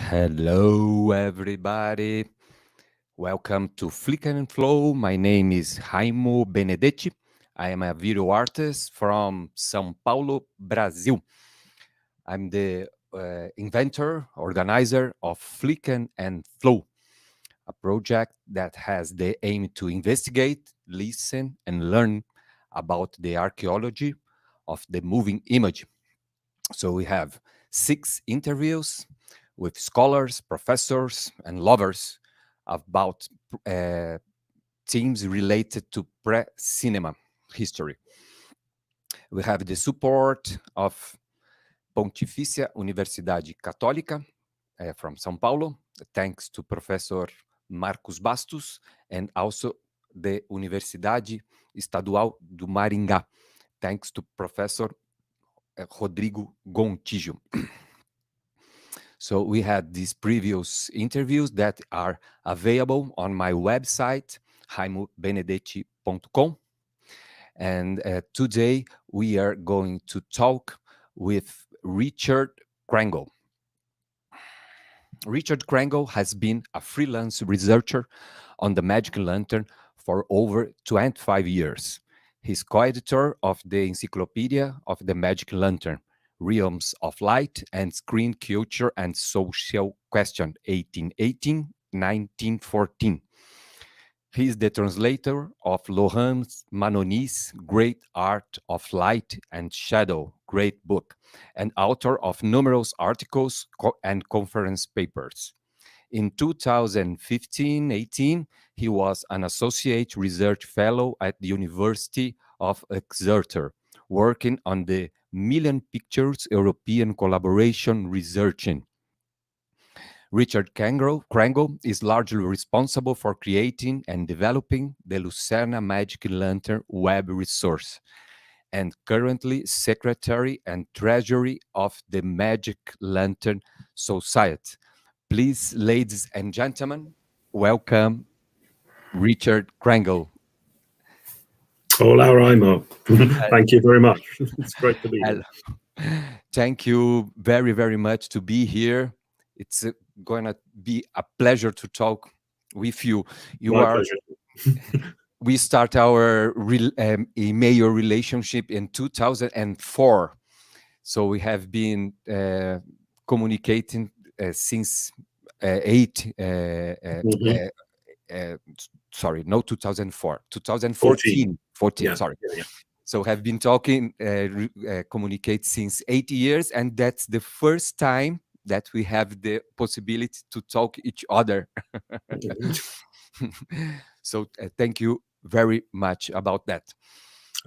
Hello, everybody. Welcome to Flick and Flow. My name is Raimo Benedetti. I am a video artist from São Paulo, Brazil. I'm the inventor, organizer of Flick and Flow, a project that has the aim to investigate, listen, and learn about the archaeology of the moving image. So we have 6 interviews with scholars, professors, and lovers about uh, themes related to pre-cinema history. We have the support of Pontifícia Universidade Católica from São Paulo, thanks to Professor Marcos Bastos, and also the Universidade Estadual do Maringá, thanks to Professor Rodrigo Gontijo. So we had these previous interviews that are available on my website, raimobenedetti.com. And today we are going to talk with Richard Crangle. Richard Crangle has been a freelance researcher on the Magic Lantern for over 25 years. He's co-editor of the Encyclopaedia of the Magic Lantern, Realms of Light and Screen Culture and Social Question, 1818-1914. He is the translator of Laurent Mannoni's Great Art of Light and Shadow, great book, and author of numerous articles and conference papers. In 2015-18, he was an associate research fellow at the University of Exeter, working on the Million Pictures European Collaboration Researching. Richard Crangle is largely responsible for creating and developing the Lucerna Magic Lantern web resource, and currently Secretary and Treasury of the Magic Lantern Society. Please, ladies and gentlemen, welcome Richard Crangle. Hola, Raimo. Thank you very much. It's great to be here. Thank you very, very much to be here. It's going to be a pleasure to talk with you. My pleasure. We start our email relationship in 2004. So we have been communicating since 2014. Yeah. Sorry. Yeah. So have been talking, communicate since 8 years, and that's the first time that we have the possibility to talk each other. So thank you very much about that.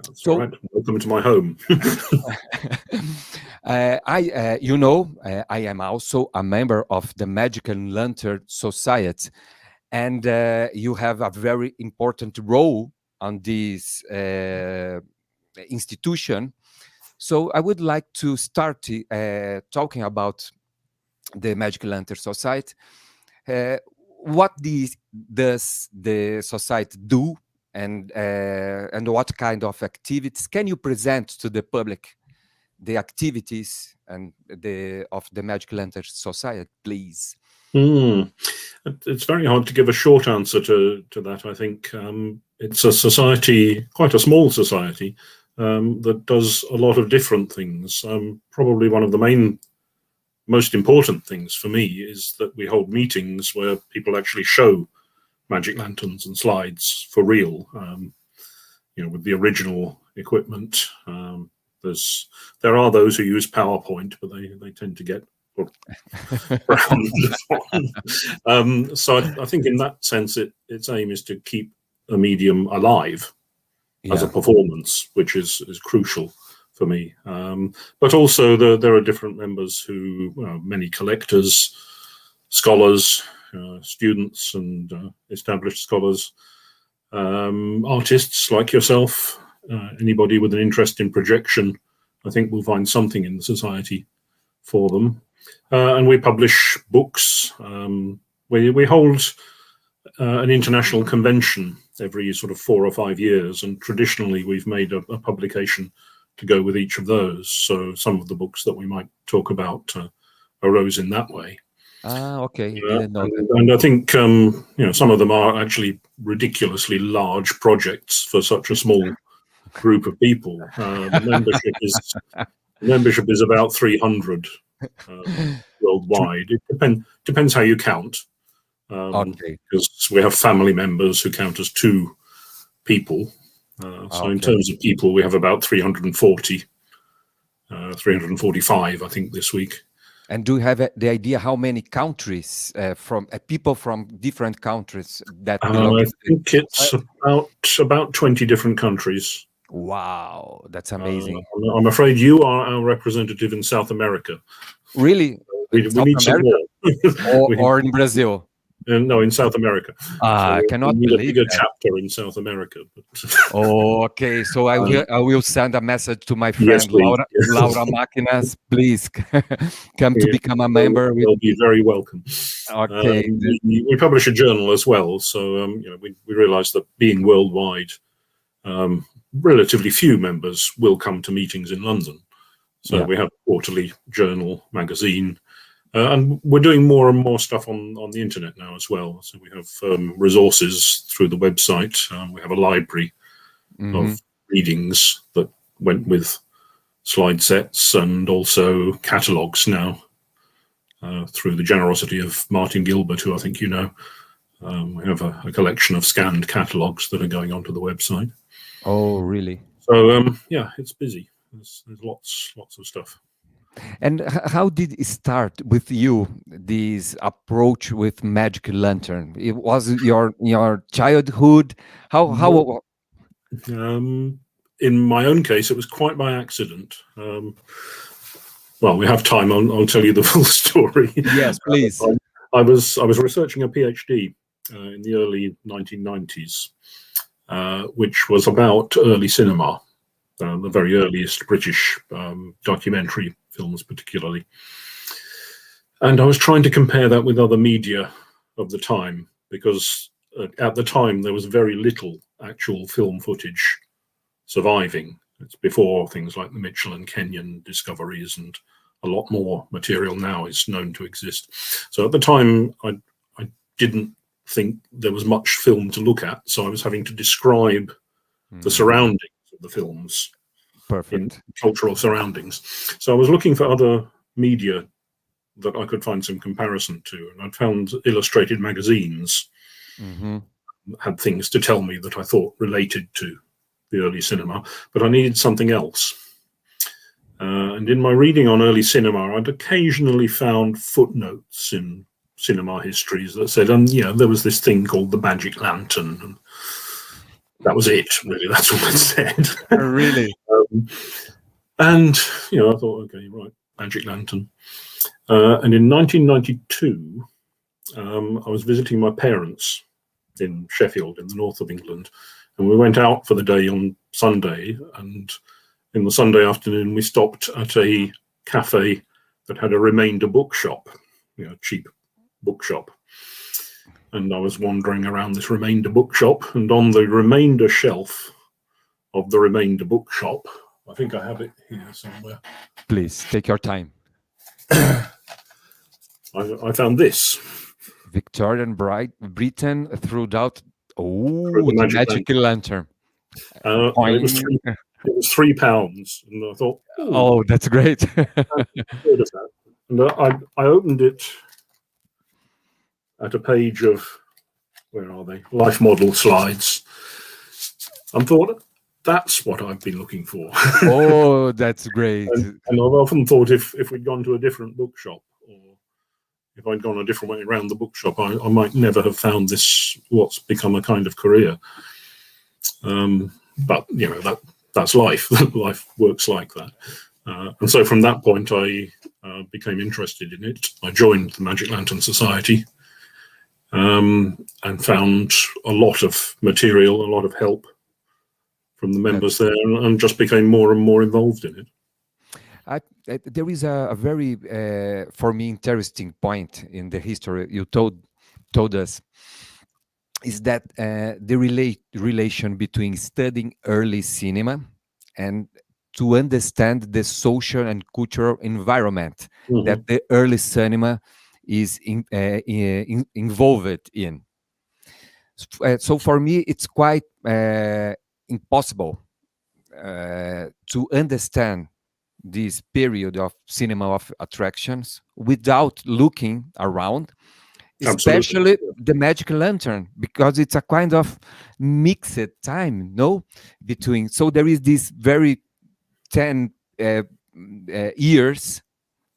That's so, right. Welcome to my home. I am also a member of the Magic and Lantern Society, and you have a very important role on this institution. So I would like to start talking about the Magic Lantern Society. What does the society do, and what kind of activities can you present to the public? The activities and of the Magic Lantern Society, please. It's very hard to give a short answer to that. I think it's a society, quite a small society, that does a lot of different things. Probably one of the most important things for me is that we hold meetings where people actually show magic lanterns and slides for real, with the original equipment. There are those who use PowerPoint, but they tend to get so I think in that sense, its aim is to keep a medium alive as a performance, which is crucial for me. But also there are different members who, many collectors, scholars, students and established scholars, artists like yourself, anybody with an interest in projection, I think will find something in the society for them. And we publish books. We hold an international convention every sort of 4 or 5 years, and traditionally we've made a publication to go with each of those. So some of the books that we might talk about arose in that way. Ah, okay. Didn't know that. And I think some of them are actually ridiculously large projects for such a small group of people. The membership is about 300 worldwide. It depends how you count, Okay. because we have family members who count as two people. So in Okay. terms of people, we have about 340, 345, I think, this week. And do you have the idea how many countries from people from different countries that belong I to the think it's society? about 20 different countries. Wow, that's amazing. I'm afraid you are our representative in South America. Really? In We South need some America more. or in Brazil? No, in South America. So I we cannot need a believe bigger that. chapter in South America. But, Oh, okay. So I um, will send a message to my yes, friend please. Laura Máquinas. Please come to Yeah, become a member with they'll be me. very welcome. Okay. We publish a journal as well, so we realise that being worldwide, relatively few members will come to meetings in London. So Yeah. we have a quarterly journal magazine, and we're doing more and more stuff on the internet now as well. So we have resources through the website. We have a library Hmm. of readings that went with slide sets, and also catalogues now, through the generosity of Martin Gilbert, who I think you know. We have a collection of scanned catalogues that are going onto the website. Oh, really? So it's busy. There's lots of stuff. And how did it start with you, this approach with Magic Lantern? It was your childhood? How In my own case, it was quite by accident. Well, we have time. I'll tell you the full story. Yes, please. I was researching a PhD in the early 1990s, which was about early cinema, the very earliest British documentary films, particularly. And I was trying to compare that with other media of the time, because at the time there was very little actual film footage surviving. It's before things like the Mitchell and Kenyon discoveries, and a lot more material now is known to exist. So at the time, I didn't think there was much film to look at, so I was having to describe the surroundings of the films in Perfect. cultural surroundings. So I was looking for other media that I could find some comparison to, and I'd found illustrated magazines Hmm. had things to tell me that I thought related to the early cinema, but I needed something else. And in my reading on early cinema, I'd occasionally found footnotes in cinema histories that said, there was this thing called the Magic Lantern, and that was it, really. That's all it said. Really? And, I thought, okay, right, Magic Lantern. And in 1992, I was visiting my parents in Sheffield, in the north of England, and we went out for the day on Sunday, and in the Sunday afternoon we stopped at a cafe that had a remainder bookshop, cheap bookshop. And I was wandering around this remainder bookshop, and on the remainder shelf of the remainder bookshop, I think I have it here somewhere, Please take your time. I found this. Victorian Britain throughout. For Oh, the the Magic Magic Lantern. And it was £3, and I thought, Oh, that's great. I've heard of that. And I opened it at a page of, where are they? Life model slides. And thought, that's what I've been looking for. Oh, that's great. And I've often thought if we'd gone to a different bookshop, or if I'd gone a different way around the bookshop, I might never have found this, what's become a kind of career. But that's life. Life works like that. And so from that point, I became interested in it. I joined the Magic Lantern Society, and found a lot of material, a lot of help from the members there, and just became more and more involved in it. There is a very, for me, interesting point in the history you told us, is that the relation between studying early cinema and to understand the social and cultural environment that the early cinema is involved in. So for me, it's quite impossible to understand this period of cinema of attractions without looking around, especially the Magic Lantern, because it's a kind of mixed time, no, between. So there is this very 10 years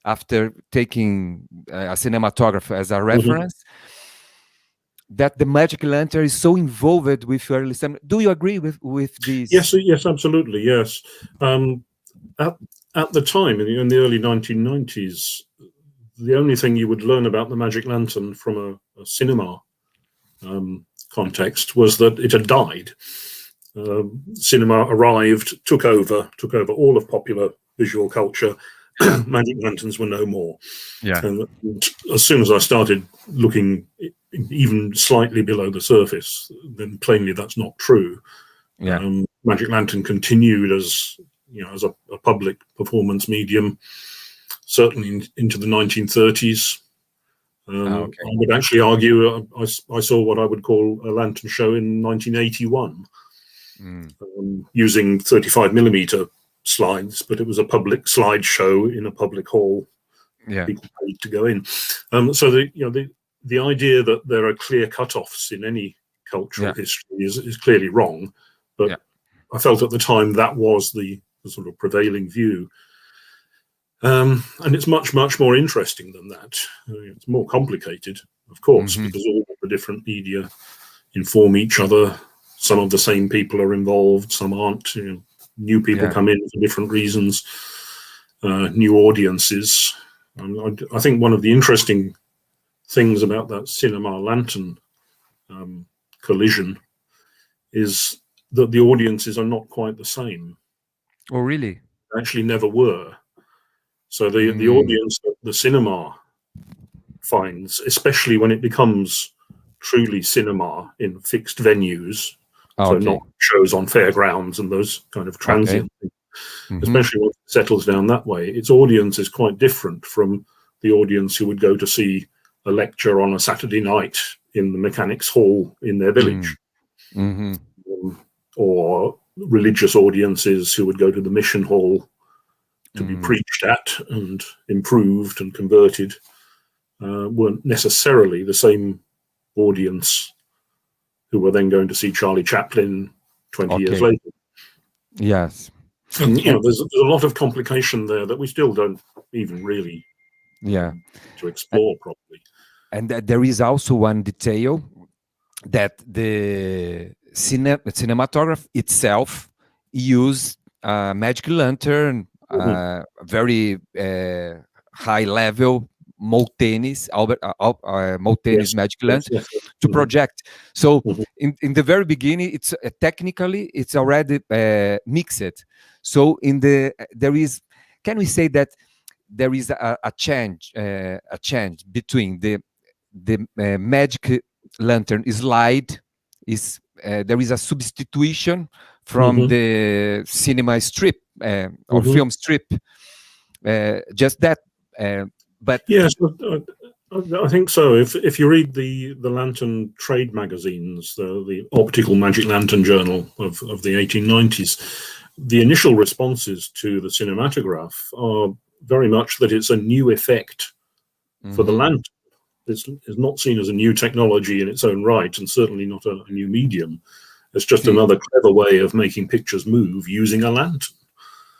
after taking a cinematograph as a reference, that the Magic Lantern is so involved with early cinema. Do you agree with this? Yes, absolutely, yes. At the time, in the early 1990s, the only thing you would learn about the Magic Lantern from a cinema context was that it had died. Cinema arrived, took over all of popular visual culture. Magic Lanterns were no more. Yeah. And as soon as I started looking even slightly below the surface, then plainly that's not true. Yeah. Magic Lantern continued as a public performance medium, certainly into the 1930s. I would actually argue I saw what I would call a lantern show in 1981, using 35mm slides, but it was a public slide show in a public hall. Yeah. People paid to go in. So the idea that there are clear cutoffs in any cultural history is clearly wrong. But I felt at the time that was the sort of prevailing view. And it's much, much more interesting than that. It's more complicated, of course, because all the different media inform each other. Some of the same people are involved, some aren't. New people come in for different reasons, new audiences. I think one of the interesting things about that cinema lantern collision is that the audiences are not quite the same. Oh, really? They actually never were. So the audience that the cinema finds, especially when it becomes truly cinema in fixed venues, so not shows on fairgrounds and those kind of transient things, especially once it settles down that way, its audience is quite different from the audience who would go to see a lecture on a Saturday night in the mechanics hall in their village, or religious audiences who would go to the mission hall to be preached at and improved and converted. Weren't necessarily the same audience who were then going to see Charlie Chaplin 20 years later. Yes. And there's a lot of complication there that we still don't even really to explore properly. And there is also one detail that the cinematograph itself used Magic Lantern, very high level Moltenis, Moltenis Magic Lantern to project. So in the very beginning, it's technically it's already mixed. So there is, can we say that there is a change between the Magic Lantern slide is there is a substitution from the cinema strip or film strip, just that. But yes, I think so. If you read the Lantern trade magazines, the Optical Magic Lantern Journal of the 1890s, the initial responses to the cinematograph are very much that it's a new effect for the lantern. It's not seen as a new technology in its own right, and certainly not a new medium. It's just another clever way of making pictures move using a lantern.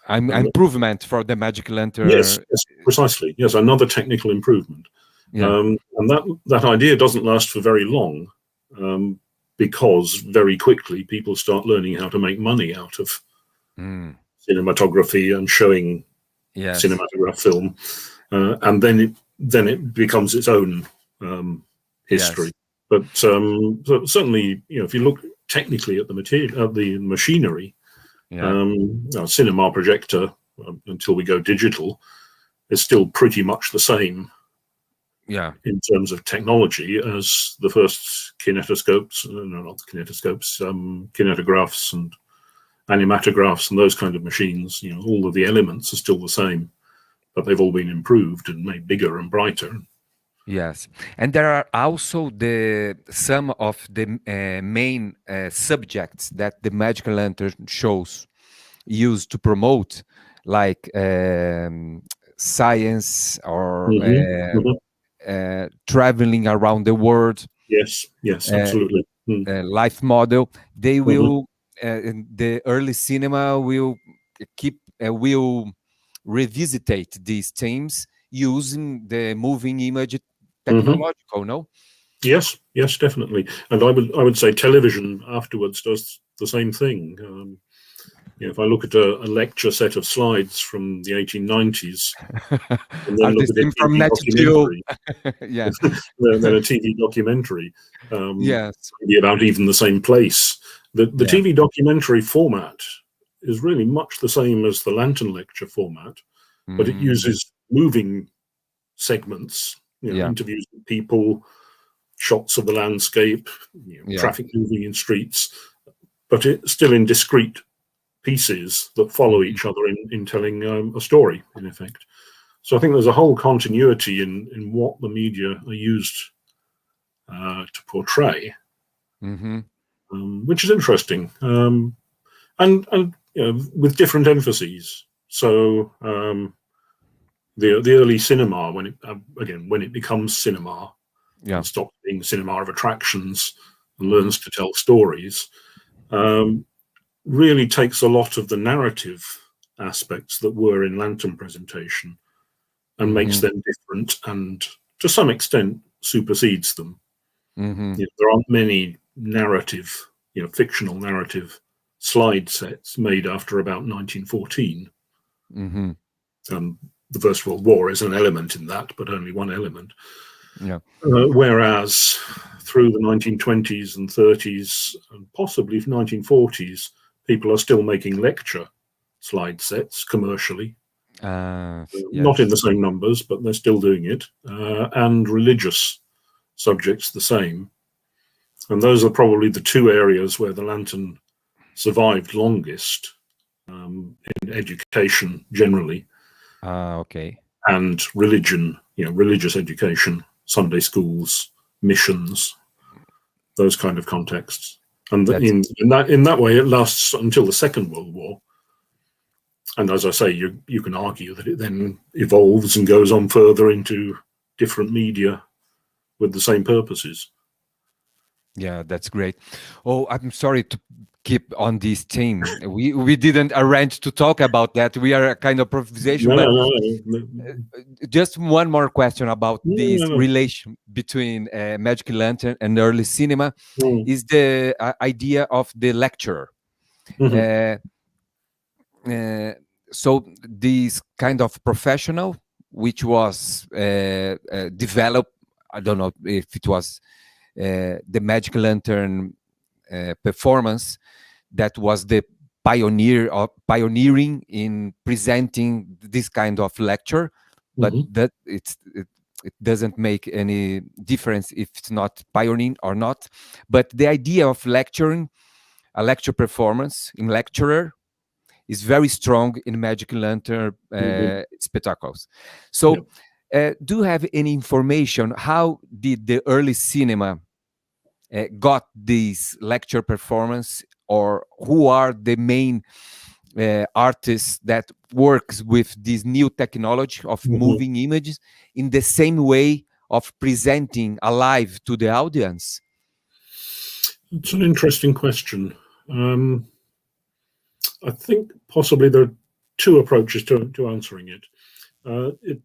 Improvement for the Magic Lantern. Yes, precisely. Yes, another technical improvement. And that idea doesn't last for very long, because very quickly people start learning how to make money out of cinematography and showing cinematograph film, and then it becomes its own history. But certainly, if you look technically at the machinery. Cinema projector, until we go digital, is still pretty much the same in terms of technology as the first kinetoscopes, not the kinetoscopes, kinetographs and animatographs and those kind of machines. All of the elements are still the same, but they've all been improved and made bigger and brighter. Yes, and there are also some of the main subjects that the Magical Lantern shows use to promote, like science or Hmm. Hmm. traveling around the world, Yes, yes, uh, absolutely. Mm. life model. They Hmm. will, in the early cinema will will revisitate these themes using the moving image Hmm. technological, no? Yes, yes, definitely. And I would say television afterwards does the same thing. If I look at a lecture set of slides from the 1890s and then Are the look at a same from TV Net Geo? documentary, Yeah. then a TV documentary, Yes. maybe about even the same place. The Yeah. TV documentary format is really much the same as the Lantern lecture format, but it Mm, uses moving segments, yeah. interviews with people, shots of the landscape, Yeah. traffic moving in streets, but it's still in discrete pieces that follow Mhm, each other in telling a story, in effect. So I think there's a whole continuity in what the media are used to portray, mhm. which is interesting, and with different emphases. So the early cinema, when it again when it becomes cinema Yeah. and stops being cinema of attractions and Mhm, learns to tell stories, um, really takes a lot of the narrative aspects that were in Lantern presentation and makes mhm, them different and to some extent supersedes them. mhm, There aren't many narrative, fictional narrative slide sets made after about 1914. mhm. The First World War is an element in that, but only one element. Yeah. Whereas through the 1920s and 30s and possibly 1940s, people are still making lecture slide sets commercially, not in Yes. the same numbers, but they're still doing it, and religious subjects the same. And those are probably the two areas where the Lantern survived longest, in education generally Okay. and religion, religious education, Sunday schools, missions, those kind of contexts. And That's in that way, it lasts until the Second World War. And as I say, you can argue that it then evolves and goes on further into different media with the same purposes. Yeah, that's great. Oh, I'm sorry to keep on this theme. We didn't arrange to talk about that. We are a kind of improvisation, No, no, but no, no, just one more question about no, this no, no. relation between Magic Lantern and early cinema Mm. is the idea of the lecturer. Mhm. Uh, uh, so this kind of professional, which was developed, I don't know if it was the Magic Lantern performance that was the pioneering in presenting this kind of lecture, but Mhm. that it doesn't make any difference if it's not pioneering or not. But the idea of lecturing, a lecture performance in lecturer, is very strong in Magic Lantern Mhm. spectacles. Yeah. So, do you have any information? How did the early cinema got this lecture performance, or who are the main artists that works with this new technology of Mhm. moving images in the same way of presenting alive to the audience? It's an interesting question. I think possibly there are two approaches to answering it.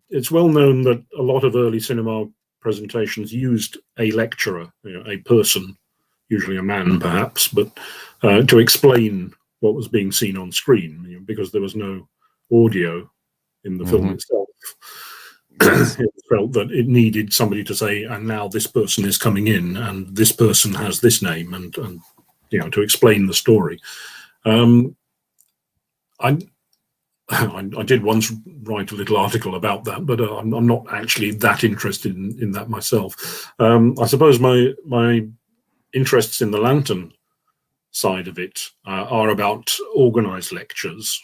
It's well known that a lot of early cinema presentations used a lecturer, a person, usually a man perhaps, but to explain what was being seen on screen, because there was no audio in the film Hmm. itself. Yes. It felt that it needed somebody to say, and now this person is coming in, and this person has this name, and to explain the story. Um, I I did once write a little article about that, but I'm not actually that interested in that myself. I suppose my interests in the Lantern side of it are about organized lectures,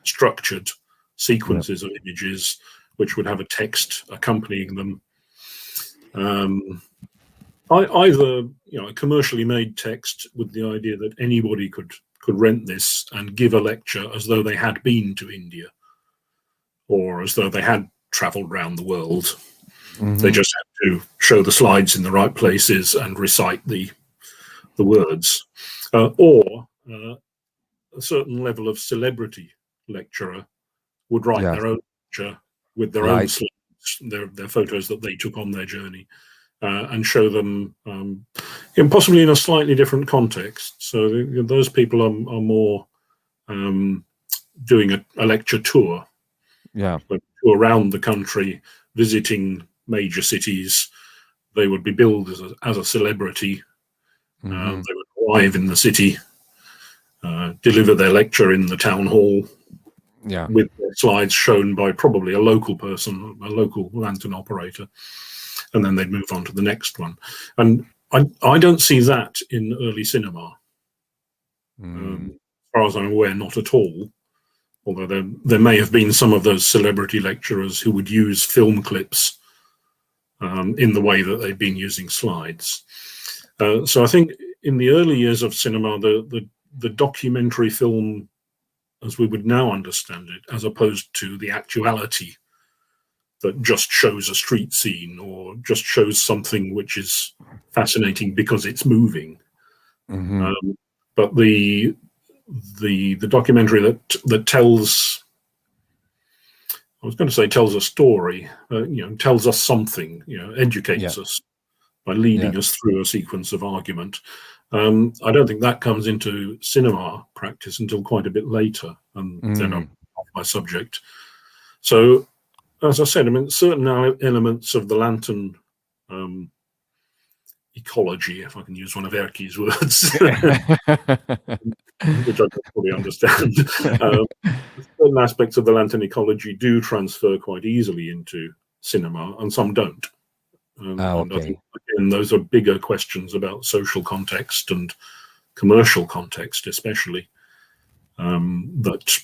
structured Yeah. sequences of images, which would have a text accompanying them. Either a commercially made text with the idea that anybody could rent this and give a lecture as though they had been to India, or as though they had travelled around the world. They just had to show the slides in the right places and recite the words, or a certain level of celebrity lecturer would write their own lecture with their own slides, their photos that they took on their journey, and show them possibly in a slightly different context. So those people are more doing a lecture tour, around the country, visiting major cities. They would be billed as a celebrity. They would arrive in the city, deliver their lecture in the town hall, with their slides shown by probably a local person, a local lantern operator, and then they'd move on to the next one. And I don't see that in early cinema. As far as I'm aware, not at all. Although there may have been some of those celebrity lecturers who would use film clips in the way that they've been using slides. So I think in the early years of cinema, the documentary film, as we would now understand it, as opposed to the actuality that just shows a street scene or just shows something which is fascinating because it's moving. But the documentary that tells, I was going to say tells a story, tells us something, educates us by leading us through a sequence of argument. I don't think that comes into cinema practice until quite a bit later, and then I'm off my subject. So, as I said, I mean, certain elements of the lantern ecology, if I can use one of Erki's words, which I don't fully understand, certain aspects of the lantern ecology do transfer quite easily into cinema, and some don't. And I think, again, those are bigger questions about social context and commercial context, especially, that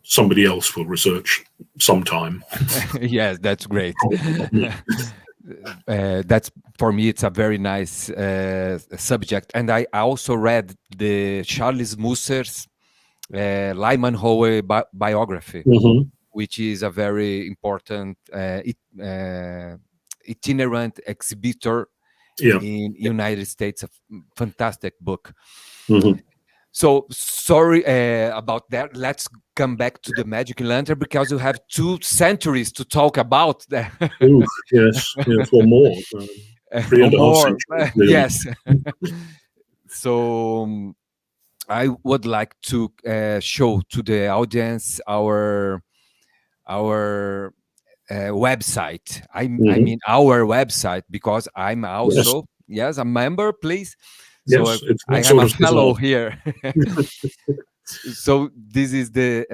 somebody else will research sometime. Yes, that's great. That's, for me, it's a very nice subject. And I also read the Charles Musser's Lyman Howe biography, which is a very important itinerant exhibitor in United States. A fantastic book. So sorry about that. Let's come back to the Magic Lantern, because you have 2 centuries to talk about that. Yes, or more. 3.5 centuries. Really. Yes. So I would like to show to the audience our website. I mean our website, because I'm also a member, please. So I am a fellow here. So this is the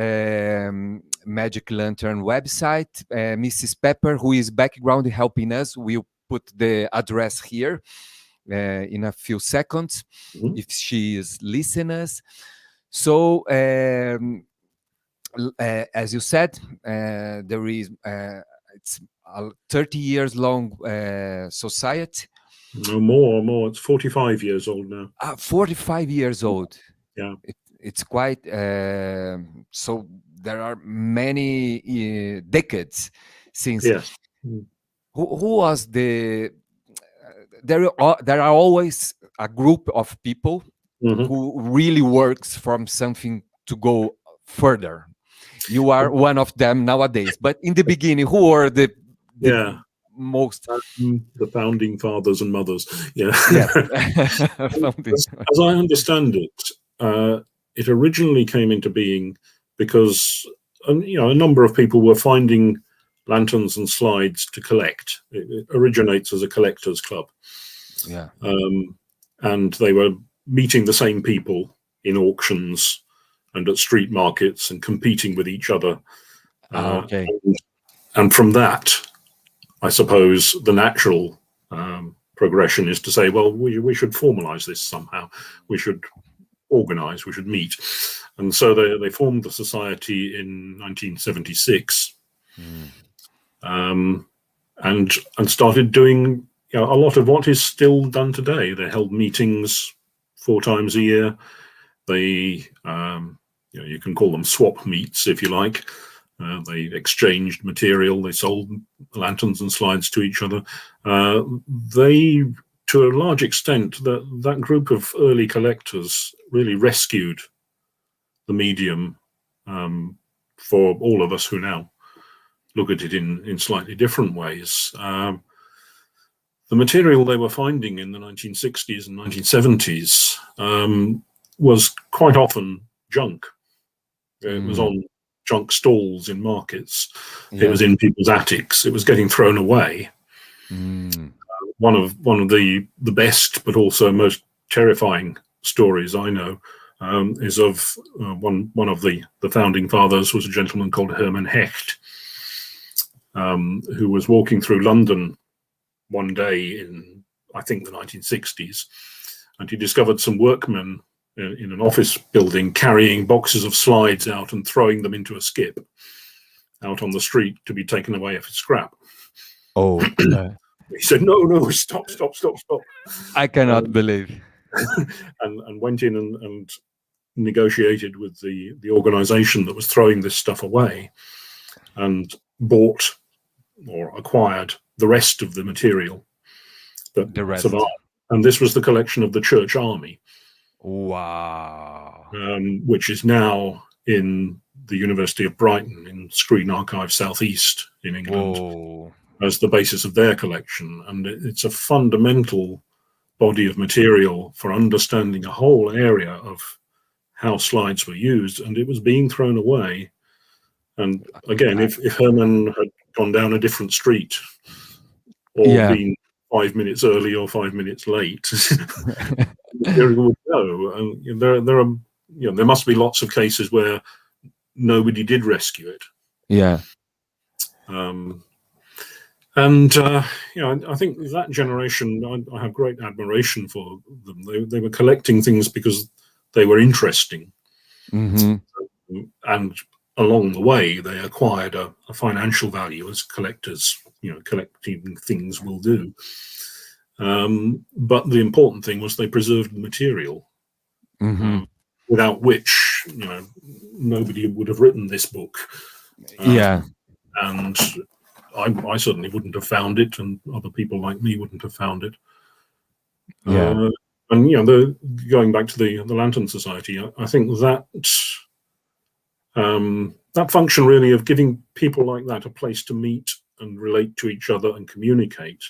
Magic Lantern website. Mrs. Pepper, who is background helping us, will put the address here in a few seconds, if she is listening us. So as you said, there is it's a 30 years long society. No, more. It's 45 years old now. 45 years old. Yeah. It's quite, so there are many decades since. Yes. Who was the, there are always a group of people who really works from something to go further. You are one of them nowadays, but in the beginning, who were the most the founding fathers and mothers? As I understand it, it originally came into being because a number of people were finding lanterns and slides to collect. It originates as a collectors club, and they were meeting the same people in auctions and at street markets and competing with each other. And from that, I suppose the natural progression is to say, well, we should formalize this somehow. We should organize, we should meet. And so they formed the society in 1976 and started doing a lot of what is still done today. They held meetings 4 times a year. They, you can call them swap meets if you like. They exchanged material. They sold lanterns and slides to each other. They, to a large extent, that group of early collectors really rescued the medium for all of us who now look at it in slightly different ways. The material they were finding in the 1960s and 1970s was quite often junk. It was on junk stalls in markets. It was in people's attics. It was getting thrown away. One of the best, but also most terrifying stories I know is of one of the founding fathers was a gentleman called Hermann Hecht, who was walking through London one day in, I think, the 1960s, and he discovered some workmen in an office building carrying boxes of slides out and throwing them into a skip out on the street to be taken away for scrap. Oh, he said, no, stop. I cannot believe. and went in and negotiated with the organization that was throwing this stuff away and bought or acquired the rest of the material that survived. And this was the collection of the Church Army. Wow. Which is now in the University of Brighton in Screen Archive Southeast in England as the basis of their collection. And it's a fundamental body of material for understanding a whole area of how slides were used, and it was being thrown away. And again, if Herman had gone down a different street or been 5 minutes early or 5 minutes late, there would go. And there are, there must be lots of cases where nobody did rescue it. Yeah. I think that generation, I have great admiration for them. They were collecting things because they were interesting. And along the way, they acquired a financial value as collectors, collecting things will do. But the important thing was they preserved the material, without which, nobody would have written this book. And I certainly wouldn't have found it, and other people like me wouldn't have found it. And going back to the Lantern Society, I think that that function really of giving people like that a place to meet and relate to each other and communicate,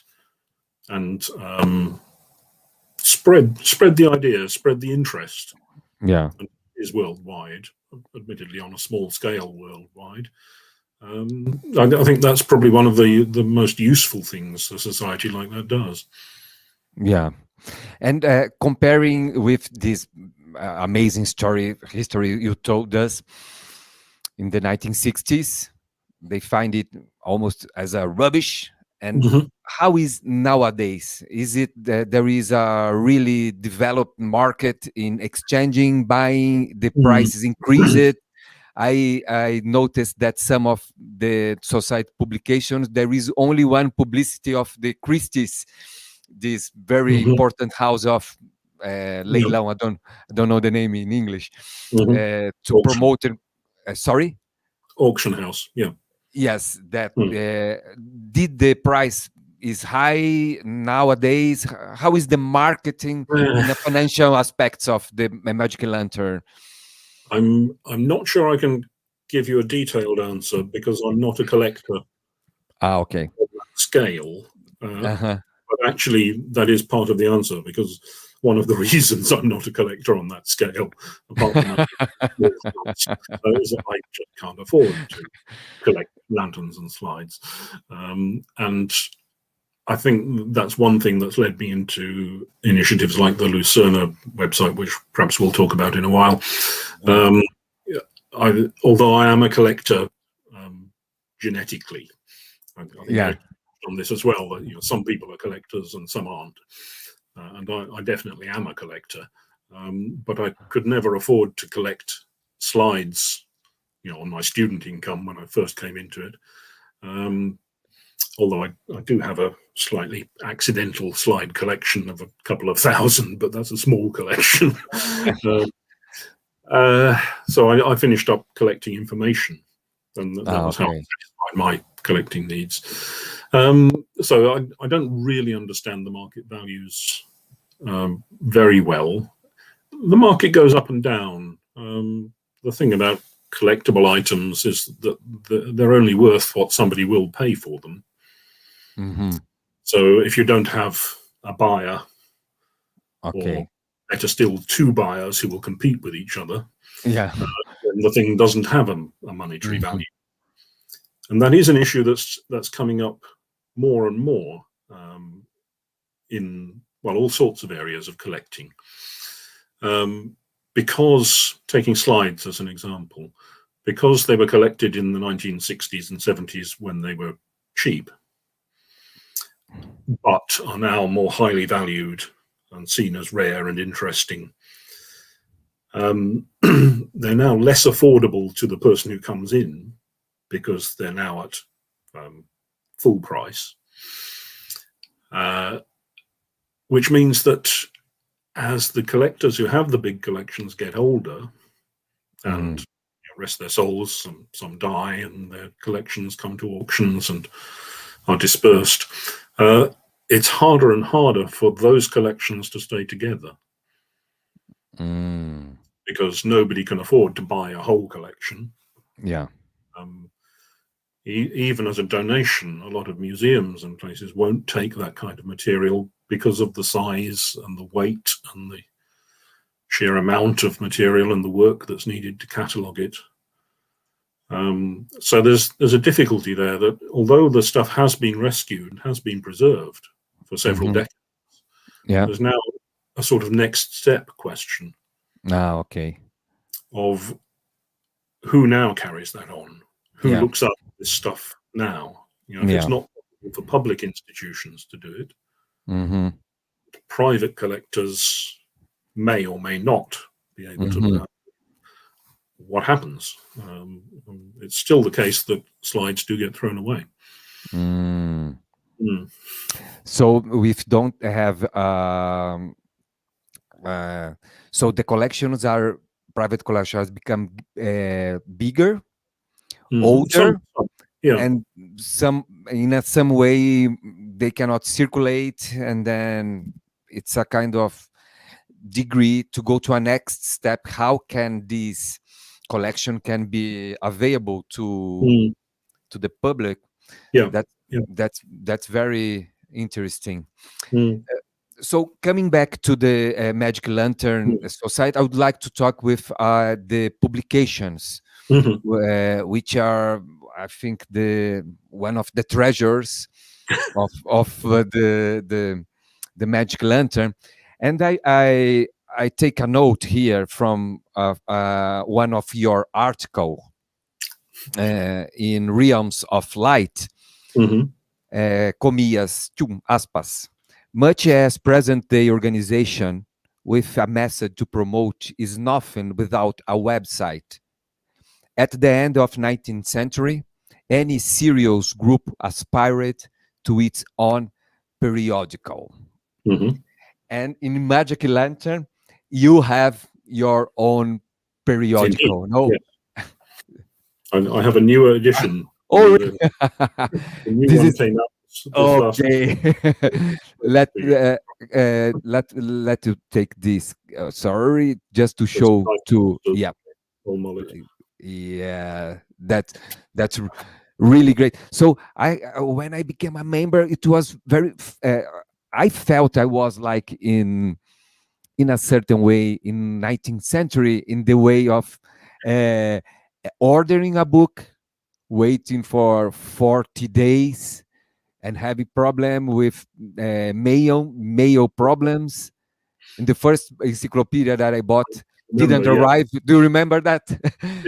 and spread the ideas, spread the interest. Is worldwide, admittedly on a small scale worldwide. I think that's probably one of the most useful things a society like that does. Yeah. And comparing with this amazing history you told us, in the 1960s, they find it almost as a rubbish. And how is nowadays? Is it that there is a really developed market in exchanging, buying, the prices increased? I noticed that some of the society publications, there is only one publicity of the Christie's, this very important house of leilão. I don't know the name in English. To auction. Promote it. Sorry? Auction house, yeah. Yes, that did the price is high nowadays? How is the marketing and the financial aspects of the Magic Lantern? I'm not sure I can give you a detailed answer because I'm not a collector. Okay. Of that scale. But actually, that is part of the answer, because one of the reasons I'm not a collector on that scale, apart from that, is that I just can't afford to collect lanterns and slides. And I think that's one thing that's led me into initiatives like the Lucerna website, which perhaps we'll talk about in a while. Although I am a collector genetically, I think on this as well, that some people are collectors and some aren't, and I definitely am a collector, but I could never afford to collect slides, on my student income when I first came into it. although I do have a slightly accidental slide collection of a couple of thousand, but that's a small collection. So I finished up collecting information, and that was how I satisfied my collecting needs. So I don't really understand the market values very well. The market goes up and down. The thing about collectible items is that they're only worth what somebody will pay for them. So if you don't have a buyer, or better still, two buyers who will compete with each other, then the thing doesn't have a monetary value. And that is an issue that's coming up more and more in all sorts of areas of collecting. Because, taking slides as an example, because they were collected in the 1960s and 70s when they were cheap, but are now more highly valued and seen as rare and interesting, they're now less affordable to the person who comes in because they're now at full price, which means that as the collectors who have the big collections get older and rest their souls, some die and their collections come to auctions and are dispersed, it's harder and harder for those collections to stay together. Because nobody can afford to buy a whole collection. Even as a donation, a lot of museums and places won't take that kind of material because of the size and the weight and the sheer amount of material and the work that's needed to catalogue it. So there's a difficulty there, that although the stuff has been rescued and has been preserved for several decades, there's now a sort of next step question of who now carries that on, who looks up this stuff now. If it's not possible for public institutions to do it, private collectors may or may not be able to do that. What happens? It's still the case that slides do get thrown away. So we don't have so the collections are private collections become bigger, older, and some way they cannot circulate, and then it's a kind of degree to go to a next step. How can this collection can be available to the public? That's very interesting. So coming back to the Magic Lantern Society, I would like to talk with the publications, which are, I think, one of the treasures of the Magic Lantern. And I take a note here from one of your article in Realms of Light, comillas, aspas. Much as present-day organization with a message to promote is nothing without a website. At the end of 19th century, any serious group aspired to its own periodical. And in Magic Lantern, you have your own periodical, no? Yes. I have a newer edition. Really? The new one came out. Okay. let you take this. Sorry, just to show to that's really great. So when I became a member, it was very. I felt I was like in a certain way in 19th century, in the way of ordering a book, waiting for 40 days, and having problem with mail problems. And the first encyclopedia that I bought didn't arrive. Do you remember that?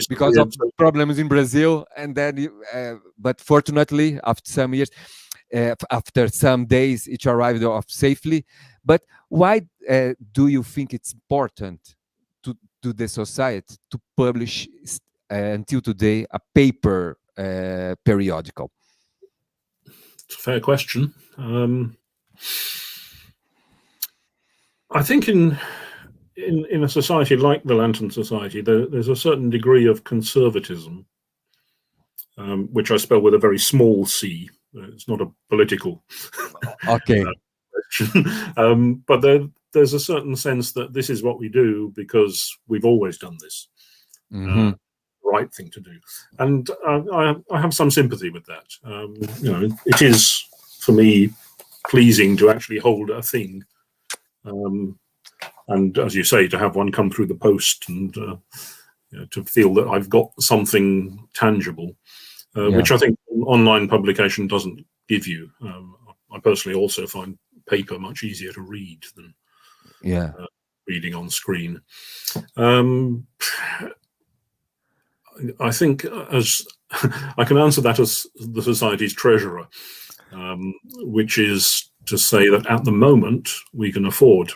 Because of problems in Brazil. And then, but fortunately, after some years, after some days, it arrived off safely. But why do you think it's important to the society to publish until today a paper periodical? It's a fair question. I think in a society like the Lantern Society, there's a certain degree of conservatism, which I spell with a very small c. It's not a political Okay. question. But there's a certain sense that this is what we do because we've always done this. Right thing to do. And I have some sympathy with that. It is, for me, pleasing to actually hold a thing. And as you say, to have one come through the post and to feel that I've got something tangible, which I think online publication doesn't give you. I personally also find paper much easier to read than reading on screen. I think as I can answer that as the Society's treasurer, which is to say that at the moment we can afford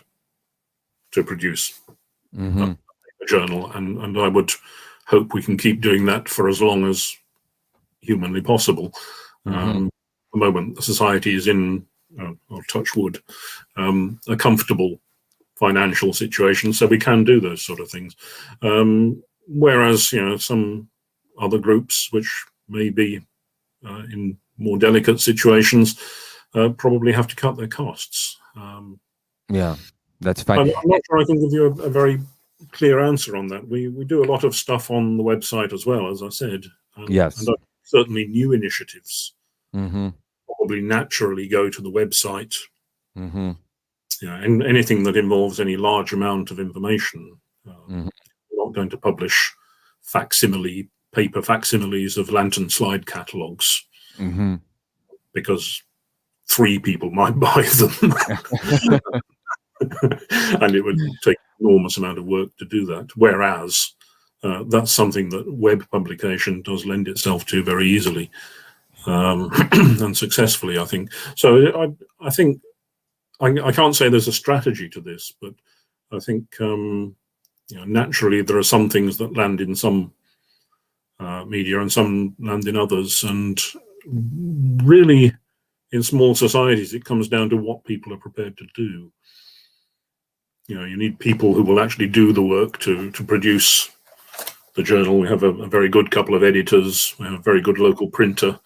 to produce a journal, and I would hope we can keep doing that for as long as humanly possible. At the moment, the Society is in, or touch wood, a comfortable financial situation, so we can do those sort of things. Whereas, some other groups which may be in more delicate situations probably have to cut their costs. That's fine. I'm not sure I can give you a very clear answer on that. We do a lot of stuff on the website as well, as I said. Yes. And certainly new initiatives probably naturally go to the website. And anything that involves any large amount of information. We're not going to publish paper facsimiles of Lantern slide catalogues because 3 people might buy them. And it would take an enormous amount of work to do that. Whereas that's something that web publication does lend itself to very easily and successfully, I think. So I think I can't say there's a strategy to this, but I think naturally there are some things that land in some media and some land in others. And really, in small societies, it comes down to what people are prepared to do. You need people who will actually do the work to produce the journal. We have a very good couple of editors. We have a very good local printer.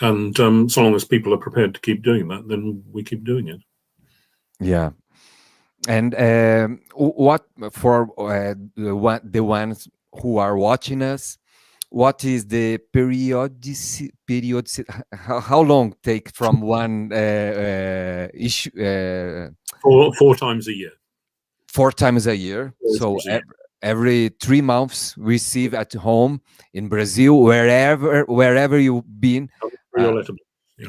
And so long as people are prepared to keep doing that, then we keep doing it. Yeah. And what for the ones who are watching us, what is the period? How long take from one issue? 4 times a year. 4 times a year. So every 3 months, receive at home in Brazil, wherever you've been. Yes.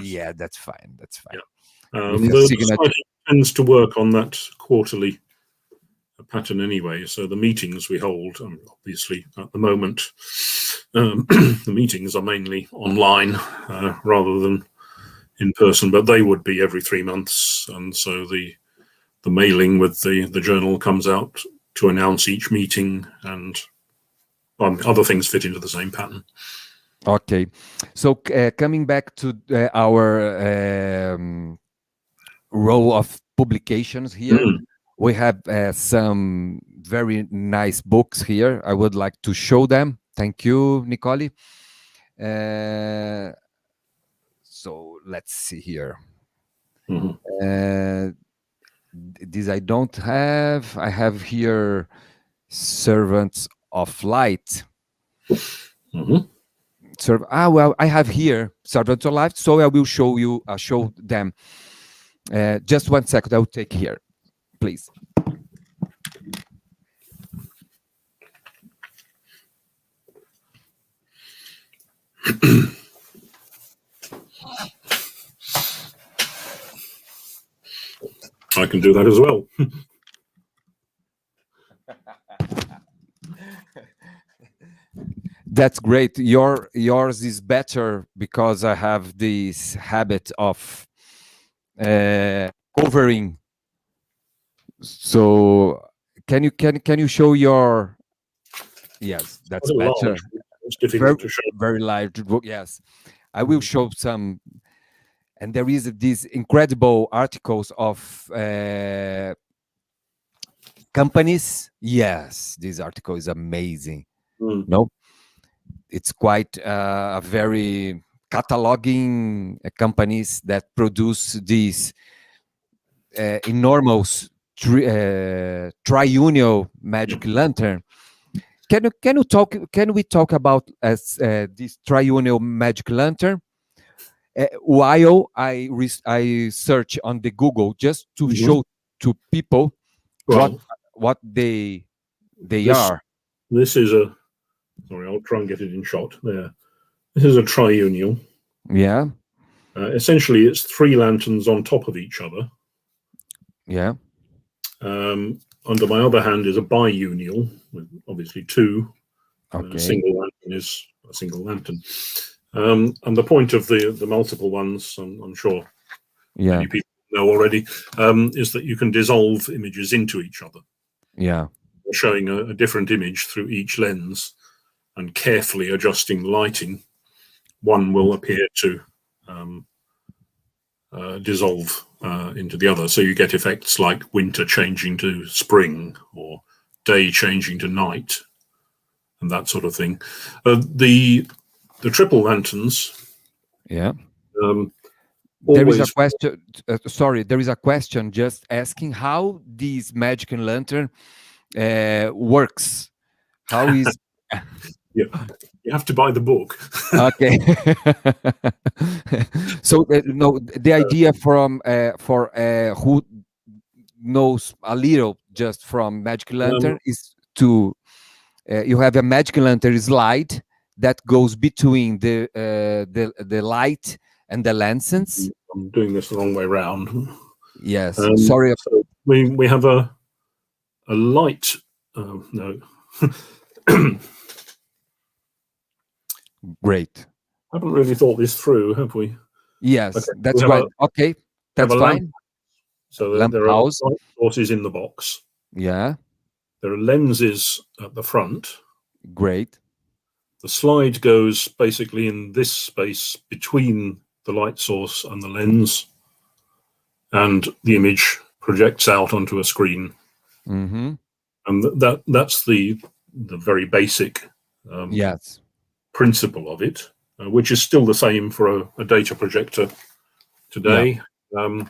Yeah, that's fine. That's fine. Yeah. The Society tends to work on that quarterly pattern anyway. So the meetings we hold, obviously at the moment, the meetings are mainly online rather than in person, but they would be every 3 months. And so the mailing with the journal comes out to announce each meeting, and other things fit into the same pattern. Okay, so coming back to our row of publications here, we have some very nice books here. I would like to show them. Thank you, Nicole. So let's see here. This I don't have. I have here Servants of Light. Well, I have here Servants of Light, so I will show them. Just 1 second, I will take here, please. I can do that as well. That's great. Yours is better because I have this habit of covering. So can you show your? Yes, that's better. It's difficult to show. Very large book. Yes, I will show some, and there is these incredible articles of companies. Yes, this article is amazing. No, it's quite a very cataloging companies that produce these enormous Trionial magic lantern. Can we talk about this Trionial magic lantern? While I search on the Google just to show to people what they are. This is a, sorry, I'll try and get it in shot there. This is a triunial. Yeah. Essentially, it's 3 lanterns on top of each other. Yeah. Under my other hand is a biunial, with obviously 2. Okay. A single lantern is a single lantern. And the point of the multiple ones, I'm sure many people know already, is that you can dissolve images into each other. Yeah. Showing a different image through each lens and carefully adjusting lighting, one will appear to dissolve into the other. So you get effects like winter changing to spring or day changing to night and that sort of thing. The triple lanterns. Yeah. There is a question. Sorry, there is a question just asking how this magic lantern works. How is? Yeah, you have to buy the book. Okay. So no, the idea from for who knows a little just from magic lantern is to you have a magic lantern slide that goes between the light and the lenses. I'm doing this the wrong way round. Yes, sorry. So we have a light. No. Great. Haven't really thought this through, have we? Yes, okay. That's right. Okay, that's fine. So there are light sources in the box. Yeah. There are lenses at the front. Great. The slide goes basically in this space between the light source and the lens, and the image projects out onto a screen. Mm-hmm. And that's the very basic yes. principle of it, which is still the same for a data projector today. Yeah.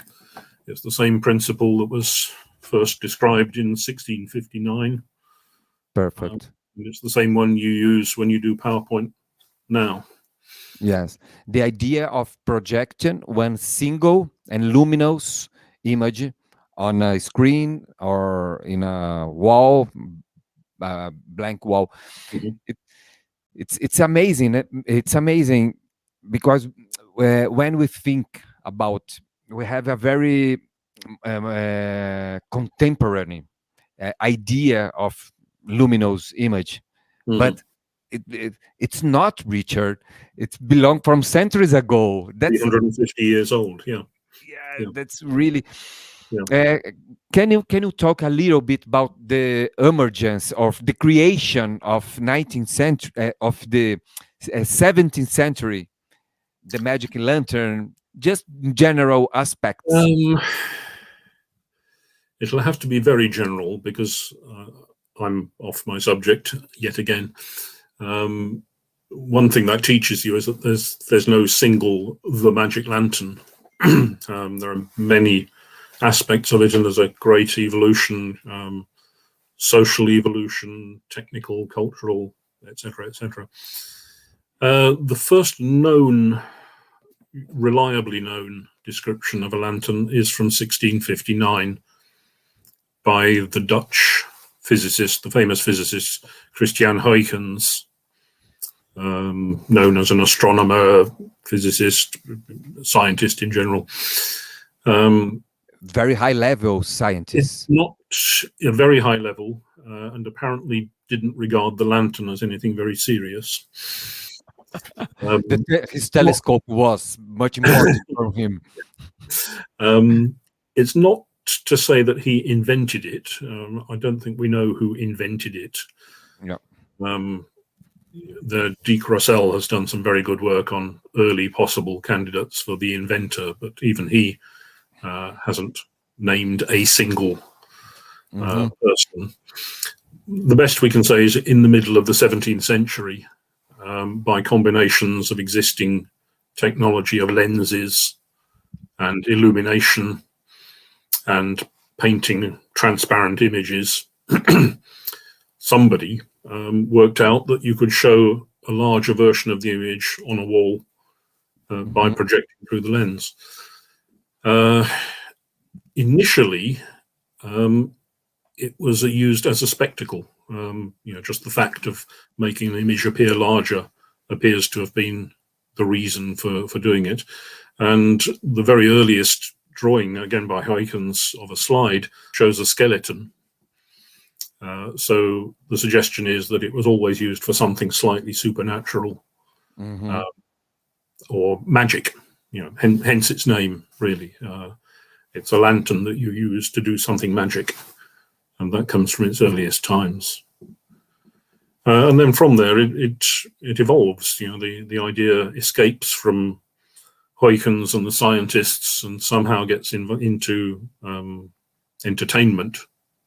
It's the same principle that was first described in 1659. Perfect. It's the same one you use when you do PowerPoint now. Yes. The idea of projecting one single and luminous image on a screen or in a wall, blank wall. Mm-hmm. It's amazing. It's amazing because when we think about, we have a very contemporary idea of luminous image, but it's not, Richard. It's belonged from centuries ago. That's 350 years old. Yeah. That's really. Yeah. Can you talk a little bit about the emergence of the creation of 19th century of the 17th century, the magic lantern, just general aspects? It'll have to be very general because I'm off my subject yet again. One thing that teaches you is that there's no single the magic lantern. There are many aspects of it, and there's a great evolution, social evolution, technical, cultural, etc., etc. The first reliably known description of a lantern is from 1659 by the Dutch physicist, the famous physicist Christian Huygens, known as an astronomer, physicist, scientist in general. Very high level scientist. It's not a very high level, and apparently didn't regard the lantern as anything very serious. His telescope was much important for him. It's not to say that he invented it. I don't think we know who invented it. Yeah. Dick Russell has done some very good work on early possible candidates for the inventor, but even he hasn't named a single person. The best we can say is in the middle of the 17th century, by combinations of existing technology of lenses and illumination and painting transparent images, somebody worked out that you could show a larger version of the image on a wall by projecting through the lens. Initially, it was used as a spectacle. Just the fact of making an image appear larger appears to have been the reason for doing it. And the very earliest drawing, again by Huygens, of a slide shows a skeleton. So the suggestion is that it was always used for something slightly supernatural or magic. Hence its name, really. It's a lantern that you use to do something magic, and that comes from its earliest times. And then from there, it evolves. The idea escapes from Huygens and the scientists and somehow gets into entertainment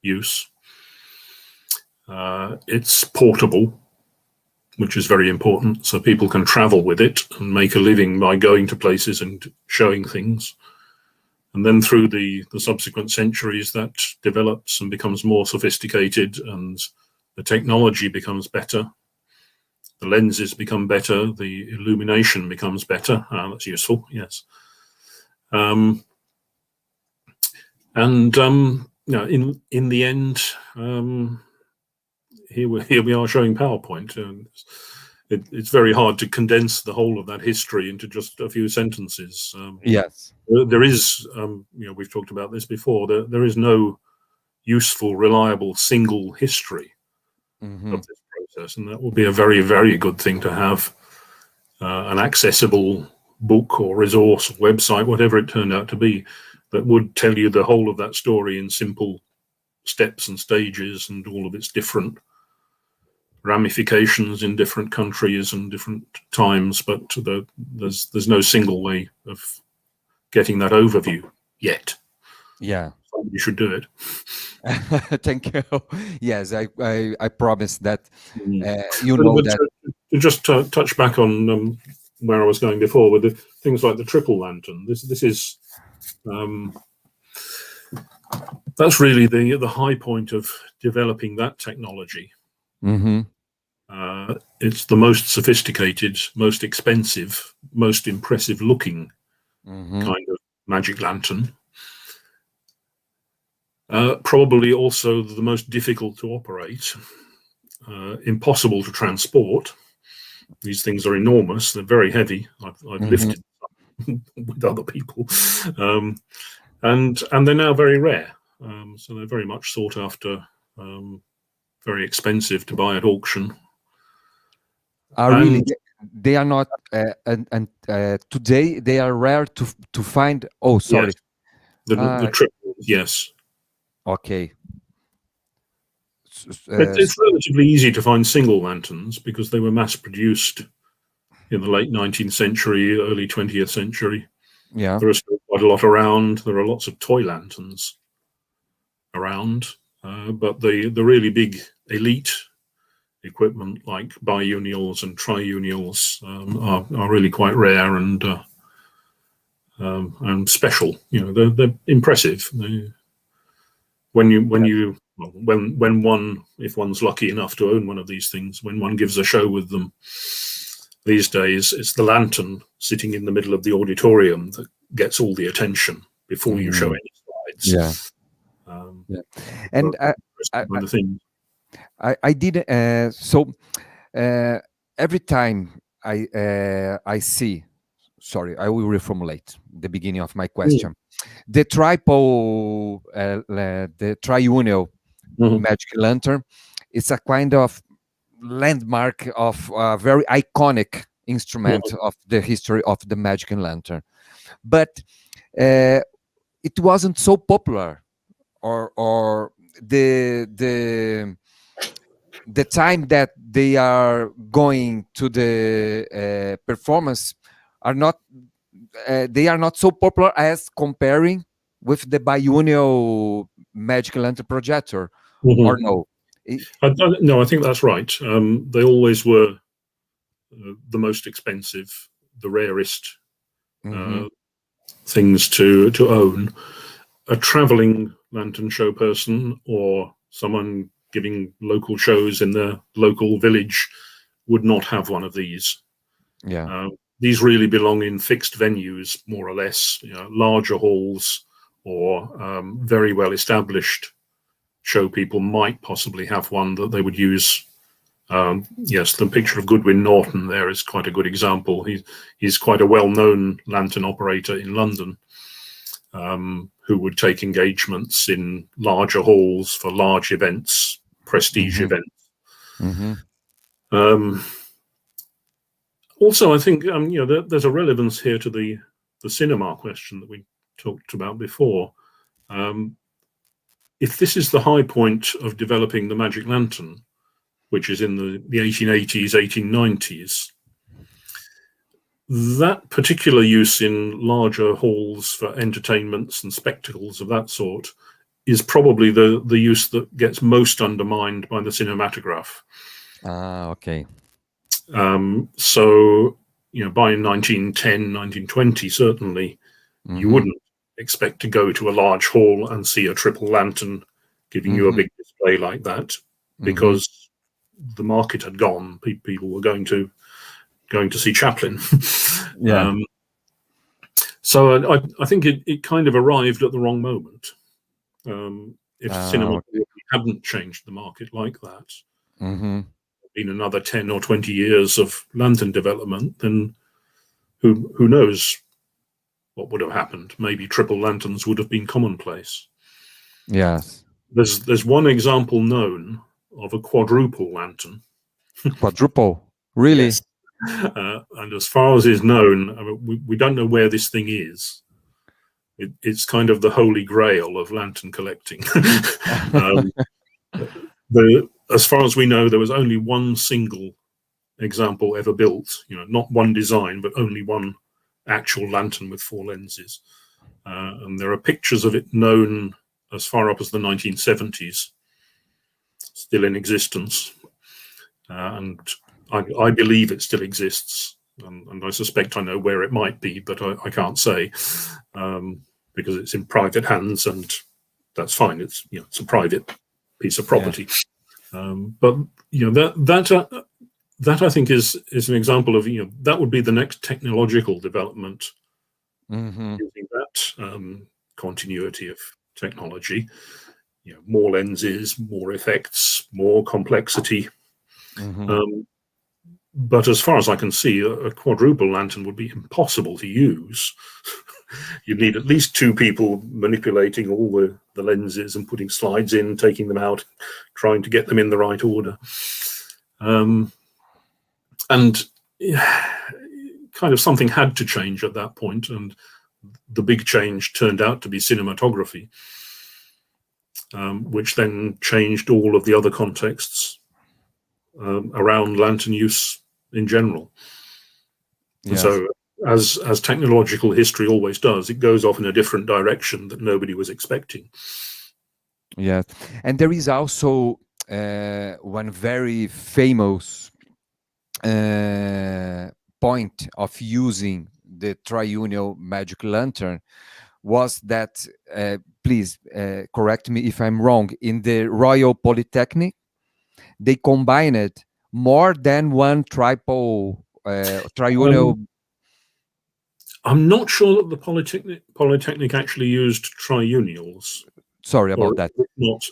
use. It's portable, which is very important, so people can travel with it and make a living by going to places and showing things. And then through the subsequent centuries, that develops and becomes more sophisticated, and the technology becomes better. The lenses become better. The illumination becomes better. That's useful, yes. In the end, here we are showing PowerPoint. It's very hard to condense the whole of that history into just a few sentences. Yes. There is, we've talked about this before, there is no useful, reliable, single history of this process. And that would be a very, very good thing to have, an accessible book or resource, website, whatever it turned out to be, that would tell you the whole of that story in simple steps and stages and all of its different ramifications in different countries and different times. But there's no single way of getting that overview yet. Yeah. Somebody should do it. Thank you. Yes, I promise that But that. To just touch back on where I was going before with the things like the triple lantern. This is that's really the high point of developing that technology. It's the most sophisticated, most expensive, most impressive looking kind of magic lantern. Probably also the most difficult to operate, impossible to transport. These things are enormous. They're very heavy. I've lifted them with other people, and they're now very rare. So they're very much sought after, very expensive to buy at auction. Really, they are not, and today they are rare to find. Oh, sorry. Yes. The triples, yes. Okay. It's relatively easy to find single lanterns because they were mass produced in the late 19th century, early 20th century. Yeah. There are still quite a lot around. There are lots of toy lanterns around, but the really big elite equipment like biunials and triunials are really quite rare and special. They're impressive. If one's lucky enough to own one of these things, when one gives a show with them these days, it's the lantern sitting in the middle of the auditorium that gets all the attention before you show any slides. Yeah. And I did so every time I see. Sorry, I will reformulate the beginning of my question. The Trionial magic lantern is a kind of landmark of a very iconic instrument of the history of the magic lantern, but it wasn't so popular, or the the time that they are going to the performance are not they are not so popular as comparing with the biunnial magic lantern projector, or no? No, I think that's right. They always were the most expensive, the rarest things to own. A traveling lantern show person or someone giving local shows in their local village would not have one of these. Yeah. These really belong in fixed venues, more or less, larger halls, or very well established show people might possibly have one that they would use. Yes, the picture of Goodwin Norton there is quite a good example. He's quite a well-known lantern operator in London, who would take engagements in larger halls for large events, prestige events. Also, I think there's a relevance here to the cinema question that we talked about before. If this is the high point of developing the magic lantern, which is in the 1880s, 1890s, that particular use in larger halls for entertainments and spectacles of that sort is probably the use that gets most undermined by the cinematograph. Okay. So, by 1910, 1920, certainly, you wouldn't expect to go to a large hall and see a triple lantern giving you a big display like that, because the market had gone. People were going to see Chaplin. Yeah. So I think it kind of arrived at the wrong moment. If cinema hadn't changed the market like that, been another 10 or 20 years of lantern development, then who knows what would have happened? Maybe triple lanterns would have been commonplace. Yes. There's one example known of a quadruple lantern. Quadruple, really? Yes. And as far as is known, I mean, we don't know where this thing is. It's kind of the holy grail of lantern collecting. As far as we know, there was only one single example ever built. Not one design, but only one actual lantern with 4 lenses. And there are pictures of it known as far up as the 1970s, still in existence. And I believe it still exists. And I suspect I know where it might be, but I can't say, because it's in private hands, and that's fine. It's a private piece of property. Yeah. But that I think is an example of that would be the next technological development, using that continuity of technology. More lenses, more effects, more complexity. But as far as I can see, a quadruple lantern would be impossible to use. You'd need at least 2 people manipulating all the lenses and putting slides in, taking them out, trying to get them in the right order. And kind of something had to change at that point, and the big change turned out to be cinematography, which then changed all of the other contexts around lantern use in general. Yes. So as technological history always does, it goes off in a different direction that nobody was expecting. Yeah, and there is also one very famous point of using the Trionial magic lantern was that, please correct me if I'm wrong, in the Royal Polytechnic, they combined more than one Trionial. I'm not sure that the Polytechnic actually used triunials. Sorry about that.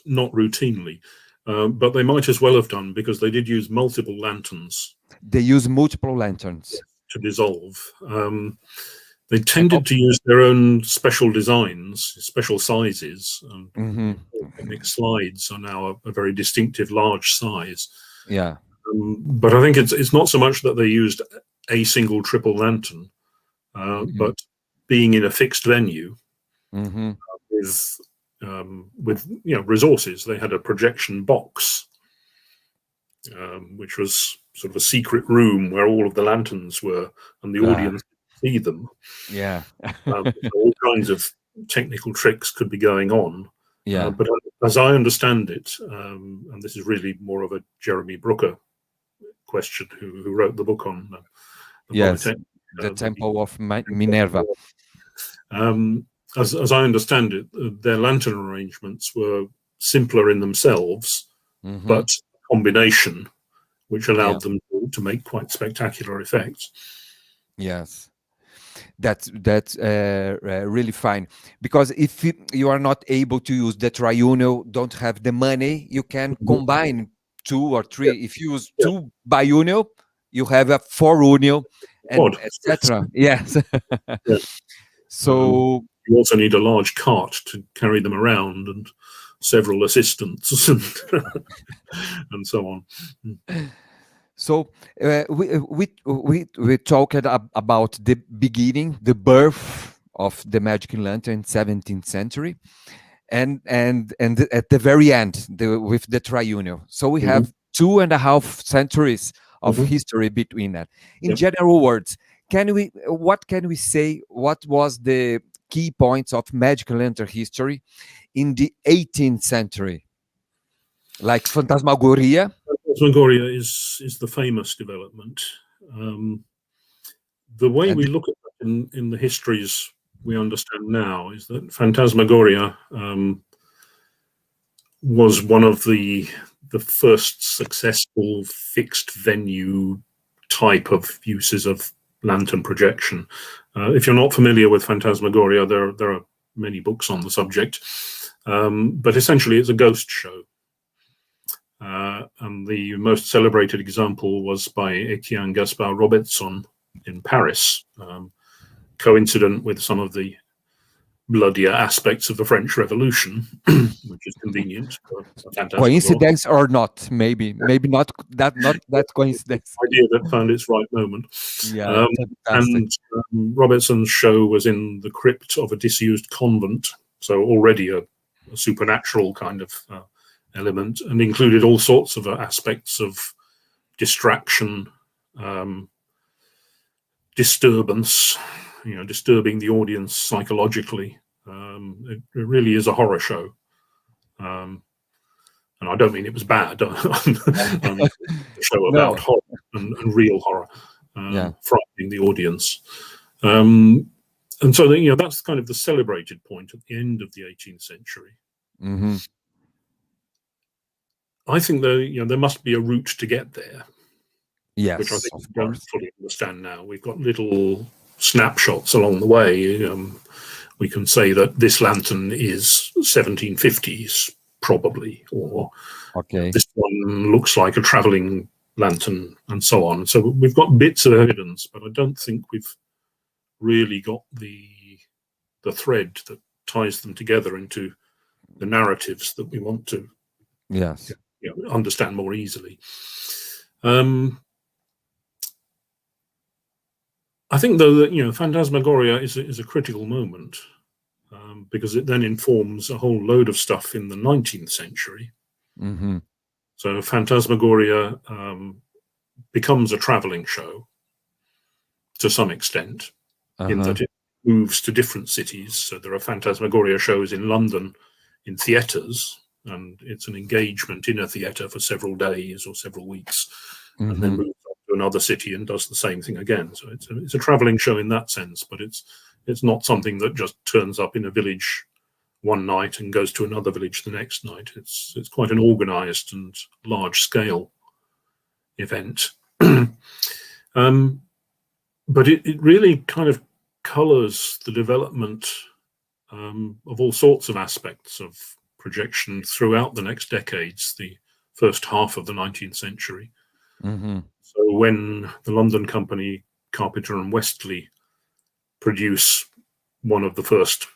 Not routinely, but they might as well have done, because they did use multiple lanterns. They use multiple lanterns to dissolve. They tended to use their own special designs, special sizes. Polytechnic slides are now a very distinctive large size. Yeah. But I think it's not so much that they used a single triple lantern, but being in a fixed venue with resources. They had a projection box, which was sort of a secret room where all of the lanterns were, and the audience could see them. Yeah. So all kinds of technical tricks could be going on. Yeah. But as I understand it, and this is really more of a Jeremy Brooker question, who wrote the book on the Yes. Polytechnic, The Temple of Minerva. As I understand it, their lantern arrangements were simpler in themselves, but a combination which allowed them to make quite spectacular effects. Yes. That's really fine, because if you are not able to use the Trionial, don't have the money, you can combine 2 or 3. If you use 2 biunial, you have a 4unial, and etc. Yes. So you also need a large cart to carry them around, and several assistants, and so on. So we talked about the beginning, the birth of the magic lantern in 17th century, and at the very end, with the Triunial. So we have 2.5 centuries of history between that. In general words, what can we say? What was the key points of magic lantern history in the 18th century? Like Phantasmagoria. Phantasmagoria is the famous development. The way we look at that in the histories we understand now is that Phantasmagoria was one of the first successful fixed venue type of uses of lantern projection. If you're not familiar with Phantasmagoria, there are many books on the subject, but essentially it's a ghost show. And the most celebrated example was by Etienne Gaspard Robertson in Paris, coincident with some of the bloodier aspects of the French Revolution, which is convenient. Coincidence or not? Maybe not that coincidence. Idea that found its right moment. Yeah, and Robertson's show was in the crypt of a disused convent, so already a supernatural kind of element, and included all sorts of aspects of distraction, disturbance, disturbing the audience psychologically. It really is a horror show. And I don't mean it was bad. A show about horror and real horror, frightening the audience. And so, that's kind of the celebrated point at the end of the 18th century. I think there must be a route to get there. Yes, which I think we don't fully understand now. We've got little snapshots along the way. We can say that this lantern is 1750s, probably, or this one looks like a travelling lantern, and so on. So we've got bits of evidence, but I don't think we've really got the thread that ties them together into the narratives that we want to understand more easily. I think, though, that Phantasmagoria is a critical moment, because it then informs a whole load of stuff in the 19th century. So Phantasmagoria becomes a travelling show to some extent, in that it moves to different cities. So there are Phantasmagoria shows in London in theatres, and it's an engagement in a theatre for several days or several weeks, and then moves on to another city and does the same thing again. So it's a travelling show in that sense, but it's not something that just turns up in a village one night and goes to another village the next night. It's quite an organised and large scale event. But it really kind of colours the development of all sorts of aspects of projection throughout the next decades, the first half of the 19th century. So when the London company, Carpenter and Westley, produce one of the first,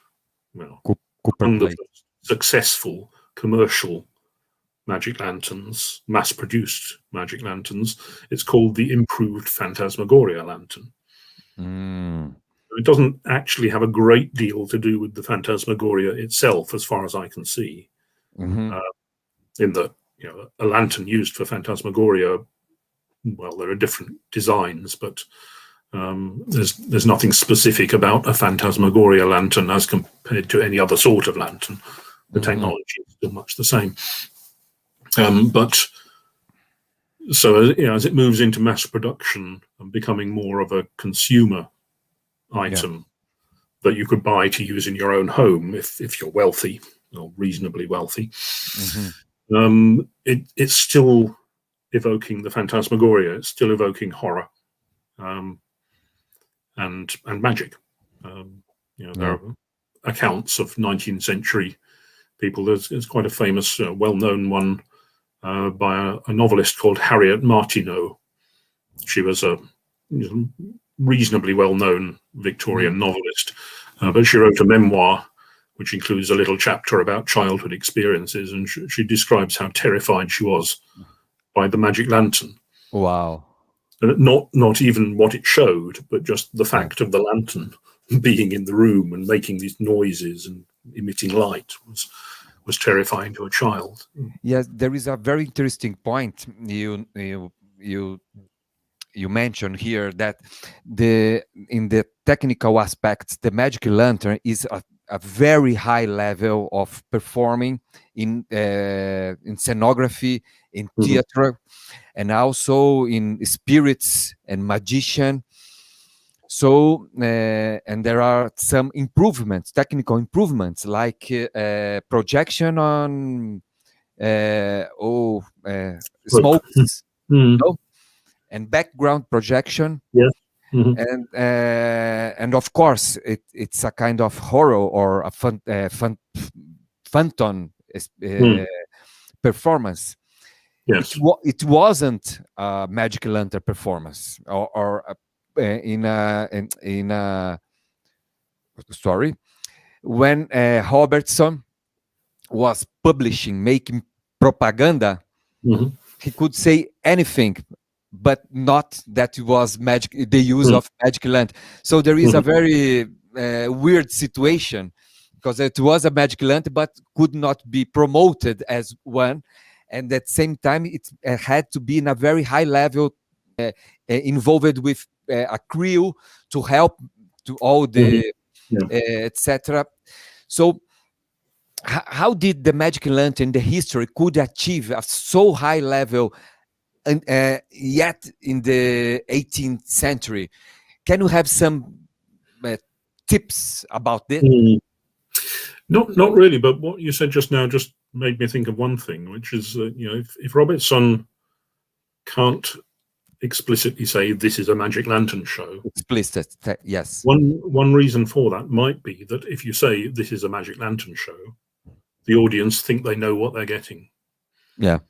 successful commercial magic lanterns, mass-produced magic lanterns, it's called the Improved Phantasmagoria Lantern. It doesn't actually have a great deal to do with the Phantasmagoria itself, as far as I can see, in that a lantern used for phantasmagoria. Well, there are different designs, but there's nothing specific about a phantasmagoria lantern as compared to any other sort of lantern. The technology is still much the same. But so as it moves into mass production and becoming more of a consumer item that you could buy to use in your own home if you're wealthy or reasonably wealthy, it's still evoking the phantasmagoria. It's still evoking horror and magic. There are accounts of 19th century people. There's quite a famous, well-known one by a novelist called Harriet Martineau. She was a reasonably well-known Victorian novelist, but she wrote a memoir which includes a little chapter about childhood experiences, and she describes how terrified she was by the magic lantern. Wow. Not even what it showed, but just the fact of the lantern being in the room and making these noises and emitting light was terrifying to a child. Yes, there is a very interesting point you mentioned here, that in the technical aspects, the magic lantern is a very high level of performing in scenography, in theater, and also in spirits and magician. So, and there are some improvements, technical improvements, like projection on smokes, and background projection. And of course, it's a kind of horror or a phantom performance. Yes. It wasn't a magic lantern performance or in a story when Robertson was making propaganda. He could say anything, but not that it was magic, the use of magic lantern. So there is a very weird situation, because it was a magic lantern but could not be promoted as one, and at the same time it had to be in a very high level, involved with a crew to help to all the etc. So how did the magic lantern, the history, could achieve a so high level, and yet in the 18th century? Can you have some tips about this? Not really, but what you said just now just made me think of one thing, which is if Robertson can't explicitly say this is a magic lantern show, explicit, yes. One reason for that might be that if you say this is a magic lantern show, the audience think they know what they're getting. Yeah.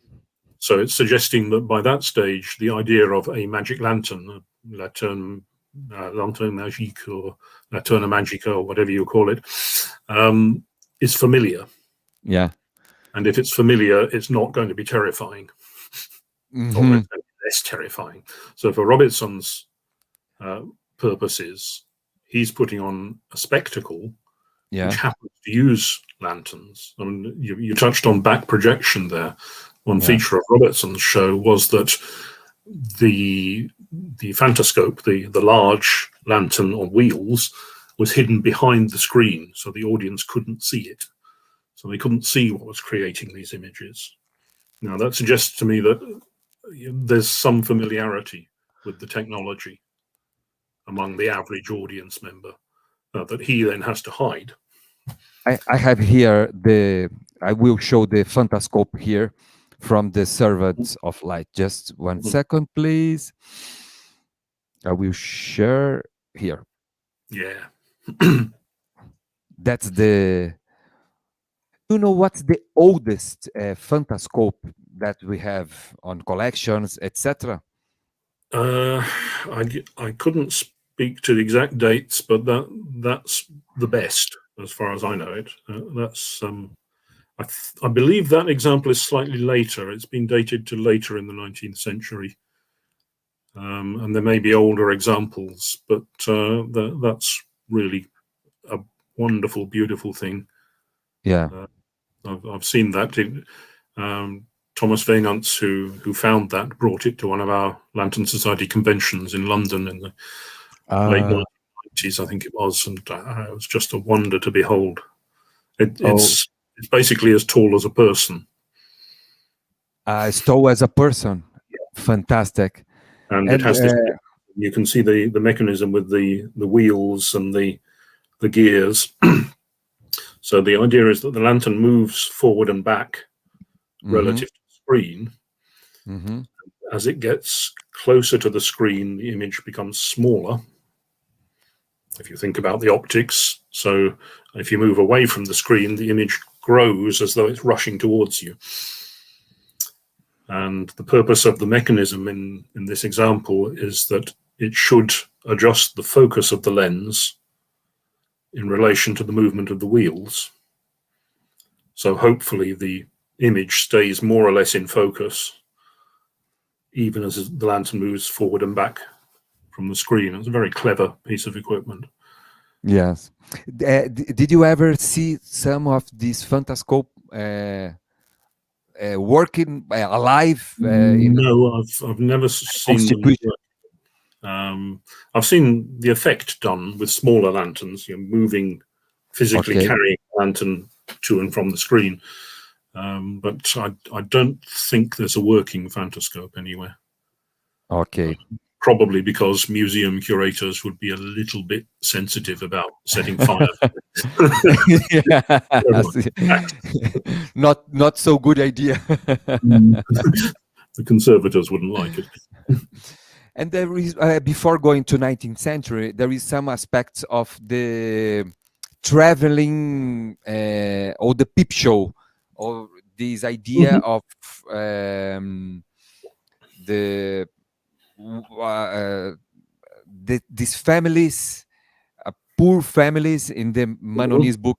So it's suggesting that by that stage, the idea of a magic lantern, lanterne magique or lanterne magica or whatever you call it, is familiar. Yeah. And if it's familiar, it's not going to be terrifying. Or it's going to be less terrifying. So for Robertson's purposes, he's putting on a spectacle which happens to use lanterns. I mean, you touched on back projection there. One feature of Robertson's show was that the phantascope, the large lantern on wheels, was hidden behind the screen, so the audience couldn't see it. So they couldn't see what was creating these images. Now, that suggests to me that there's some familiarity with the technology among the average audience member that he then has to hide. I have here I will show the phantascope here from the Servants of Light. Just 1 second, please. I will share here. Yeah. That's the... You know what's the oldest phantascope that we have on collections, etc.? I couldn't speak to the exact dates, but that's the best as far as I know it. That's I believe that example is slightly later. It's been dated to later in the 19th century, and there may be older examples, but that's really a wonderful, beautiful thing. Yeah, I've seen that. Thomas Weynants, who found that, brought it to one of our Lantern Society conventions in London in the late 1990s, I think it was, and it was just a wonder to behold. It's basically as tall as a person. As tall as a person. Fantastic. And it has this, you can see the mechanism with the wheels and the gears. So the idea is that the lantern moves forward and back relative to the screen. As it gets closer to the screen, the image becomes smaller. If you think about the optics, so if you move away from the screen, the image grows as though it's rushing towards you. And the purpose of the mechanism in this example is that it should adjust the focus of the lens in relation to the movement of the wheels. So hopefully the image stays more or less in focus, even as the lantern moves forward and back from the screen. It's a very clever piece of equipment. Yes. Did you ever see some of these Fantascope working alive? No, I've never seen them. I've seen the effect done with smaller lanterns, moving, physically carrying a lantern to and from the screen. But I don't think there's a working Fantascope anywhere. Okay. Probably because museum curators would be a little bit sensitive about setting fire. Not so good idea. The conservators wouldn't like it. And there is, before going to 19th century, there is some aspects of the traveling or the peep show, or this idea of these families, poor families. In the Mannoni's book,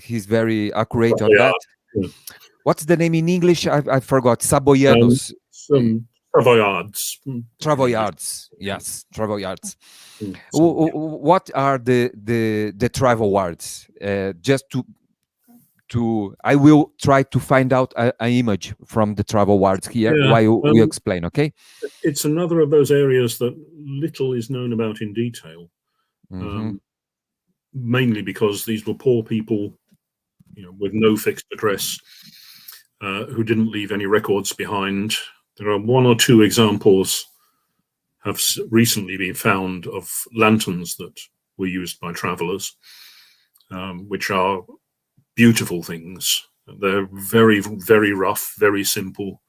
he's very accurate on that. Yeah. What's the name in English? I forgot. Saboyanos. Travoyards. Travoyards. Yes, Travoyards. What are the Travoyards? Just to I will try to find out an image from the Travoyards here while you explain, okay? It's another of those areas that little is known about in detail, mainly because these were poor people, with no fixed address, who didn't leave any records behind. There are one or two examples have recently been found of lanterns that were used by travelers, which are beautiful things. They're very, very rough, very simple,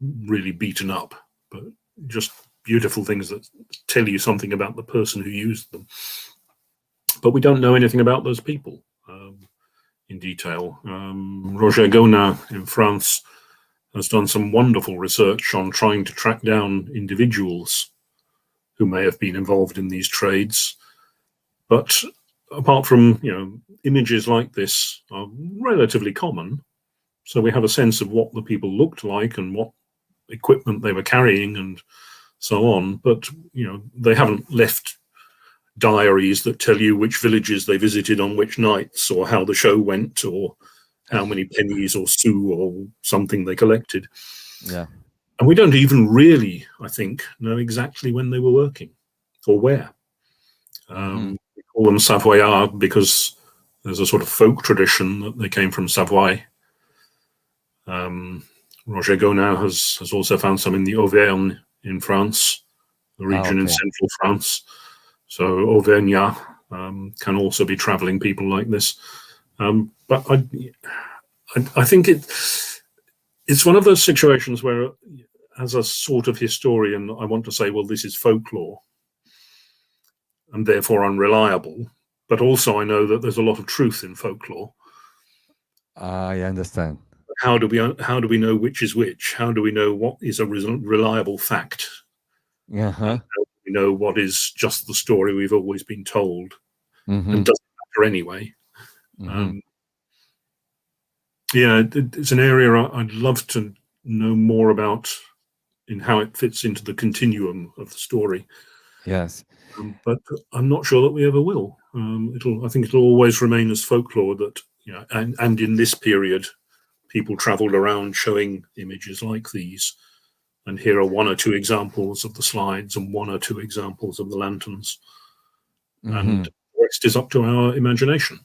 really beaten up, but just beautiful things that tell you something about the person who used them. But we don't know anything about those people in detail. Roger Gonin in France has done some wonderful research on trying to track down individuals who may have been involved in these trades. But apart from, images like this are relatively common, so we have a sense of what the people looked like and what equipment they were carrying and so on. But, they haven't left diaries that tell you which villages they visited on which nights, or how the show went, or how many pennies or sous or something they collected. Yeah. And we don't even really, I think, know exactly when they were working or where. We call them Savoyards because there's a sort of folk tradition that they came from Savoy. Roger Gonin has also found some in the Auvergne in France, the region in central France. So Auvergnat can also be traveling people like this. But I think it's one of those situations where, as a sort of historian, I want to say, well, this is folklore and therefore unreliable. But also I know that there's a lot of truth in folklore. I understand. How do we know which is which? How do we know what is a reliable fact? How do we know what is just the story we've always been told and doesn't matter anyway? It's an area I'd love to know more about in how it fits into the continuum of the story. Yes. But I'm not sure that we ever will. I think it'll always remain as folklore that, and in this period, people travelled around showing images like these. And here are one or two examples of the slides and one or two examples of the lanterns. And the rest is up to our imagination.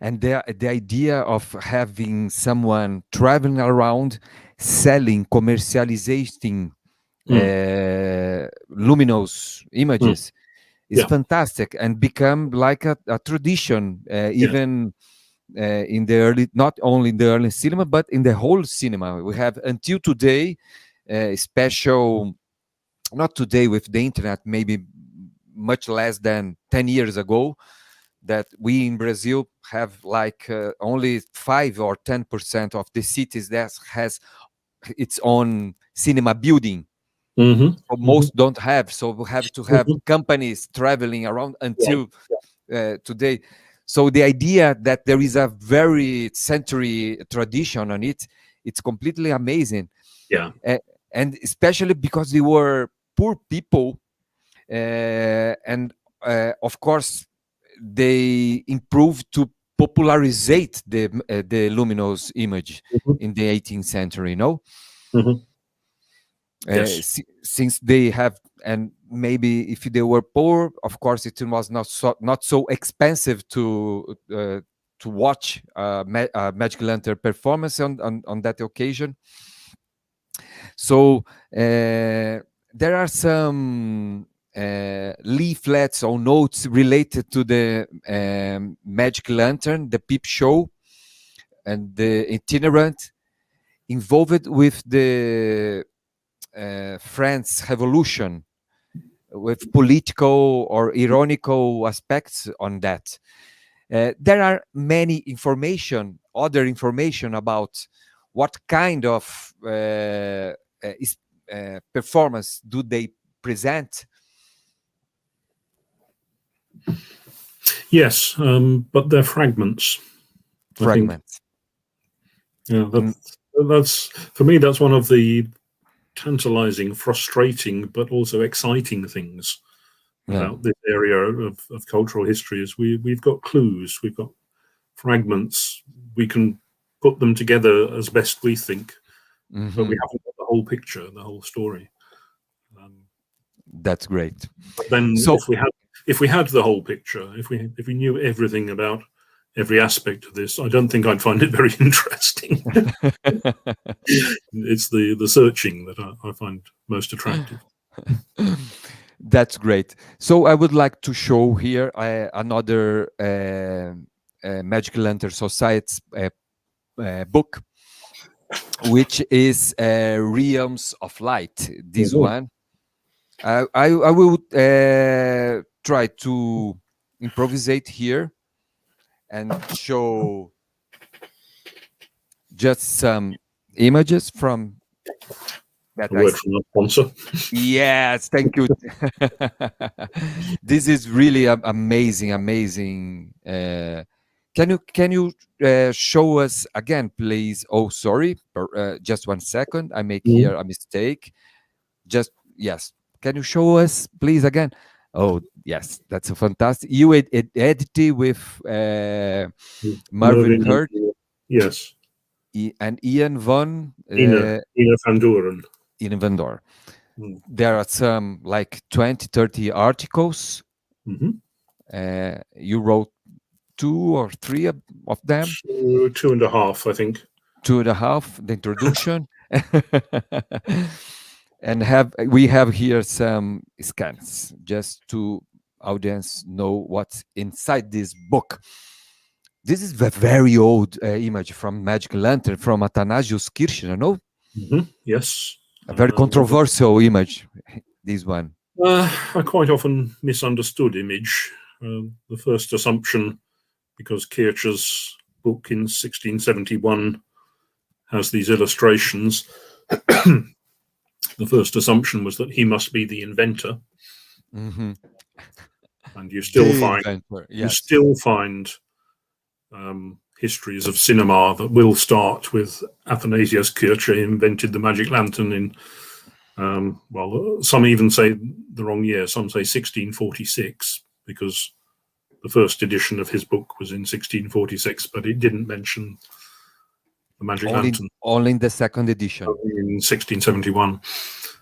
And the idea of having someone traveling around, selling, commercializing luminous images is fantastic, and become like a tradition, even in the early, not only in the early cinema, but in the whole cinema. We have until today special, not today with the internet, maybe much less than 10 years ago, that we in Brazil have like only 5 or 10% of the cities that has its own cinema building. So most don't have, so we have to have companies traveling around until today. So the idea that there is a very century tradition on it, it's completely amazing. And especially because they were poor people, and of course they improved to popularizate the luminous image in the 18th century, since they have, and maybe if they were poor, of course it was not so expensive to watch a Magic Lantern performance on that occasion. So there are some leaflets or notes related to the Magic Lantern, the Peep Show, and the itinerant involved with the France Revolution, with political or ironical aspects on that. There are many other information about what kind of performance do they present. Yes, but they're fragments. Fragments. That's for me. That's one of the tantalizing, frustrating, but also exciting things about this area of cultural history. Is we've got clues, we've got fragments, we can put them together as best we think, but we haven't got the whole picture, the whole story. That's great. But then, if we had the whole picture, if we knew everything about every aspect of this, I don't think I'd find it very interesting. It's the searching that I find most attractive. That's great. So I would like to show here another Magic Lantern Society book, which is Realms of Light. This one. I will try to improvisate here and show just some images from that. A word from our sponsor. Yes, thank you. This is really amazing. Can you show us again, please? Oh, sorry, just 1 second. I make here a mistake. Yes. Can you show us, please, again? Oh, yes, that's a fantastic. You edited with Marvin Hurt. Yes. And Ian van Doren. Ian van Doren. There are some like 20-30 articles. You wrote 2 or 3 of them? 2.5, I think. 2.5, the introduction. And we have here some scans just to audience know what's inside this book. This is a very old image from Magic Lantern from Athanasius Kirchner, no? Yes. A very controversial image, this one. A quite often misunderstood image. The first assumption, because Kirchner's book in 1671 has these illustrations, the first assumption was that he must be the inventor. And you still find histories of cinema that will start with Athanasius Kircher invented the magic lantern in, some even say the wrong year. Some say 1646, because the first edition of his book was in 1646, but it didn't mention the Magic Lantern, only in the second edition. in 1671.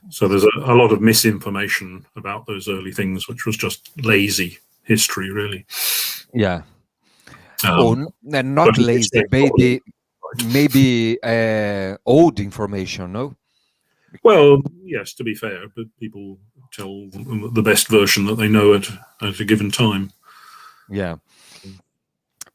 So there's a lot of misinformation about those early things, which was just lazy history, really. Yeah. Um, Not but lazy, maybe old information, no? Well, yes, to be fair, but people tell the best version that they know at a given time. Yeah.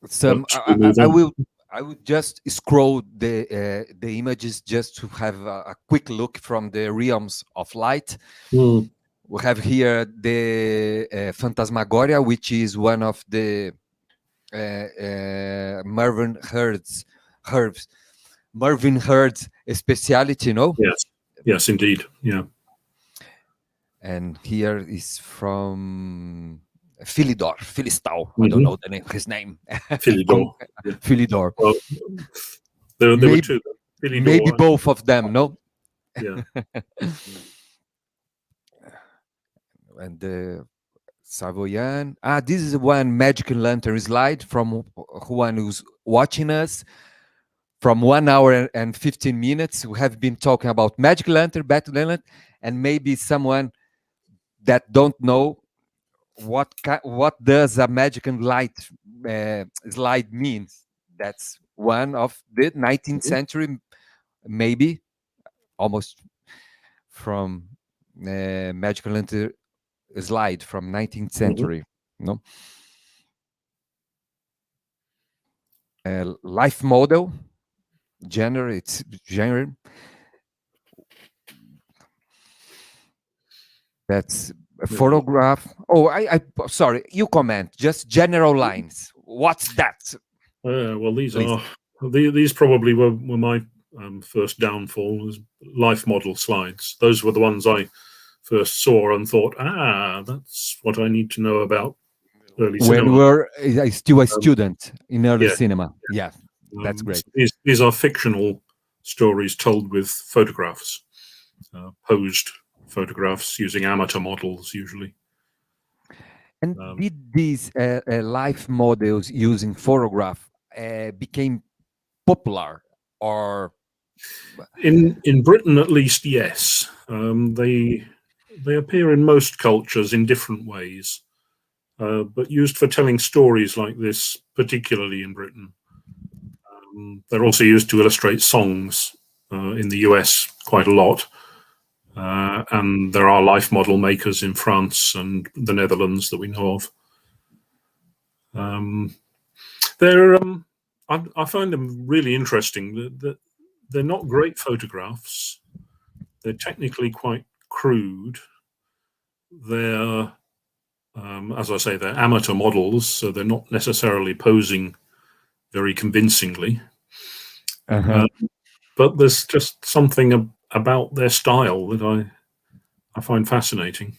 But we move on. I would just scroll the images just to have a quick look from the realms of light. Mm. We have here the Phantasmagoria, which is one of the Mervyn Herd's speciality, no? Yes, indeed. Yeah. And here is from Philistau. I don't know his name. Philidor. Philidor. Well, there were two. Philidor, Maybe both of them, no? Yeah. And the Savoyan. This is one Magic Lantern slide from one who's watching us. From 1 hour and 15 minutes, we have been talking about Magic Lantern, Battle Lantern, and maybe someone that don't know what does a magic and light slide means. That's one of the 19th century, maybe almost from Magic Lantern slide from 19th century. No. Life model, genre, it's genre. That's a photograph. Oh, I sorry, you comment, just general lines. What's that? Well, these probably were my first downfall, was life model slides. Those were the ones I first saw and thought, that's what I need to know about early cinema. When we're still a student in early cinema. Yeah, that's great. These are fictional stories told with photographs, posed photographs using amateur models usually. And did these life models using photograph became popular, or in Britain at least? Yes, they appear in most cultures in different ways, but used for telling stories like this, particularly in Britain. They're also used to illustrate songs in the US quite a lot. And there are life model makers in France and the Netherlands that we know of. I find them really interesting. They're not great photographs. They're technically quite crude. They're, as I say, they're amateur models, so they're not necessarily posing very convincingly. But there's just something about their style that I find fascinating.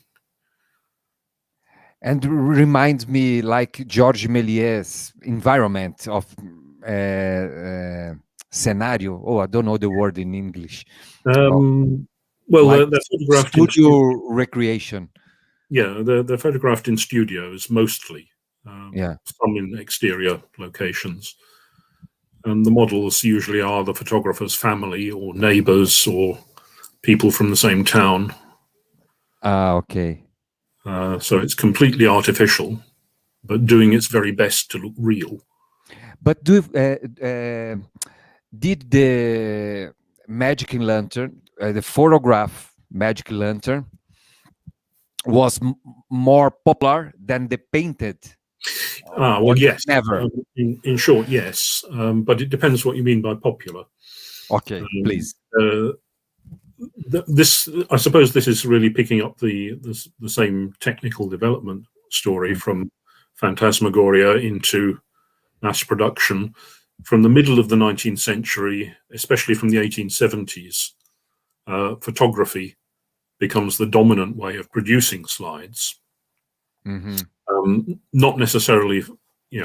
And reminds me like Georges Méliès' environment of scenario. Oh, I don't know the word in English. Well, like they're photographed studio recreation. Yeah, they're photographed in studios mostly. Some in exterior locations. And the models usually are the photographer's family or neighbors or people from the same town. Okay. So it's completely artificial, but doing its very best to look real. But did the Magic Lantern, the photograph Magic Lantern, was more popular than the painted? Well, yes. Never. In short, yes. But it depends what you mean by popular. Okay, please. I suppose this is really picking up the same technical development story from Phantasmagoria into mass production. From the middle of the 19th century, especially from the 1870s, photography becomes the dominant way of producing slides. Not necessarily,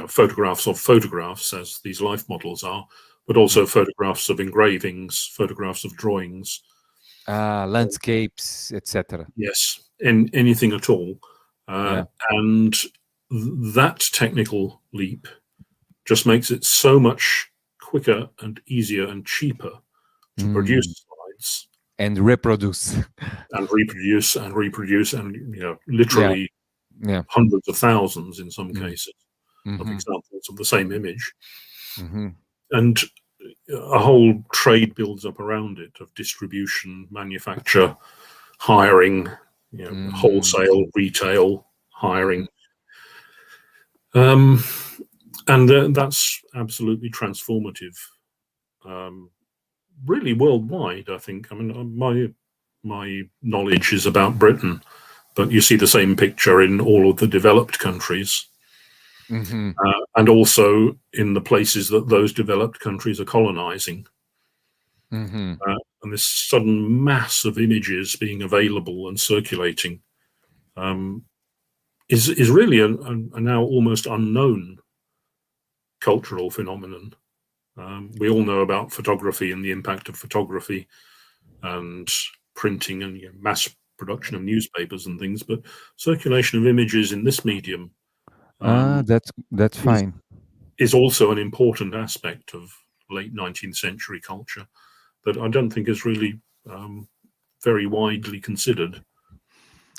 photographs of photographs as these life models are, but also photographs of engravings, photographs of drawings, landscapes, etc. Yes, anything at all. And that technical leap just makes it so much quicker and easier and cheaper to produce slides and reproduce and reproduce and reproduce, and literally hundreds of thousands in some cases of examples of the same image. And a whole trade builds up around it of distribution, manufacture, hiring, wholesale, retail, hiring. And that's absolutely transformative, really worldwide, I think. I mean, my knowledge is about Britain, but you see the same picture in all of the developed countries, and also in the places that those developed countries are colonizing. And this sudden mass of images being available and circulating is really a now almost unknown cultural phenomenon. We all know about photography and the impact of photography and printing and mass production of newspapers and things, but circulation of images in this medium that's fine. Is also an important aspect of late 19th century culture that I don't think is really very widely considered.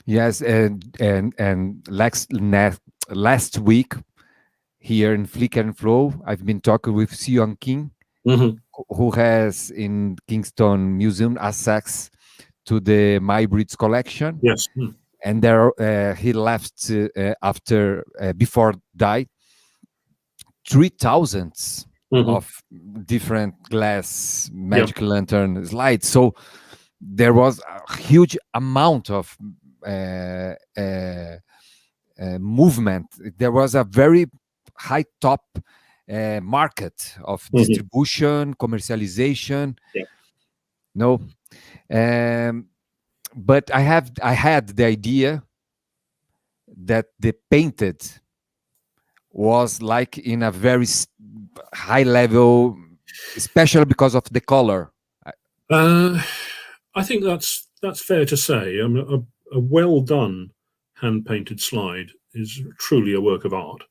Yes, and last week here in Flickr and Flow, I've been talking with Sion King, who has in Kingston Museum access to the My Breeds collection. Yes. And there he left before died 3,000 of different glass magic lantern slides. So there was a huge amount of movement. There was a very high top market of distribution, commercialization. No, but I had the idea that the painted was like in a very high level, especially because of the color. I think that's fair to say. I mean, a well done hand painted slide is truly a work of art.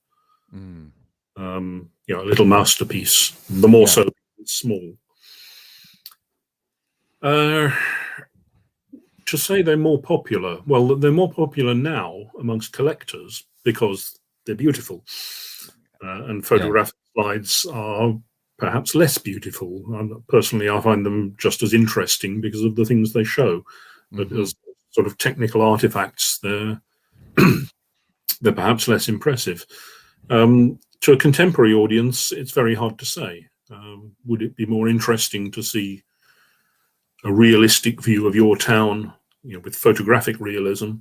A little masterpiece. The more so it's small. To say they're more popular, well, they're more popular now amongst collectors because they're beautiful, and photographic slides are perhaps less beautiful. Personally, I find them just as interesting because of the things they show. But as sort of technical artifacts, they're perhaps less impressive. To a contemporary audience, it's very hard to say. Would it be more interesting to see a realistic view of your town, with photographic realism,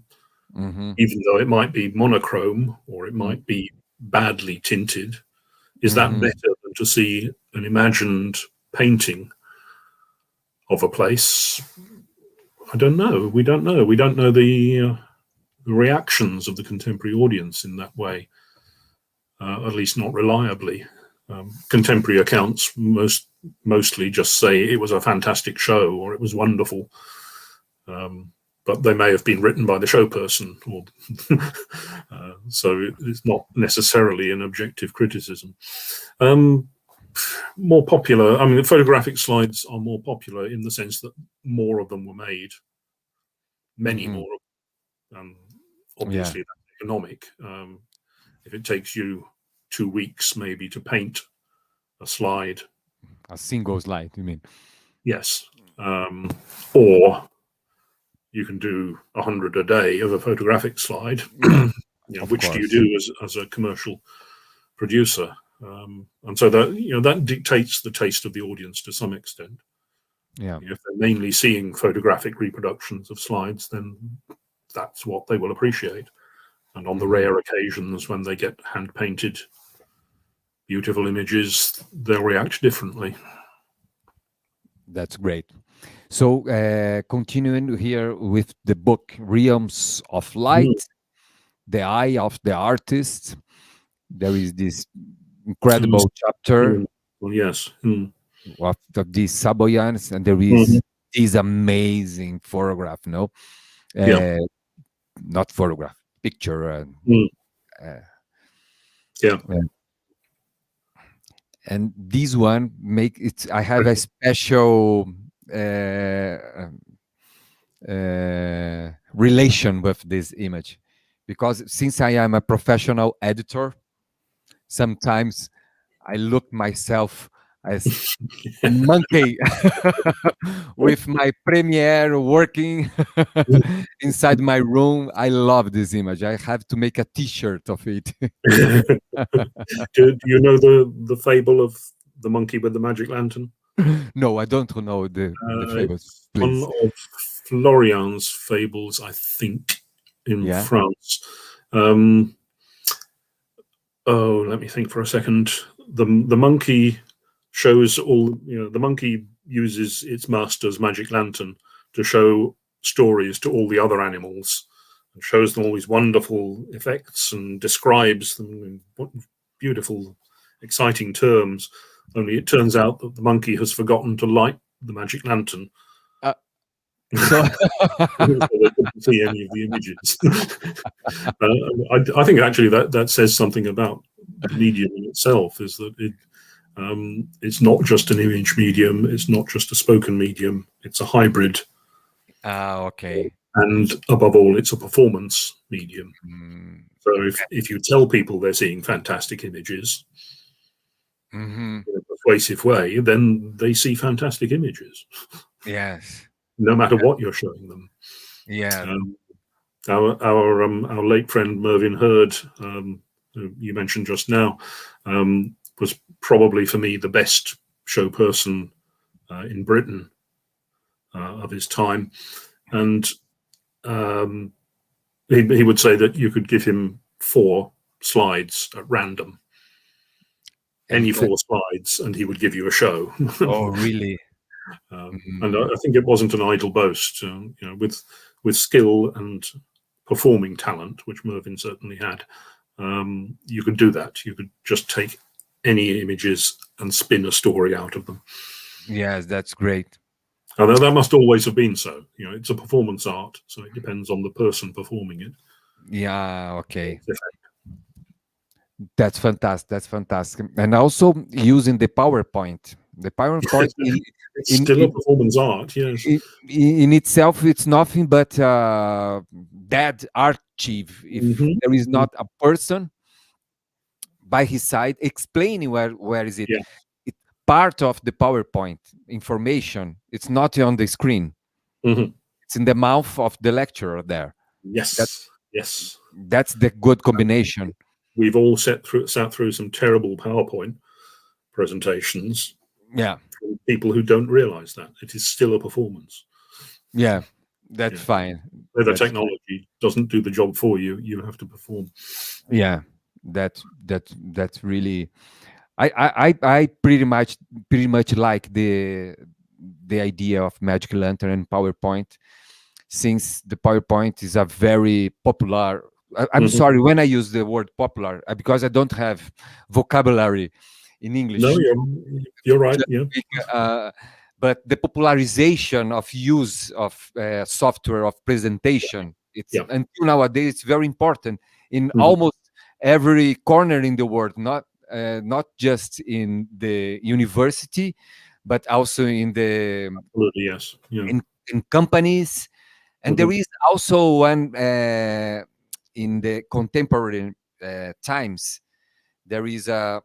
even though it might be monochrome or it might be badly tinted? Is that better than to see an imagined painting of a place? I don't know. We don't know. We don't know the reactions of the contemporary audience in that way, at least not reliably. Contemporary accounts mostly just say it was a fantastic show or it was wonderful, but they may have been written by the show person, or so it's not necessarily an objective criticism. More popular, I mean, photographic slides are more popular in the sense that more of them were made, many more. Obviously, that's economic. If it takes you 2 weeks maybe to paint a slide, a single slide, you mean? Yes, or you can do 100 a day of a photographic slide. Which do you do as a commercial producer? And so that that dictates the taste of the audience to some extent. Yeah. If they're mainly seeing photographic reproductions of slides, then that's what they will appreciate. And on the rare occasions when they get hand painted beautiful images, they'll react differently. That's great. So continuing here with the book Realms of Light, The Eye of the Artist, there is this incredible chapter yes. of these Saboyans, and there is this amazing photograph, not photograph, picture. and this one make it. I have a special uh, relation with this image, because since I am a professional editor, sometimes I look myself as a monkey with my Premiere working inside my room. I love this image. I have to make a T-shirt of it. Do you know the fable of the monkey with the magic lantern? No, I don't know the fables. It's one Please. of Florian's fables, I think, in Yeah. France. Um, oh, let me think for a second. The monkey shows all, the monkey uses its master's magic lantern to show stories to all the other animals, and shows them all these wonderful effects and describes them in beautiful, exciting terms. Only it turns out that the monkey has forgotten to light the magic lantern, So so they couldn't see any of the images. I think actually that says something about the medium in itself, is that it's not just an image medium, it's not just a spoken medium, it's a hybrid, okay. and above all, it's a performance medium. Mm, So if you tell people they're seeing fantastic images mhm. in a persuasive way, then they see fantastic images, Yes. no matter what you're showing them. Yeah. Um, our late friend Mervyn Hurd, who you mentioned just now, was probably for me the best show person in Britain of his time, and he would say that you could give him 4 slides at random, any And 4 slides, and he would give you a show. oh, really? And Mhm. I think it wasn't an idle boast. With skill and performing talent, which Mervyn certainly had, you could do that. You could just take any images and spin a story out of them. Yes, that's great. And that must always have been so. It's a performance art, so it depends on the person performing it. Yeah, okay. That's fantastic. That's fantastic. And also using the PowerPoint. The PowerPoint It's in still a performance art, yes. in itself, it's nothing but dead archive. If Hmm. there is not a person by his side explaining where is it, Yeah. it part of the PowerPoint information. It's not on the screen. Hmm. It's in the mouth of the lecturer there. That Yes. Yes. that's the good combination. We've all sat through some terrible PowerPoint presentations Yeah, from people who don't realize that it is still a performance. yeah, that's Yeah. fine. The That's fine. technology doesn't do the job for you. You have to perform. Yeah, that's really. I pretty much like the idea of Magic Lantern and PowerPoint, since the PowerPoint is a very popular. I'm Hmm. sorry when I use the word popular, because I don't have vocabulary in No, English. you're right. Just Yeah. speak, but the popularization of use of software of presentation, it's Yeah. until nowadays it's very important in Hmm. almost every corner in the world, not just in the university, but also in the Absolutely. Yes. Yeah. in companies. And there Hmm. is also one in the contemporary times. There is a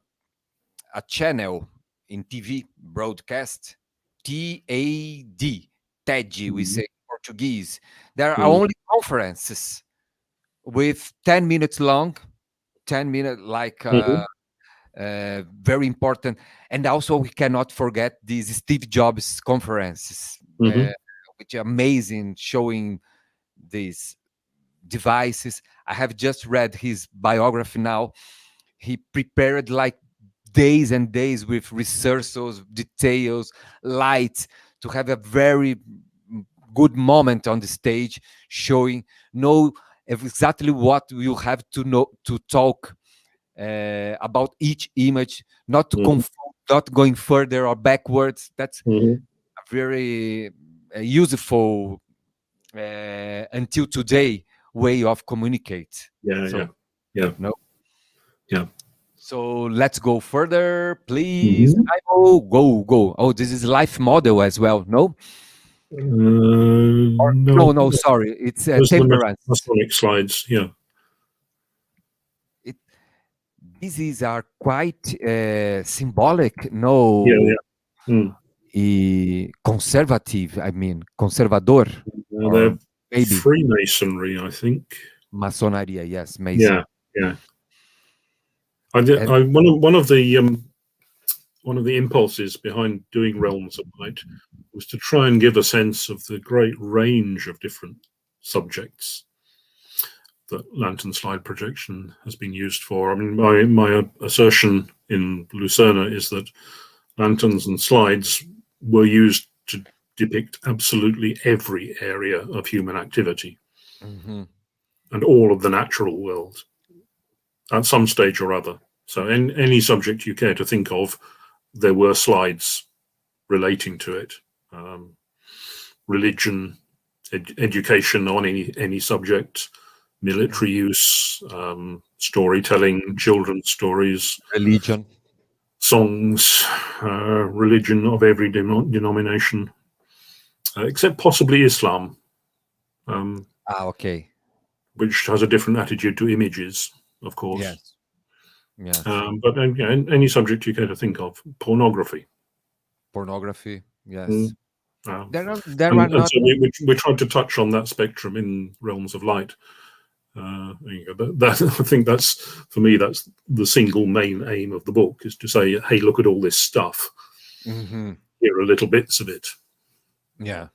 channel in TV broadcast, TAD, TED, we Hmm. say in Portuguese. There are Hmm. only conferences with 10 minutes long, 10 minutes, like Hmm. very important. And also, we cannot forget these Steve Jobs conferences, Hmm. which are amazing, showing these devices. I have just read his biography now. He prepared like days and days with rehearsals, details, lights, to have a very good moment on the stage, showing know exactly what you have to know to talk about each image, not to Hmm. confuse, not going further or backwards. That's Hmm. a very useful until today way of communicate. Yeah. So Yeah. Yeah. no, Yeah. So let's go further, please. Mhm. Go. Oh, this is life model as well. No, or No, no. Sorry, it's those are the temperance. Masonic slides. Yeah, It, these are quite symbolic. yeah, No, yeah. Mm. conservative. I mean, conservador, or They're maybe Freemasonry, I think. masonaria. Yes, Yeah, Mason. yeah. I did. And One of the impulses behind doing Realms of Light was to try and give a sense of the great range of different subjects that lantern slide projection has been used for. I mean, my assertion in Lucerna is that lanterns and slides were used to depict absolutely every area of human activity mhm, and all of the natural world at some stage or other. So, in any subject you care to think of, there were slides relating to it. Um, Religion, education on any subject, military use, storytelling, children's stories, religion. songs, religion of every denomination, except possibly Islam, um, Ah, okay. which has a different attitude to images, of course. Yes. Yes. But any subject you care to think of, pornography. Pornography. Mm, Yes. um, There are and not. so we tried to touch on that spectrum in Realms of Light. I think that's, for me, that's the single main aim of the book, is to say, hey, look at all this stuff. Mhm. Here are little bits of it. Yeah.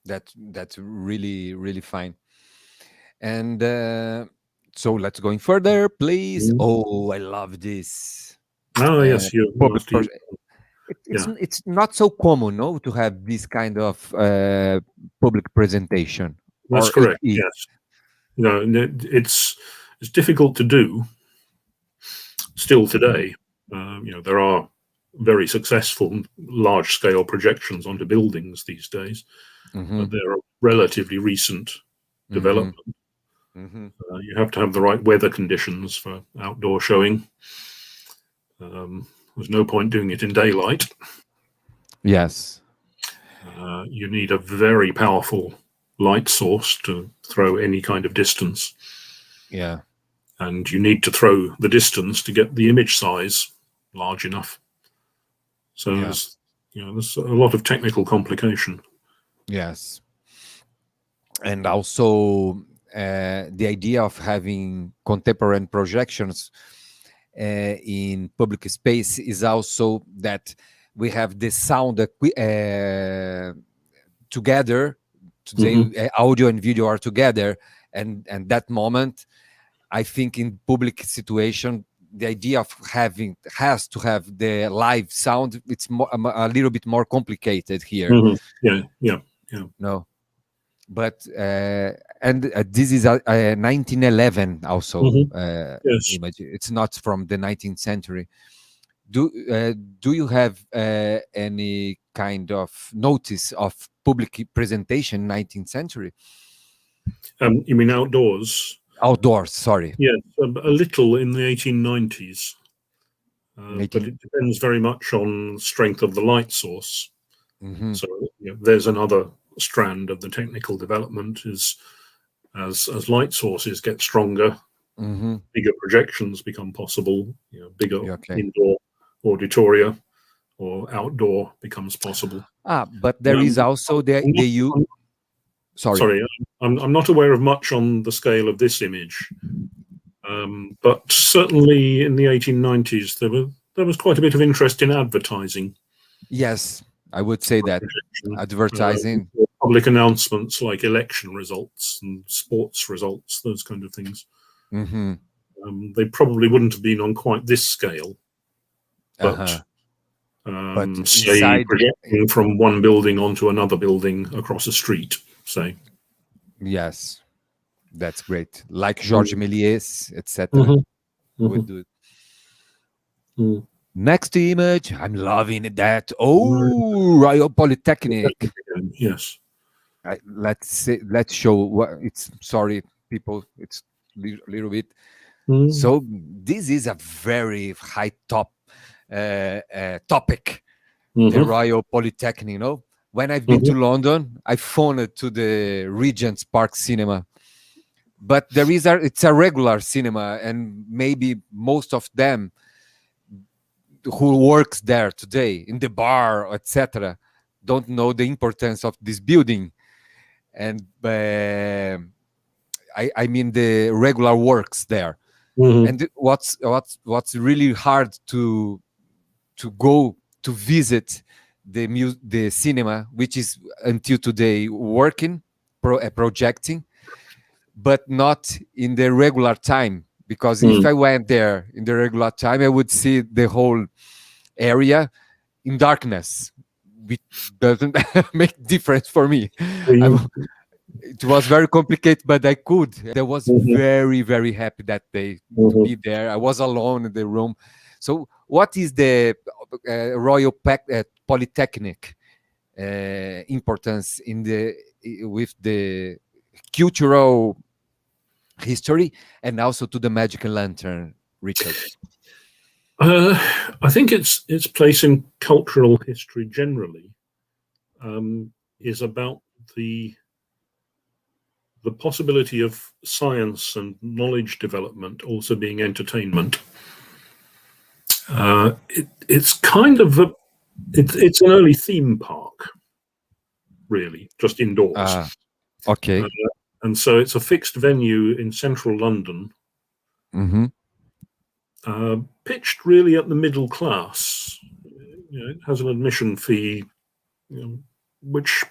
That's really fine. And so let's going further, please. Mm. Oh, I love this. Ah, Uh, yes, you public after you. it's Yeah, it's not so common, no, to have this kind of public presentation, that's or it correct. is. Yes, it's difficult to do still today. There are very successful large scale projections onto buildings these days, but Mm-hmm, they're a relatively recent mm-hmm, development. mm-hmm. You have to have the right weather conditions for outdoor showing. There's no point doing it in daylight. Yes. You need a very powerful light source to throw any kind of distance, Yeah. and you need to throw the distance to get the image size large enough. So Yeah. there's a lot of technical complication. Yes. And also the idea of having contemporary projections in public space is also that we have the sound together. Today, Mm-hmm. audio and video are together, and that moment, I think in public situation, the idea of having has to have the live sound. It's a little bit more complicated here. Mm-hmm. Yeah, yeah, yeah. No, but and this is a 1911 also Mm-hmm. Yes. image. It's not from the 19th century. Do you have any kind of notice of public presentation 19th century? You mean outdoors? Outdoors, sorry. Yes, a little in the 1890s, but 18. it depends very much on strength of the light source. Hmm. So there's another strand of the technical development is as light sources get stronger, Hmm. bigger projections become possible. Bigger Okay. indoor auditoria or outdoor becomes possible. But there is also I'm not, you. I'm, Sorry. sorry, I'm not aware of much on the scale of this image, but certainly in the 1890s there was quite a bit of interest in advertising. Yes, I would say that Projection, advertising. public announcements like election results and sports results, those kind of things. Hmm. They probably wouldn't have been on quite this scale, but Uh-huh. But say inside, projecting from one building onto another building across a street, say. yes, that's great. Like Georges Mm-hmm. Méliès, etc. Mm-hmm. would do it. Mm-hmm. Next image, I'm loving that. Oh, Royal Polytechnic. Yes. Let's show what it's. Sorry, people, it's little bit. So this is a very high topic, the Royal Polytechnic. You know, when I've been to London, I phoned to the Regent's Park Cinema, but it's a regular cinema, and maybe most of them who works there today in the bar, etc., don't know the importance of this building. And I mean the regular works there. And what's really hard to go to visit the cinema, which is until today working, projecting, but not in the regular time. Because if I went there in the regular time, I would see the whole area in darkness, which doesn't make difference for me. It was very complicated, but I could. I was very, very happy that day to be there. I was alone in the room. So what is the Royal Polytechnic importance with the cultural history and also to the Magic Lantern, Richard? I think its place in cultural history generally is about the possibility of science and knowledge development also being entertainment. It's kind of it's an early theme park, really, just indoors. Okay. And so it's a fixed venue in central London, pitched really at the middle class. You know, it has an admission fee, which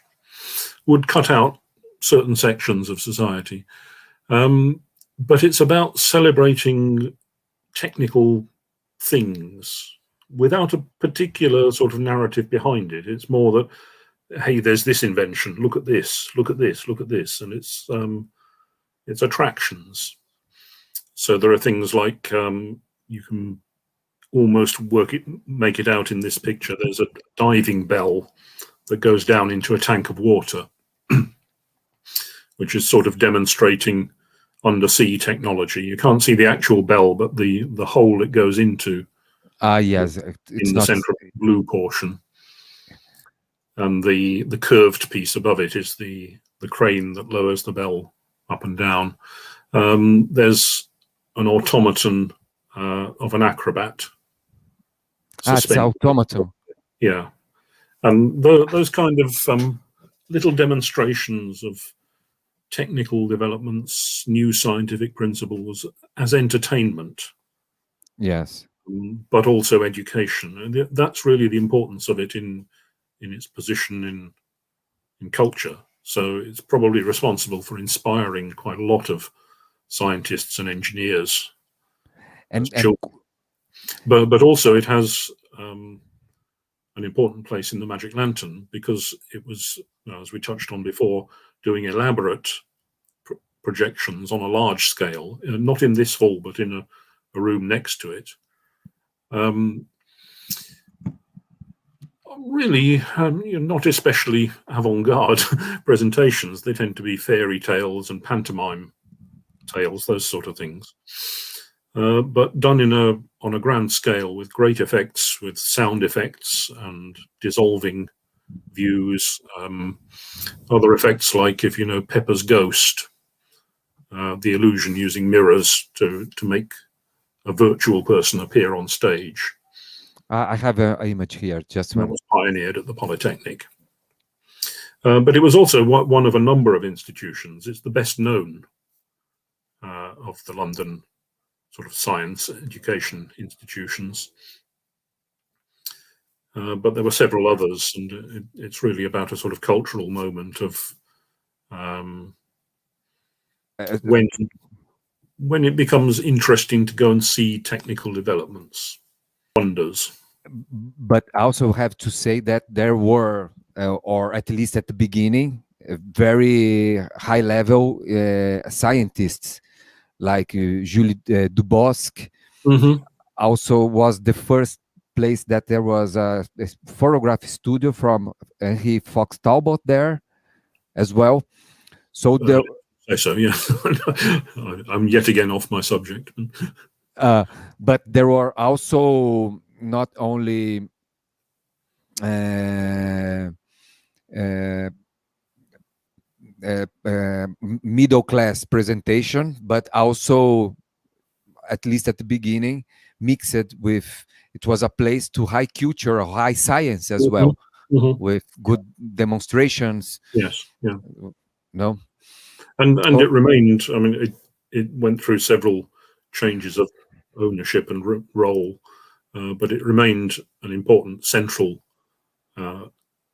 would cut out certain sections of society. But it's about celebrating technical things without a particular sort of narrative behind it. It's more that, hey, there's this invention, look at this, look at this, look at this. And it's attractions. So there are things like, you can almost make it out in this picture. There's a diving bell that goes down into a tank of water, which is sort of demonstrating undersea technology. You can't see the actual bell, but the hole it goes into. Yes, in the central blue portion. And the curved piece above it is the crane that lowers the bell up and down. There's an automaton of an acrobat. It's automaton. Yeah. And those kind of little demonstrations of technical developments, new scientific principles as entertainment. Yes. But also education. And that's really the importance of it in its position in culture. So it's probably responsible for inspiring quite a lot of scientists and engineers. But also it has an important place in the Magic Lantern because it was, as we touched on before, doing elaborate projections on a large scale, not in this hall, but in a room next to it. Really, not especially avant-garde presentations. They tend to be fairy tales and pantomime tales, those sort of things. But done on a grand scale with great effects, with sound effects and dissolving views. Other effects like, if you know Pepper's Ghost, the illusion using mirrors to make a virtual person appear on stage. I have an image here. Just one. That was pioneered at the Polytechnic. But it was also one of a number of institutions. It's the best known of the London sort of science education institutions. But there were several others, and it's really about a sort of cultural moment of when it becomes interesting to go and see technical developments, wonders. But also have to say that there were, or at least at the beginning, very high-level scientists like Julie Dubosc. Also was the first place that there was a photograph studio from Henry Fox Talbot there as well. So So yeah, I'm yet again off my subject. But there were also not only uh, uh, middle class presentation, but also, at least at the beginning, mixed with, it was a place to high culture, high science as Mhm, well, mhm. with good demonstrations. Yes, yeah, No. and Oh, it remained. I mean, it went through several changes of ownership and role, but it remained an important central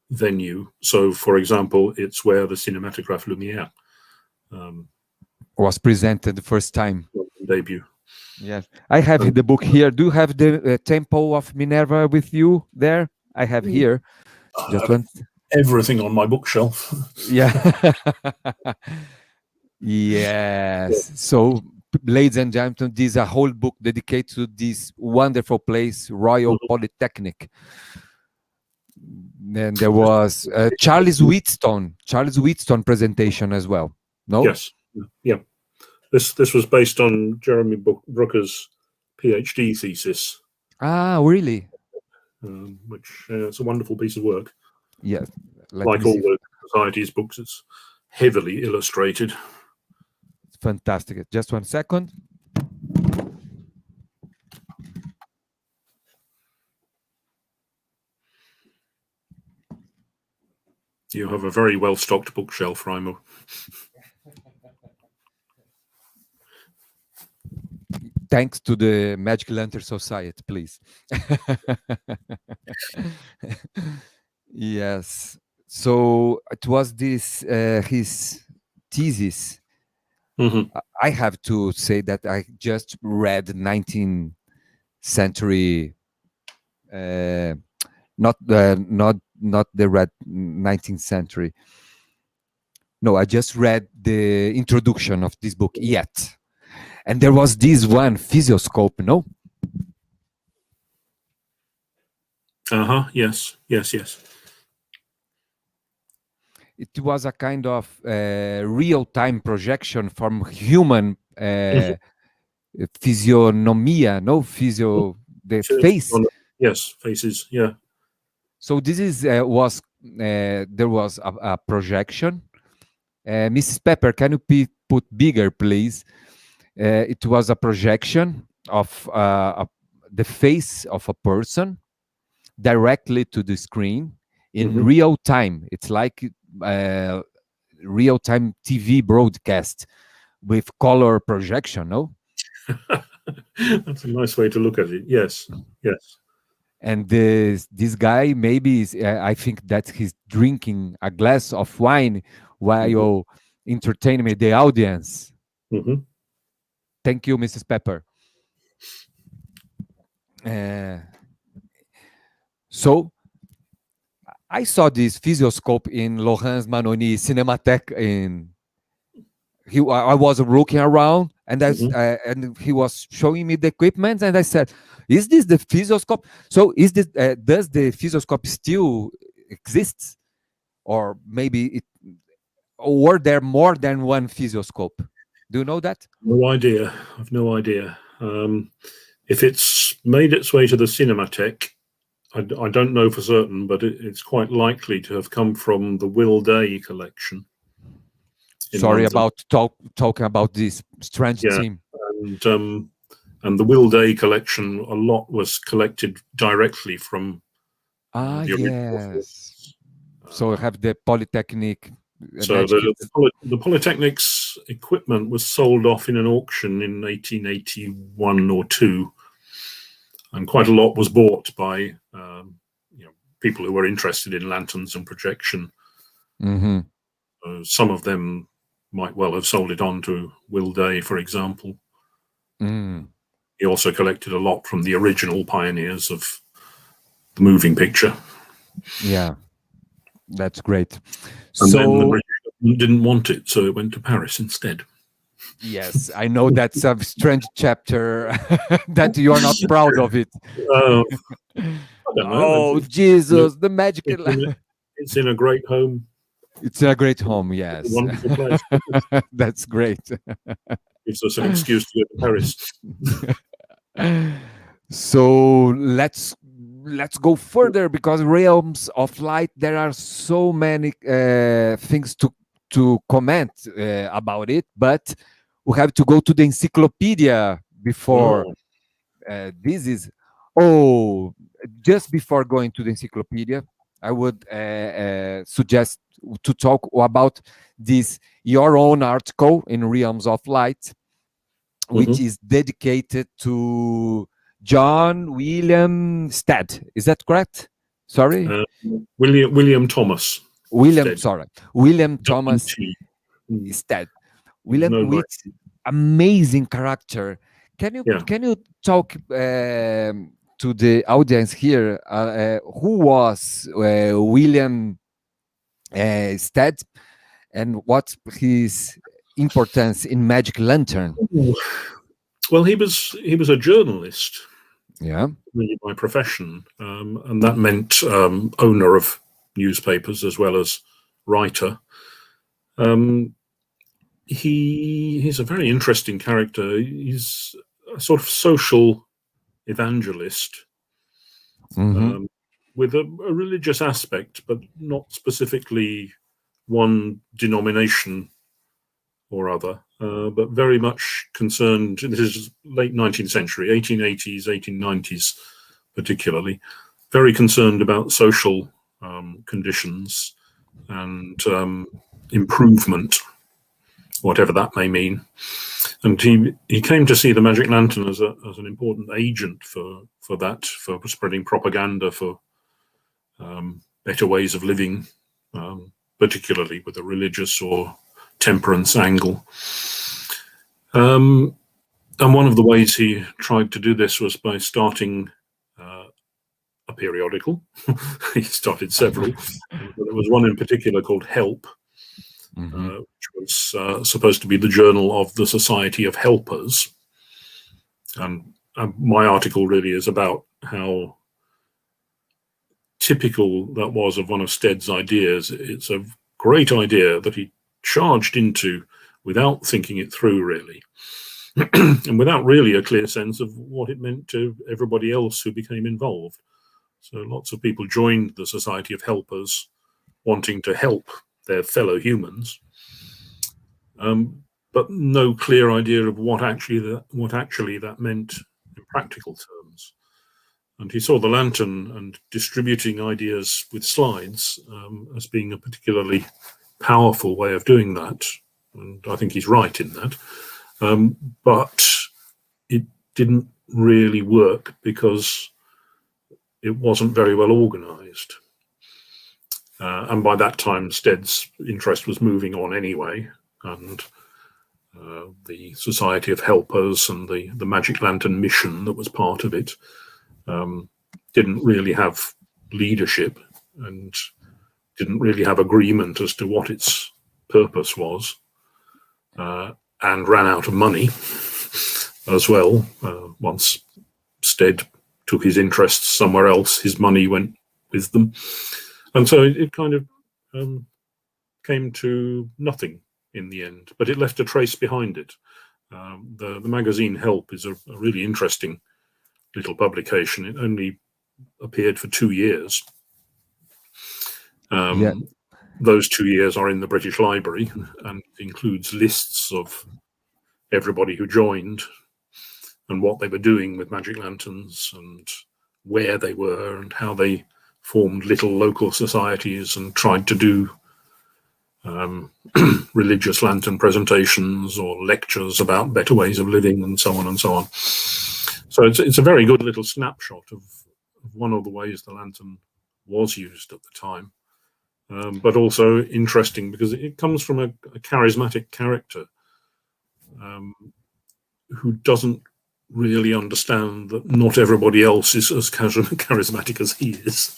venue. So, for example, it's where the Cinematograph Lumière um, was presented the first time. debut. Yes, I have And the book here. Do you have the Temple of Minerva with you there? I have here. I Just have one. everything on my bookshelf. Yeah. Yes. So, ladies and gentlemen, this is a whole book dedicated to this wonderful place, Royal Polytechnic. Then there was Charles Wheatstone presentation as well. No? Yes, yeah. This was based on Jeremy Brooker's PhD thesis, Ah, really? which it's a wonderful piece of work. Yes. Let me Like all see. the Society's books, it's heavily illustrated. Fantastic. Just 1 second. You have a very well-stocked bookshelf, Raimo. Thanks to the Magic Lantern Society, please. Yes. So it was this his thesis. Mm-hmm. I have to say that I just read 19th century, uh, not the red 19th century. No, I just read the introduction of this book yet, and there was this one physioscope. No, Yes. it was a kind of real-time projection from human Mhm. physiognomia, no the face. Yes, faces. Yeah. So this is there was a projection. Mrs. Pepper, can you put bigger, please? It was a projection of the face of a person directly to the screen in Mm-hmm. real time. It's like real time TV broadcast with color projection, no? That's a nice way to look at it. Yes. And this guy maybe is, I think that he's drinking a glass of wine Mm-hmm. while entertaining the audience. Mm-hmm. Thank you, Mrs. Pepper. Uh, so I saw this physioscope in Laurent's Mannoni Cinematheque. I was looking around, and Mm-hmm. and he was showing me the equipment, and I said, "Is this the physioscope? So is this does the physioscope still exist, or maybe it, or were there more than one physioscope? Do you know that?" No idea. I've no idea. If it's made its way to the Cinematheque, I don't know for certain, but it's quite likely to have come from the Will Day collection in Sorry London. about talking about this strange Yeah, theme. and the Will Day collection, a lot was collected directly from Ah, the original yes. films. So I have the Polytechnic So Magic. the Polytechnic's equipment was sold off in an auction in 1881 or two, and quite a lot was bought by people who were interested in lanterns and projection. Mm-hmm. Some of them might well have sold it on to Will Day, for example. Mm. He also collected a lot from the original pioneers of the moving picture. Yeah, that's great. And then the So British government didn't want it, so it went to Paris instead. yes, I know that's a strange chapter that you are not proud of it. I don't know. Oh, Jesus, the magic. It's in a great home It's a great home, yes. It's a wonderful place. That's great. Gives us an excuse to go to Paris. So let's go further, because realms of light, there are so many things to comment about it, but we have to go to the encyclopedia before. Oh. This is just before going to the encyclopedia, I would suggest to talk about this your own article in Realms of Light, which is dedicated to John William Stead. Is that correct? Sorry, William Thomas. William. Stead. Sorry, William Thomas W-T. Stead. William, No which amazing character. Can you talk to the audience here? Who was William Stead, and what's his importance in Magic Lantern? Well, he was a journalist. Yeah, really by profession, and that meant owner of newspapers as well as writer. He's a very interesting character. He's a sort of social evangelist with a religious aspect, but not specifically one denomination or other, but very much concerned. This is late 19th century, 1880s, 1890s particularly, very concerned about social conditions and improvement, whatever that may mean. And he came to see the magic lantern as an important agent for that, for spreading propaganda for better ways of living, particularly with a religious or temperance angle. And one of the ways he tried to do this was by starting a periodical. He started several, but there was one in particular called Help, which was supposed to be the journal of the Society of Helpers. And my article really is about how typical that was of one of Stead's ideas. It's a great idea that he charged into without thinking it through, really, and without really a clear sense of what it meant to everybody else who became involved. So lots of people joined the Society of Helpers wanting to help their fellow humans, but no clear idea of what actually that meant in practical terms. And he saw the lantern and distributing ideas with slides as being a particularly powerful way of doing that. And I think he's right in that. But it didn't really work because it wasn't very well organized. And by that time, Stead's interest was moving on anyway. And the Society of Helpers and the Magic Lantern mission that was part of it didn't really have leadership and didn't really have agreement as to what its purpose was, and ran out of money as well. Once Stead took his interests somewhere else, his money went with them. And so it kind of came to nothing in the end, but it left a trace behind it. The magazine Help is a really interesting little publication. It only appeared for 2 years. Those 2 years are in the British Library and includes lists of everybody who joined and what they were doing with magic lanterns and where they were and how they formed little local societies and tried to do religious lantern presentations or lectures about better ways of living and so on and so on. So it's a very good little snapshot of one of the ways the lantern was used at the time, but also interesting because it comes from a charismatic character who doesn't really understand that not everybody else is as charismatic as he is.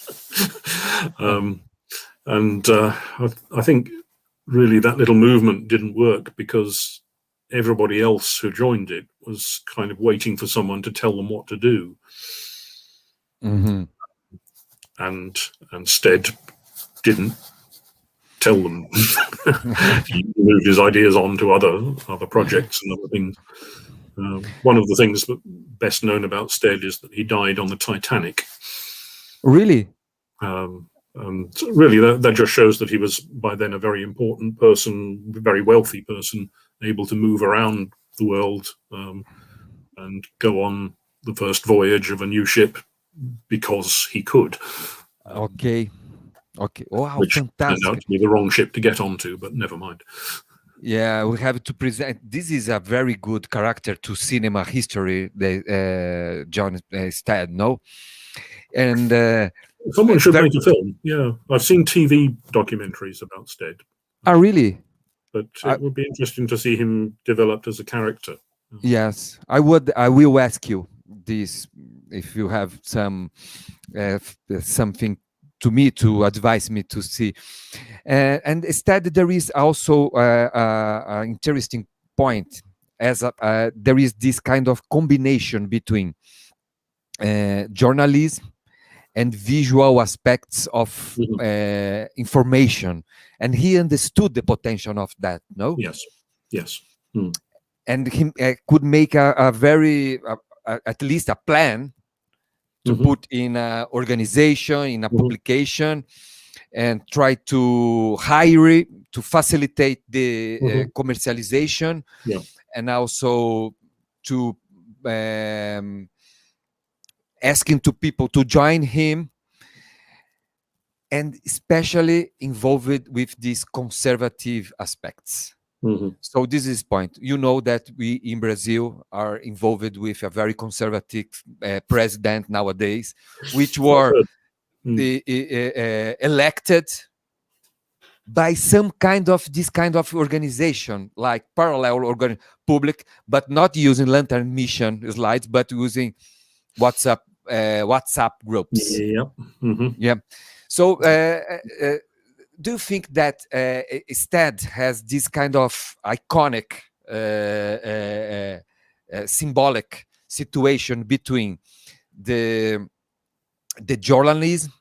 I think really that little movement didn't work because everybody else who joined it was kind of waiting for someone to tell them what to do. And Stead didn't tell them. He moved his ideas on to other projects and other things. One of the things best known about Stead is that he died on the Titanic. Really? And really, that just shows that he was by then a very important person, very wealthy person, able to move around the world and go on the first voyage of a new ship because he could. Okay. Wow, which fantastic. turned out to be the wrong ship to get onto, but never mind. Yeah, we have to present. This is a very good character to cinema history, John Stead, no? And someone should make a film. Yeah, I've seen TV documentaries about Stead. Really? But it would be interesting to see him developed as a character. Yes, I would. I will ask you this if you have some something to me to advise me to see. And instead, there is also an interesting point, as there is this kind of combination between journalism and visual aspects of information, and he understood the potential of that. No. Yes. And he could make a very at least a plan to put in an organization, in a publication, and try to hire to facilitate the commercialization, and also to asking to people to join him, and especially involved with these conservative aspects. So this is point. You know that we in Brazil are involved with a very conservative president nowadays, which were elected by some kind of this kind of organization, like parallel public, but not using lantern mission slides, but using WhatsApp groups. Yeah. So do you think that Stead has this kind of iconic symbolic situation between the journalism,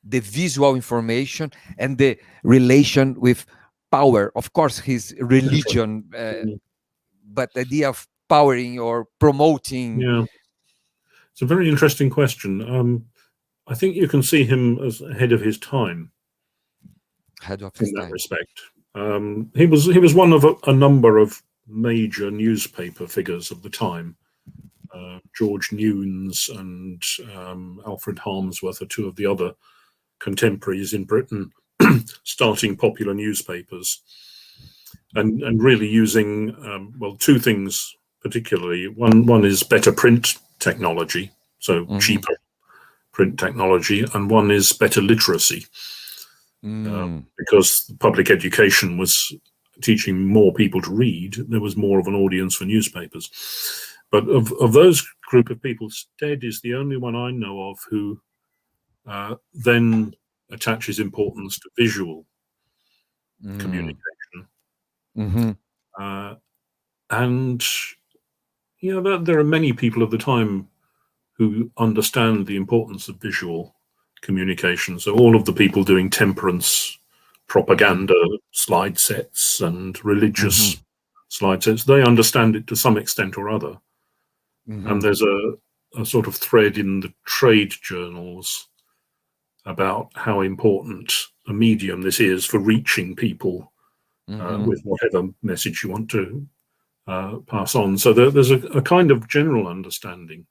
the visual information, and the relation with power? Of course, his religion, but the idea of powering or promoting. Yeah, it's a very interesting question. I think you can see him as ahead of his time. In that respect, he was one of a number of major newspaper figures of the time. George Newnes and Alfred Harmsworth are two of the other contemporaries in Britain starting popular newspapers, and really using two things particularly. One is better print technology, so cheaper print technology, and one is better literacy. Because public education was teaching more people to read, there was more of an audience for newspapers. But of those group of people, Stead is the only one I know of who then attaches importance to visual communication. And there are many people of the time who understand the importance of visual communication. So all of the people doing temperance propaganda slide sets and religious slide sets, they understand it to some extent or other. And there's a sort of thread in the trade journals about how important a medium this is for reaching people with whatever message you want to pass on. So there's a kind of general understanding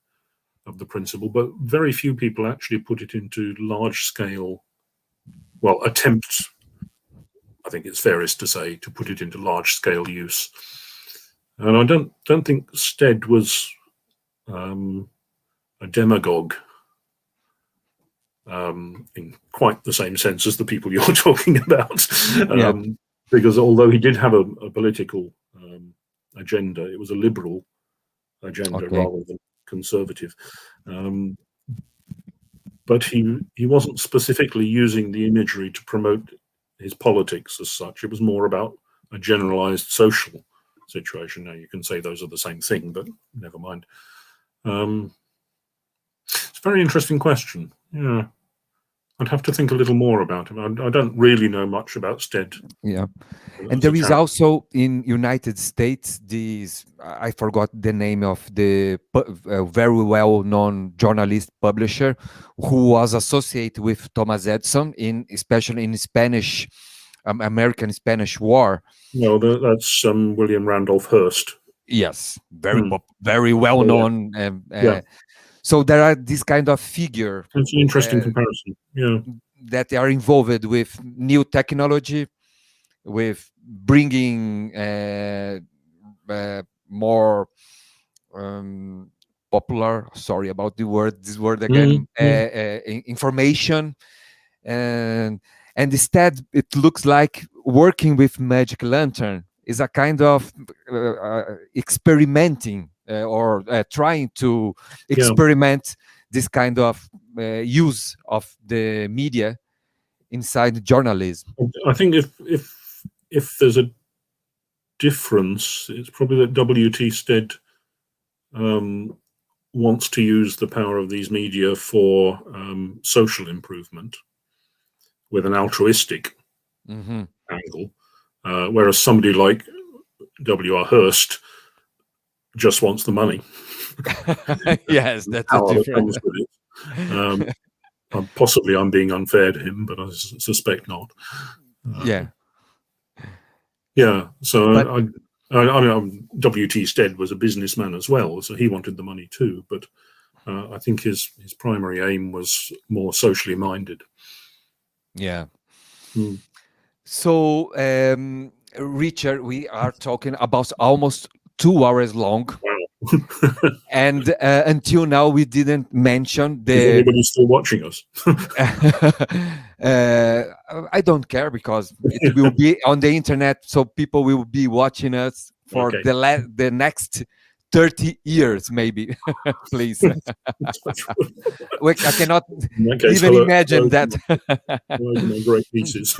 of the principle, but very few people actually put it into large scale, attempt, I think it's fairest to say, to put it into large scale use. And I don't think Stead was a demagogue in quite the same sense as the people you're talking about. Because although he did have a political agenda, it was a liberal agenda rather than conservative. But he wasn't specifically using the imagery to promote his politics as such. It was more about a generalized social situation. Now, you can say those are the same thing, but never mind. It's a very interesting question. Yeah. I'd have to think a little more about him. I don't really know much about Stead. Yeah. And As a there is character. also in United States this, I forgot the name of the very well known journalist publisher who was associated with Thomas Edison especially in Spanish, American Spanish War. No, that's William Randolph Hearst. Yes, Hmm. very well Oh, yeah. known. Yeah. So there are this kind of figure It's an interesting comparison. Yeah. that are involved with new technology, with bringing more popular, sorry about this word again, information, and instead it looks like working with magic lantern is a kind of experimenting or trying to experiment this kind of use of the media inside journalism. I think if there's a difference, it's probably that W.T. Stead wants to use the power of these media for social improvement with an altruistic angle, whereas somebody like W.R. Hearst just wants the money. Yes, that's a different. Possibly I'm being unfair to him, but I suspect not. Yeah. Yeah. So I mean, W.T. Stead was a businessman as well, so he wanted the money too. But I think his primary aim was more socially minded. Yeah. So, Richard, we are talking about almost 2 hours long. Wow. And until now, we didn't mention the. Is anybody still watching us? I don't care because it will be on the internet, so people will be watching us for the next 30 years, maybe. Please. I cannot even imagine that. My great pieces.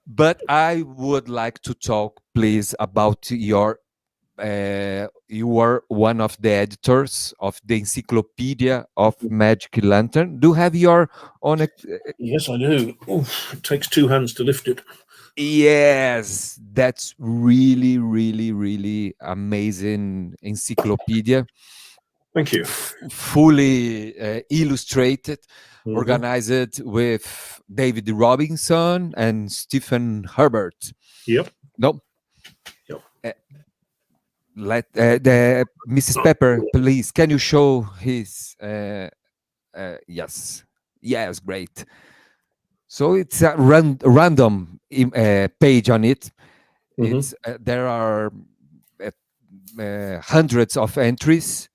But I would like to talk, please, about you were one of the editors of the Encyclopaedia of Magic Lantern. Do you have your own? Yes, I do. Oof, it takes 2 hands to lift it. Yes, that's really, really, really amazing encyclopedia. Thank you. Fully illustrated, organized with David Robinson and Stephen Herbert. Yep. No. Yep. Let Mrs. Pepper, please. Can you show his? Yes, great. So it's a random page on it. It's there are hundreds of entries.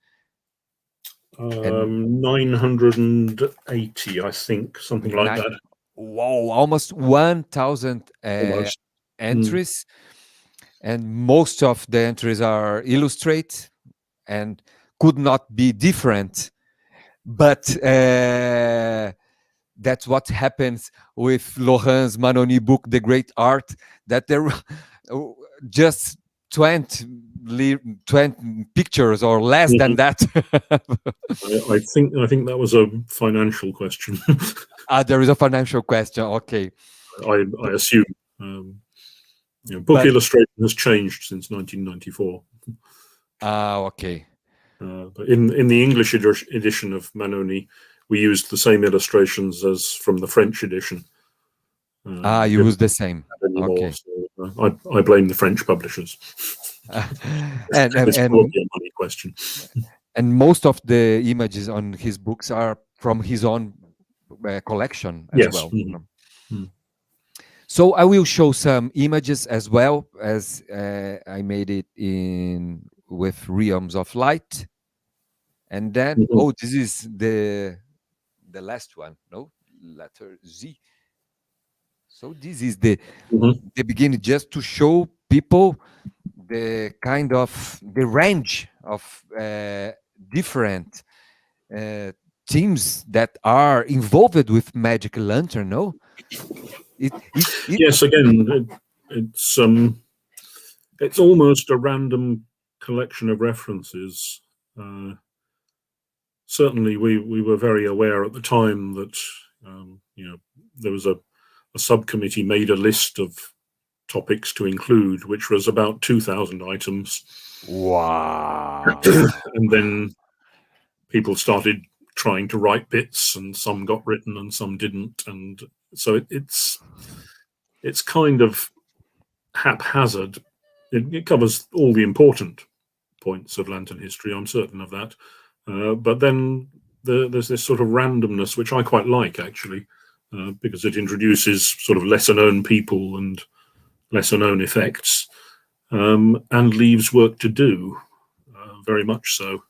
980, I think, something like that. Wow, almost 1,000 entries. And most of the entries are illustrated and could not be different. But that's what happens with Laurent's Mannoni book, The Great Art, that there just 20 pictures or less than that. I think that was a financial question. There is a financial question. Okay. I assume. Book illustration has changed since 1994. Okay. But in the English edition of Mannoni, we used the same illustrations as from the French edition. You use the same. Okay. So, I blame the French publishers. It's probably a money question. And most of the images on his books are from his own collection as well. So I will show some images as well as I made it in with Realms of Light. And then, this is the last one, no? Letter Z. So this is the beginning, just to show people the kind of the range of different teams that are involved with Magic Lantern, no? Yes, again, it's almost a random collection of references. Certainly, we were very aware at the time that there was a subcommittee made a list of topics to include, which was about 2,000 items. Wow. And then people started trying to write bits, and some got written and some didn't. And so it's kind of haphazard. It covers all the important points of lantern history, I'm certain of that. But then there's this sort of randomness, which I quite like, actually, because it introduces sort of lesser known people and lesser known effects, and leaves work to do, very much so.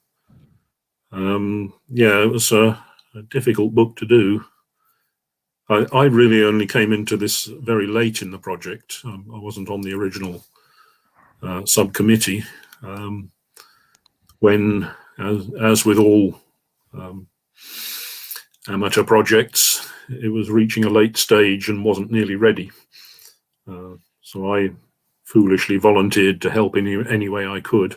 It was a difficult book to do. I really only came into this very late in the project. I wasn't on the original subcommittee, when, as with all amateur projects, it was reaching a late stage and wasn't nearly ready. So I foolishly volunteered to help in any way I could.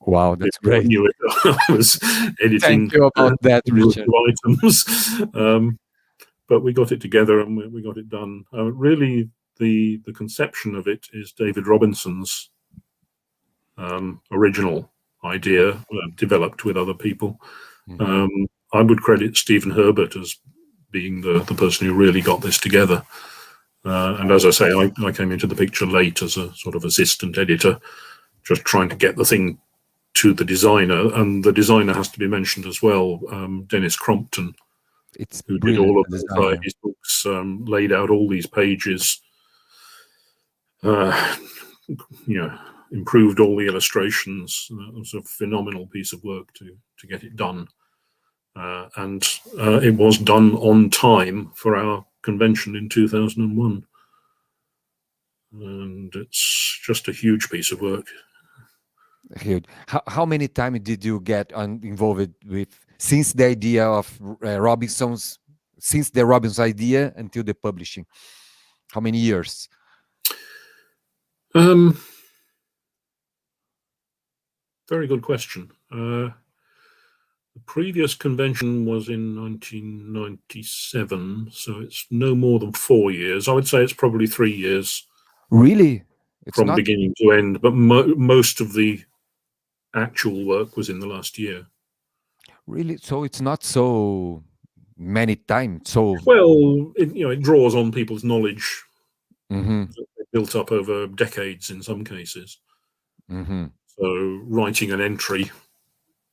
Wow, that's great. I was editing. Thank you about that, Richard. Items. But we got it together and we got it done. Really, the conception of it is David Robinson's original idea, developed with other people. I would credit Stephen Herbert as being the person who really got this together. And as I say, I came into the picture late as a sort of assistant editor, just trying to get the thing to the designer. And the designer has to be mentioned as well, Dennis Crompton, who did all of the society's books, laid out all these pages, improved all the illustrations. It was a phenomenal piece of work to get it done. And it was done on time for our convention in 2001. And it's just a huge piece of work. Huge. How many times did you get involved with, since the idea of since the Robinson's idea until the publishing? How many years? Very good question. The previous convention was in 1997, so it's no more than 4 years. I would say it's probably 3 years. Really? It's from not beginning to end, but most of the actual work was in the last year. Really? So it's not so many times. So well, it draws on people's knowledge built up over decades in some cases. So writing an entry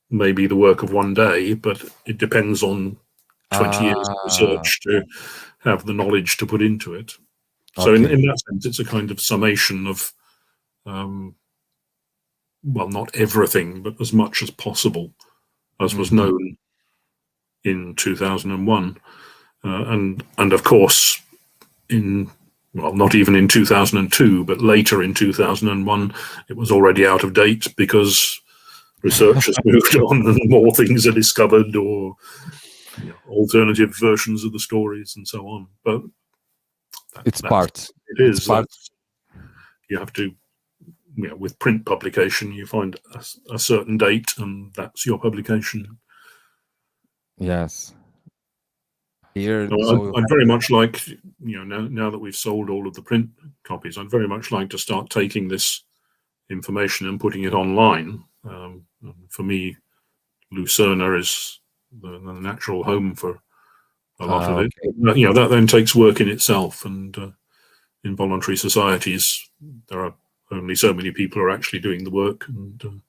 may be the work of one day, but it depends on 20 years of research to have the knowledge to put into it. So in that sense, it's a kind of summation of, well, not everything, but as much as possible as was known in 2001. And of course, not even in 2002, but later in 2001, it was already out of date because research has moved on and more things are discovered, or alternative versions of the stories and so on. But it's part. It is. You have to, with print publication, you find a certain date and that's your publication. Yes. Here, I'd very much like, now that we've sold all of the print copies, I'd very much like to start taking this information and putting it online. For me, Lucerna is the natural home for a lot of it. That then takes work in itself, and in voluntary societies, there are only so many people who are actually doing the work, and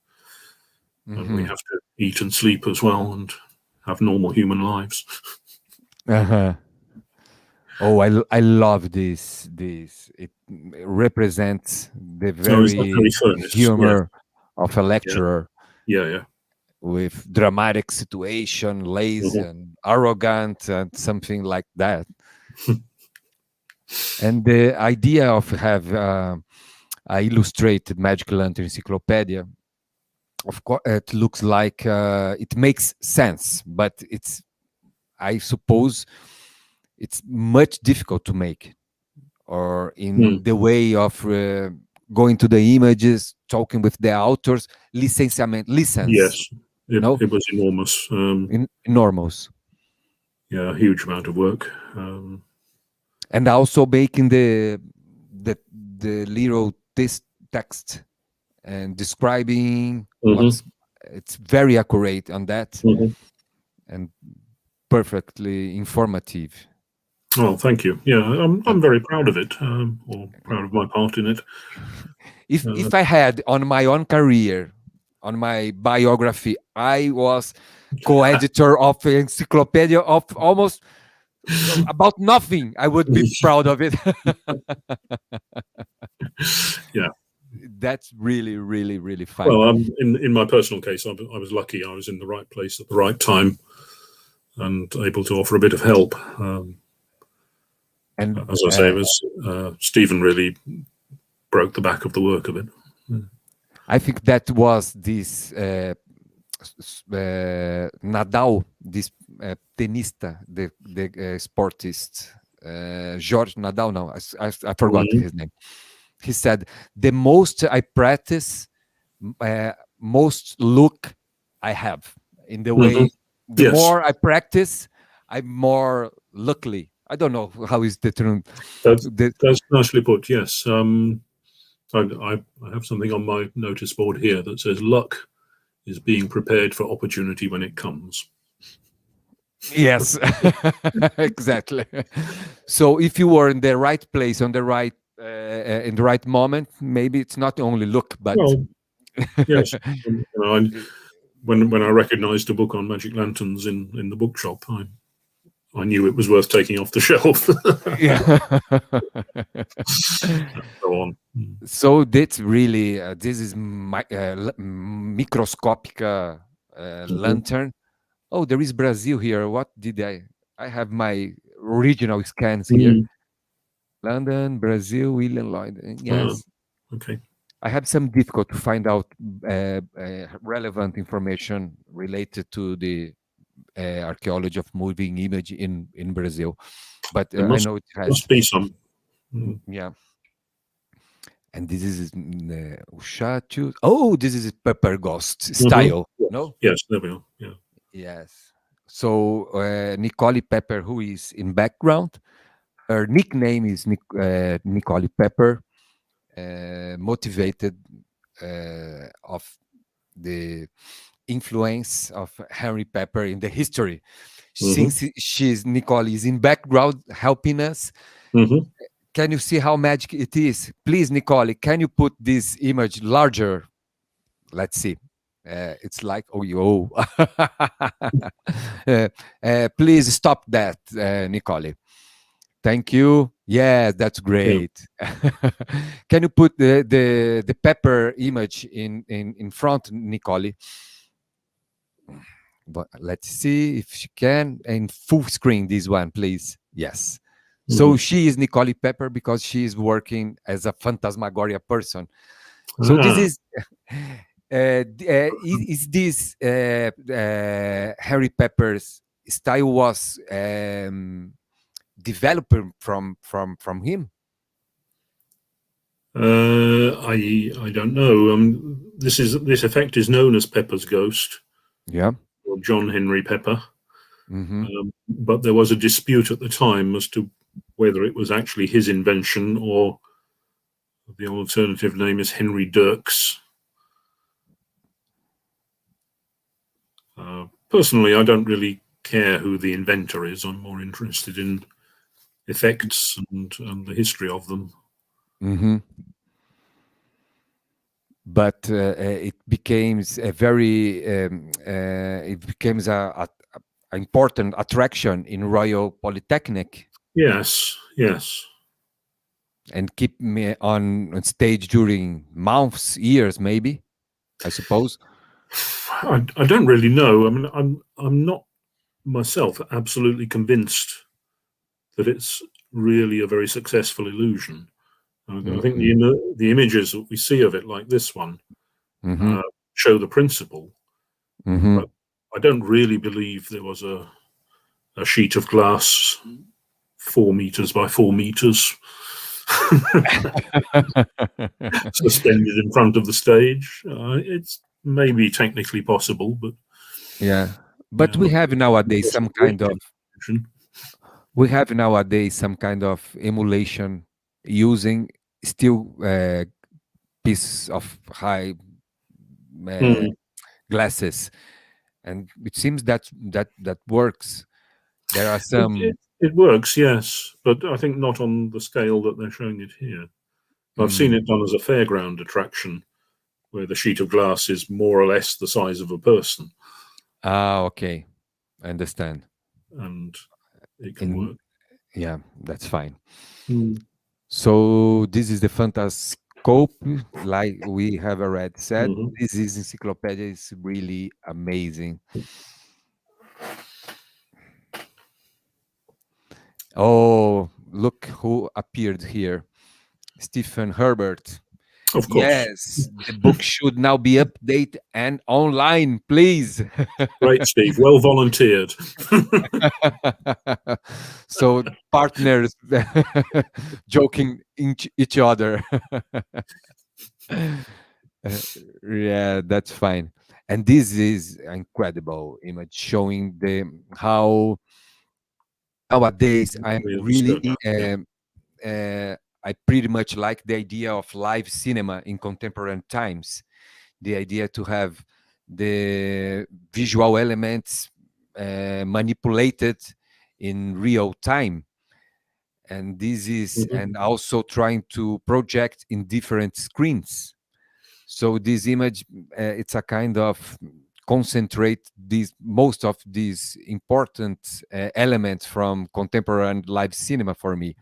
we have to eat and sleep as well and have normal human lives. Oh, I love this. It represents the very humor of a lecturer. Yeah. With dramatic situation, lazy and arrogant, and something like that. And the idea of have a illustrated Magic Lantern Encyclopedia, of course, it looks like it makes sense, but I suppose it's much difficult to make, or in the way of going to the images, talking with the authors, license. Yes, it was enormous. Enormous. yeah, a huge amount of work. And also making the little text and describing Mhm. it's very accurate on that Mhm. and perfectly informative. Oh, thank you. Yeah, I'm And very proud of it, or proud of my part in it. if I had on my own career, on my biography, I was co-editor of Encyclopaedia of almost about nothing, I would be proud of it. Yeah. That's really, really, really fun. Well, in my personal case, I was lucky. I was in the right place at the right time and able to offer a bit of help. And As I say, it was Stephen really broke the back of the work of it. I think that was this Nadal, this tenista, the sportist, George Nadal. No, I forgot Mhm. his name. He said, "The most I practice, most look I have." In the Mhm. way, the Yes, more I practice, I'm more luckily. I don't know how is the term. The, that's nicely put. Yes, I have something on my notice board here that says luck is being prepared for opportunity when it comes. yes, exactly. So if you were in the right place on the right in the right moment, maybe it's not only look, but Well, yes. When I recognised a book on magic lanterns in the bookshop, I knew it was worth taking off the shelf. yeah. So on. So that's really this is microscopic Mhm. lantern. Oh, there is Brazil here. What did I have my original scans here. Mm. London, Brazil, William Lloyd. Ah, Yes, okay. I have some difficult to find out relevant information related to the archaeology of moving image in Brazil, but There I know it has. must be some. Mm. Yeah, and this is Ushatu. Oh, this is Pepper Ghost Mhm. style. Yes. No, Yes, there we are. Yeah. yes. So Nicole Pepper, who is in background, her nickname is Nicole Pepper, motivated of the influence of Henry Pepper in the history. Mhm. Since she's Nicole is in background helping us, Mhm. can you see how magic it is? Please, Nicole, can you put this image larger? Let's see. It's like, oh, yo. Please stop that, Nicole. Thank you. Yes, that's Yeah. great. Can you put the pepper image in front, Nicole? But let's see if she can. In full screen, this one, please. Yes. So Mhm. she is Nicole Pepper because she is working as a phantasmagoria person. So this Ah. is is this Harry Pepper's style was developed from him? I don't know. This effect is known as Pepper's ghost, Yeah. or John Henry Pepper. Hmm. But there was a dispute at the time as to whether it was actually his invention or the alternative name is Henry Dirks. Personally, I don't really care who the inventor is. I'm more interested in effects and the history of them. Hmm. But it becomes a very it becomes a important attraction in Royal Polytechnic Yes, yes. and keep me on stage during months, years, maybe. I suppose. I don't really know. I mean, I'm not myself absolutely convinced that it's really a very successful illusion. I think Mm-hmm. the images that we see of it, like this one, Mm-hmm. uh, show the principle, Mm-hmm. but I don't really believe there was a sheet of glass 4 meters by 4 meters suspended in front of the stage. It's maybe technically possible, but Yeah, yeah, but we have I'm nowadays just some kind of reaching. resolution. We have nowadays some kind of emulation using still piece of high uh, Mm. glasses, and it seems that works. There are It, some. it, it works, yes, but I think not on the scale that they're showing it here. I've seen Mm, it done as a fairground attraction, where the sheet of glass is more or less the size of a person, okay, I understand. and it can In work. Yeah, that's fine. Mm. So this is the Phantascope, like we have already said. Hmm. This is encyclopedia is really amazing. Oh, look who appeared here. Stephen Herbert. Of course. Yes, the book should now be updated and online, please. Great, Steve. Well volunteered. So partners joking each other. Uh, yeah, that's fine. And this is incredible image showing the how nowadays I'm Yeah, the really skirt. Yeah. I pretty much like the idea of live cinema in contemporary times. The idea to have the visual elements manipulated in real time, and this is Hmm. and also trying to project in different screens. So this image, it's a kind of concentrate these most of these important elements from contemporary and live cinema for me,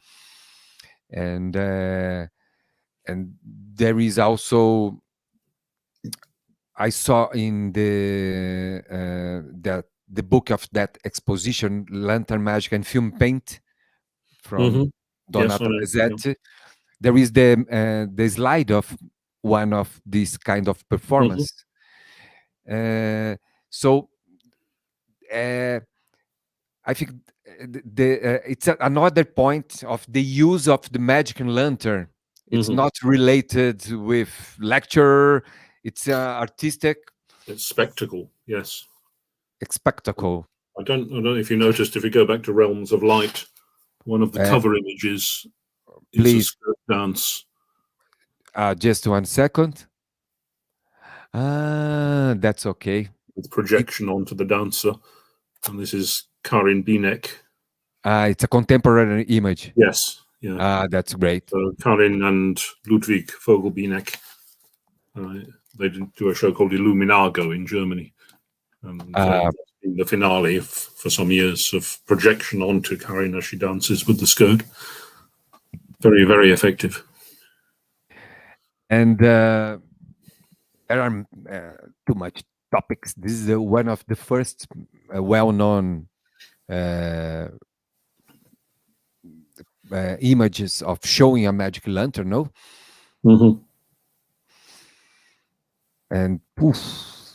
and uh, and there is also I saw in that the book of that exposition, Lantern Magic and Film Paint from Hmm. Yes, I Donato know. Yeah. Pesetti. There is the slide of one of this kind of Hmm. performance. So uh, I think it's another point of the use of the magic and lantern. It's Hmm. not related with lecture. It's artistic It's spectacle. Yes. spectacle. I don't know if you noticed. If you go back to Realms of Light, one of the Uh, cover images is a please, skirt dance just 1 second. That's okay. with It, projection onto the dancer, and this is Karin Binek. it's a contemporary image. Yes. Yeah. That's great. So Karin and Ludwig Vogel-Binek, uh, they do a show called Illuminago in Germany, and Uh, that's been the finale for some years of projection onto Karin as she dances with the skirt. Very, very effective. and there are too much topics. This is one of the first well-known uh, images of showing a magic lantern, no? Mm-hmm. And poof,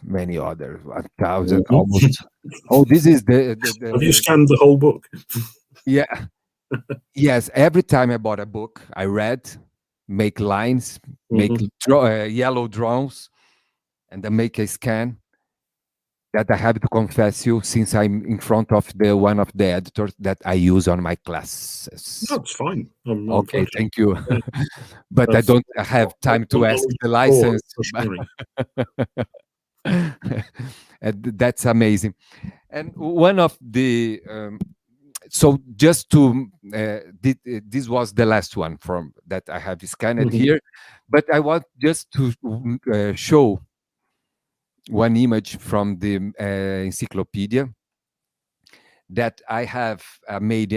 many others, 1,000 Mm-hmm. almost. Oh, this is Have you scanned the whole book? yeah. Yes, every time I bought a book, I read, make lines, make Mm-hmm. yellow drawings, and then make a scan. That I have to confess you, since I'm in front of the one of the editors that I use on my classes. That's fine. I'm Okay, flattered. thank you. Yeah, But I that's don't have time to ask knowledge the for license. sharing. And that's amazing. And one of the so just to this was the last one from that I have scanned Mm-hmm. here, but I want just to show one image from the encyclopedia that I have made.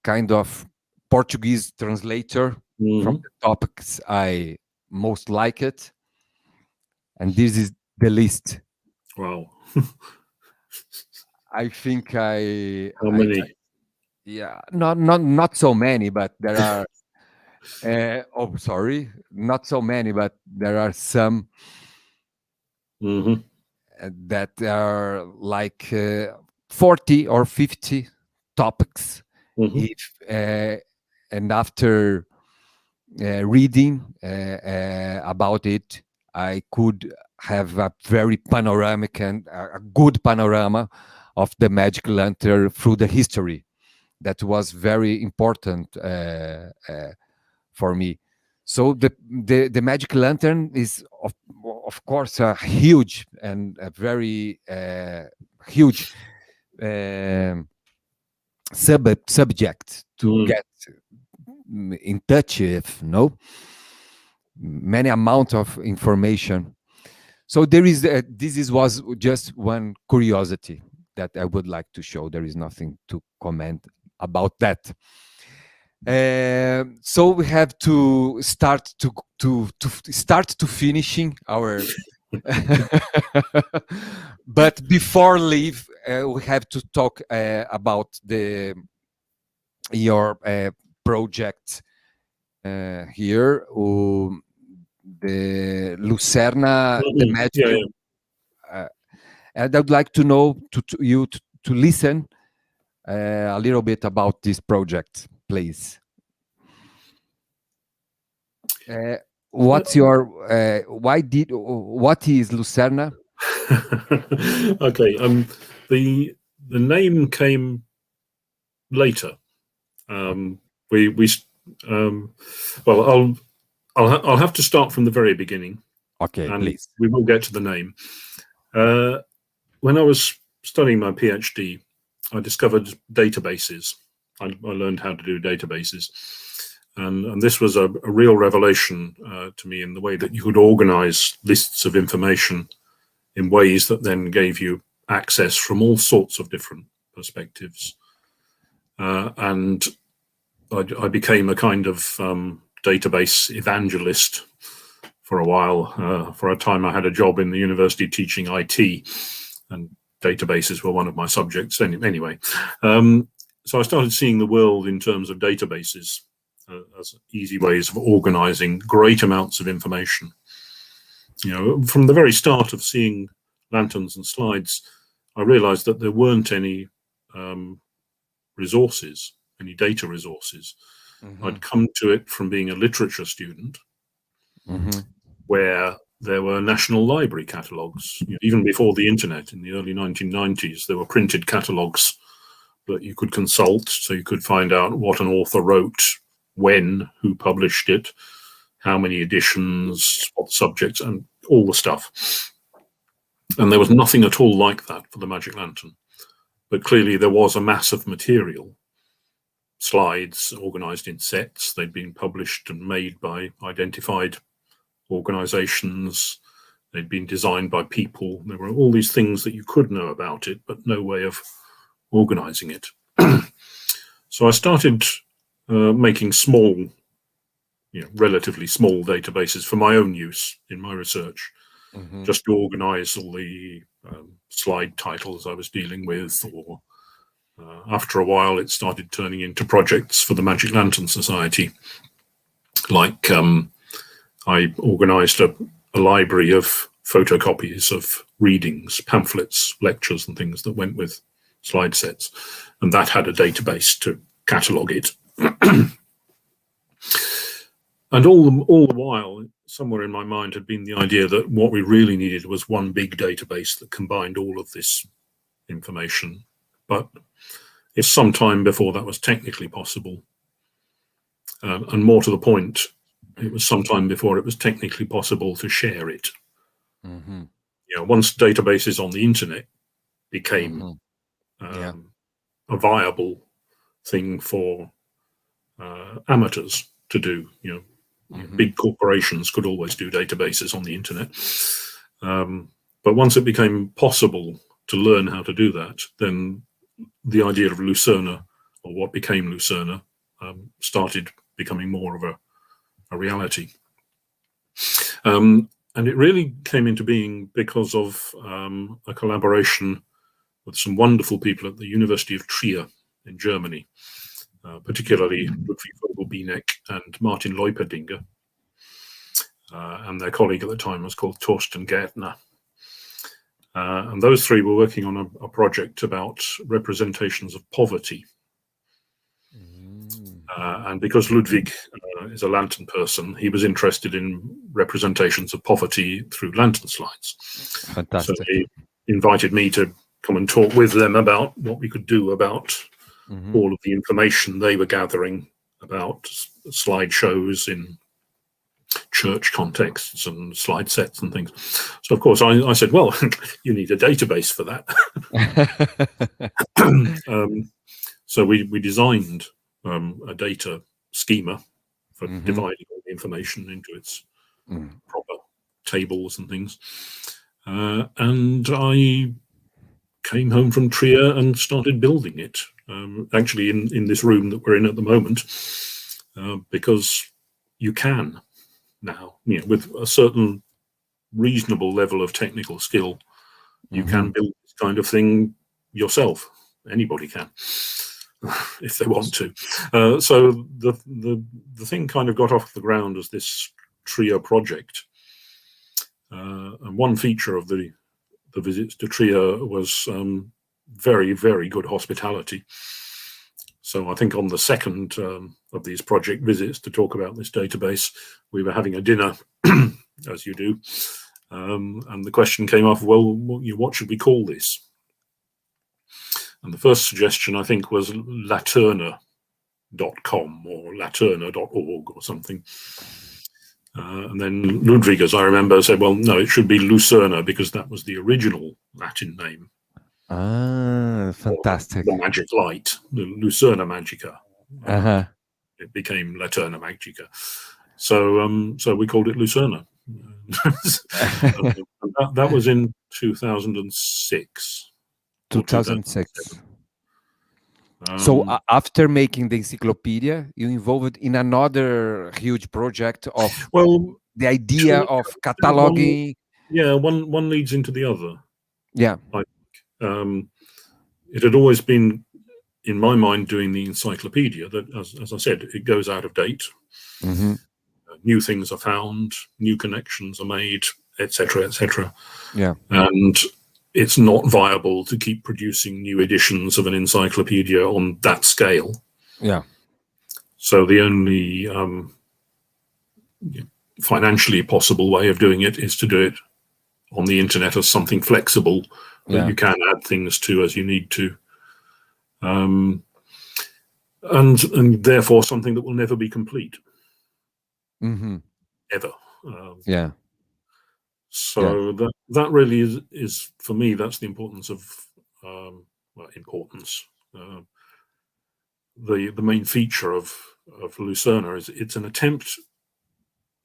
Kind of Portuguese translator from Mm-hmm. the topics I most like it, and this is the list. Wow. I think How many? yeah, not so many, but there are. Oh, sorry, not so many, but there are some Mm-hmm. that are like 40 or 50 topics. Mm-hmm. If and after reading about it, I could have a very panoramic and a good panorama of the magic lantern through the history. That was very important for me. So the magic lantern is of course a huge and a very huge subject to get in touch with, no, many amount of information. So there is was just one curiosity that I would like to show. There is nothing to comment about that. So we have to start to finishing our but before leave we have to talk about your project here, the Lucerna, the magic. And I'd like to know to listen a little bit about this project, please. What's your what is Lucerna? Okay, the name came later. Well, I'll have to start from the very beginning. Okay, and please. We will get to the name. When I was studying my PhD, I discovered databases. I learned how to do databases. And this was a real revelation to me in the way that you could organize lists of information in ways that then gave you access from all sorts of different perspectives. And I became a kind of database evangelist for a while. For a time, I had a job in the university teaching IT, and databases were one of my subjects. Anyway, so I started seeing the world in terms of databases as easy ways of organizing great amounts of information. You know, from the very start of seeing lanterns and slides, I realized that there weren't any resources, any data resources. I'd come to it from being a literature student, where there were national library catalogues. You know, even before the internet, in the early 1990s, there were printed catalogues that you could consult, so you could find out what an author wrote, when, who published it, how many editions, what subjects, and all the stuff. And there was nothing at all like that for the Magic Lantern. But clearly there was a mass of material, slides organized in sets. They'd been published and made by identified organizations. They'd been designed by people. There were all these things that you could know about it, but no way of organizing it. So I started making small, relatively small databases for my own use in my research, just to organize all the slide titles I was dealing with. Or after a while, it started turning into projects for the Magic Lantern Society. Like I organized a library of photocopies of readings, pamphlets, lectures, and things that went with slide sets, and that had a database to catalog it. And all the while, somewhere in my mind had been the idea that what we really needed was one big database that combined all of this information. But it's some time before that was technically possible. And more to the point, it was some time before it was technically possible to share it. Once databases on the internet became a viable thing for amateurs to do, big corporations could always do databases on the internet. But once it became possible to learn how to do that, then the idea of Lucerna, or what became Lucerna, started becoming more of a reality. And it really came into being because of a collaboration with some wonderful people at the University of Trier in Germany, particularly Ludwig Vogelbieneck and Martin Leuperdinger. And their colleague at the time was called Thorsten Gärtner. And those three were working on a project about representations of poverty. And because Ludwig is a lantern person, he was interested in representations of poverty through lantern slides. So Fantastic. he invited me to come and talk with them about what we could do about all of the information they were gathering about slideshows in church contexts and slide sets and things. So of course I said, well, you need a database for that. So we designed a data schema for dividing all the information into its proper tables and things. And I came home from Trier and started building it, actually in this room that we're in at the moment, because you can now, with a certain reasonable level of technical skill, you can build this kind of thing yourself. Anybody can, if they want to. So the thing kind of got off the ground as this Trier project. And one feature of the visits to Trier was very, very good hospitality. So I think on the second of these project visits to talk about this database, we were having a dinner, as you do, and the question came up, well, what should we call this? And the first suggestion, I think, was laterna.com or laterna.org or something. And then Ludwig, as I remember, said, well, no, it should be Lucerna, because that was the original Latin name. Ah, fantastic. The magic light, the Lucerna Magica. It became Laterna Magica. So we called it Lucerna. That was in 2006. 2006. So after making the encyclopedia, you involved in another huge project of the idea of cataloging. One leads into the other. Yeah. It had always been in my mind doing the encyclopedia that, as I said, it goes out of date. New things are found, new connections are made, etc., etc. Yeah. And it's not viable to keep producing new editions of an encyclopedia on that scale. Yeah. So the only financially possible way of doing it is to do it on the internet as something flexible that you can add things to as you need to. And therefore something that will never be complete. Ever. So that really is for me, that's the importance of importance. The main feature of Lucerna is it's an attempt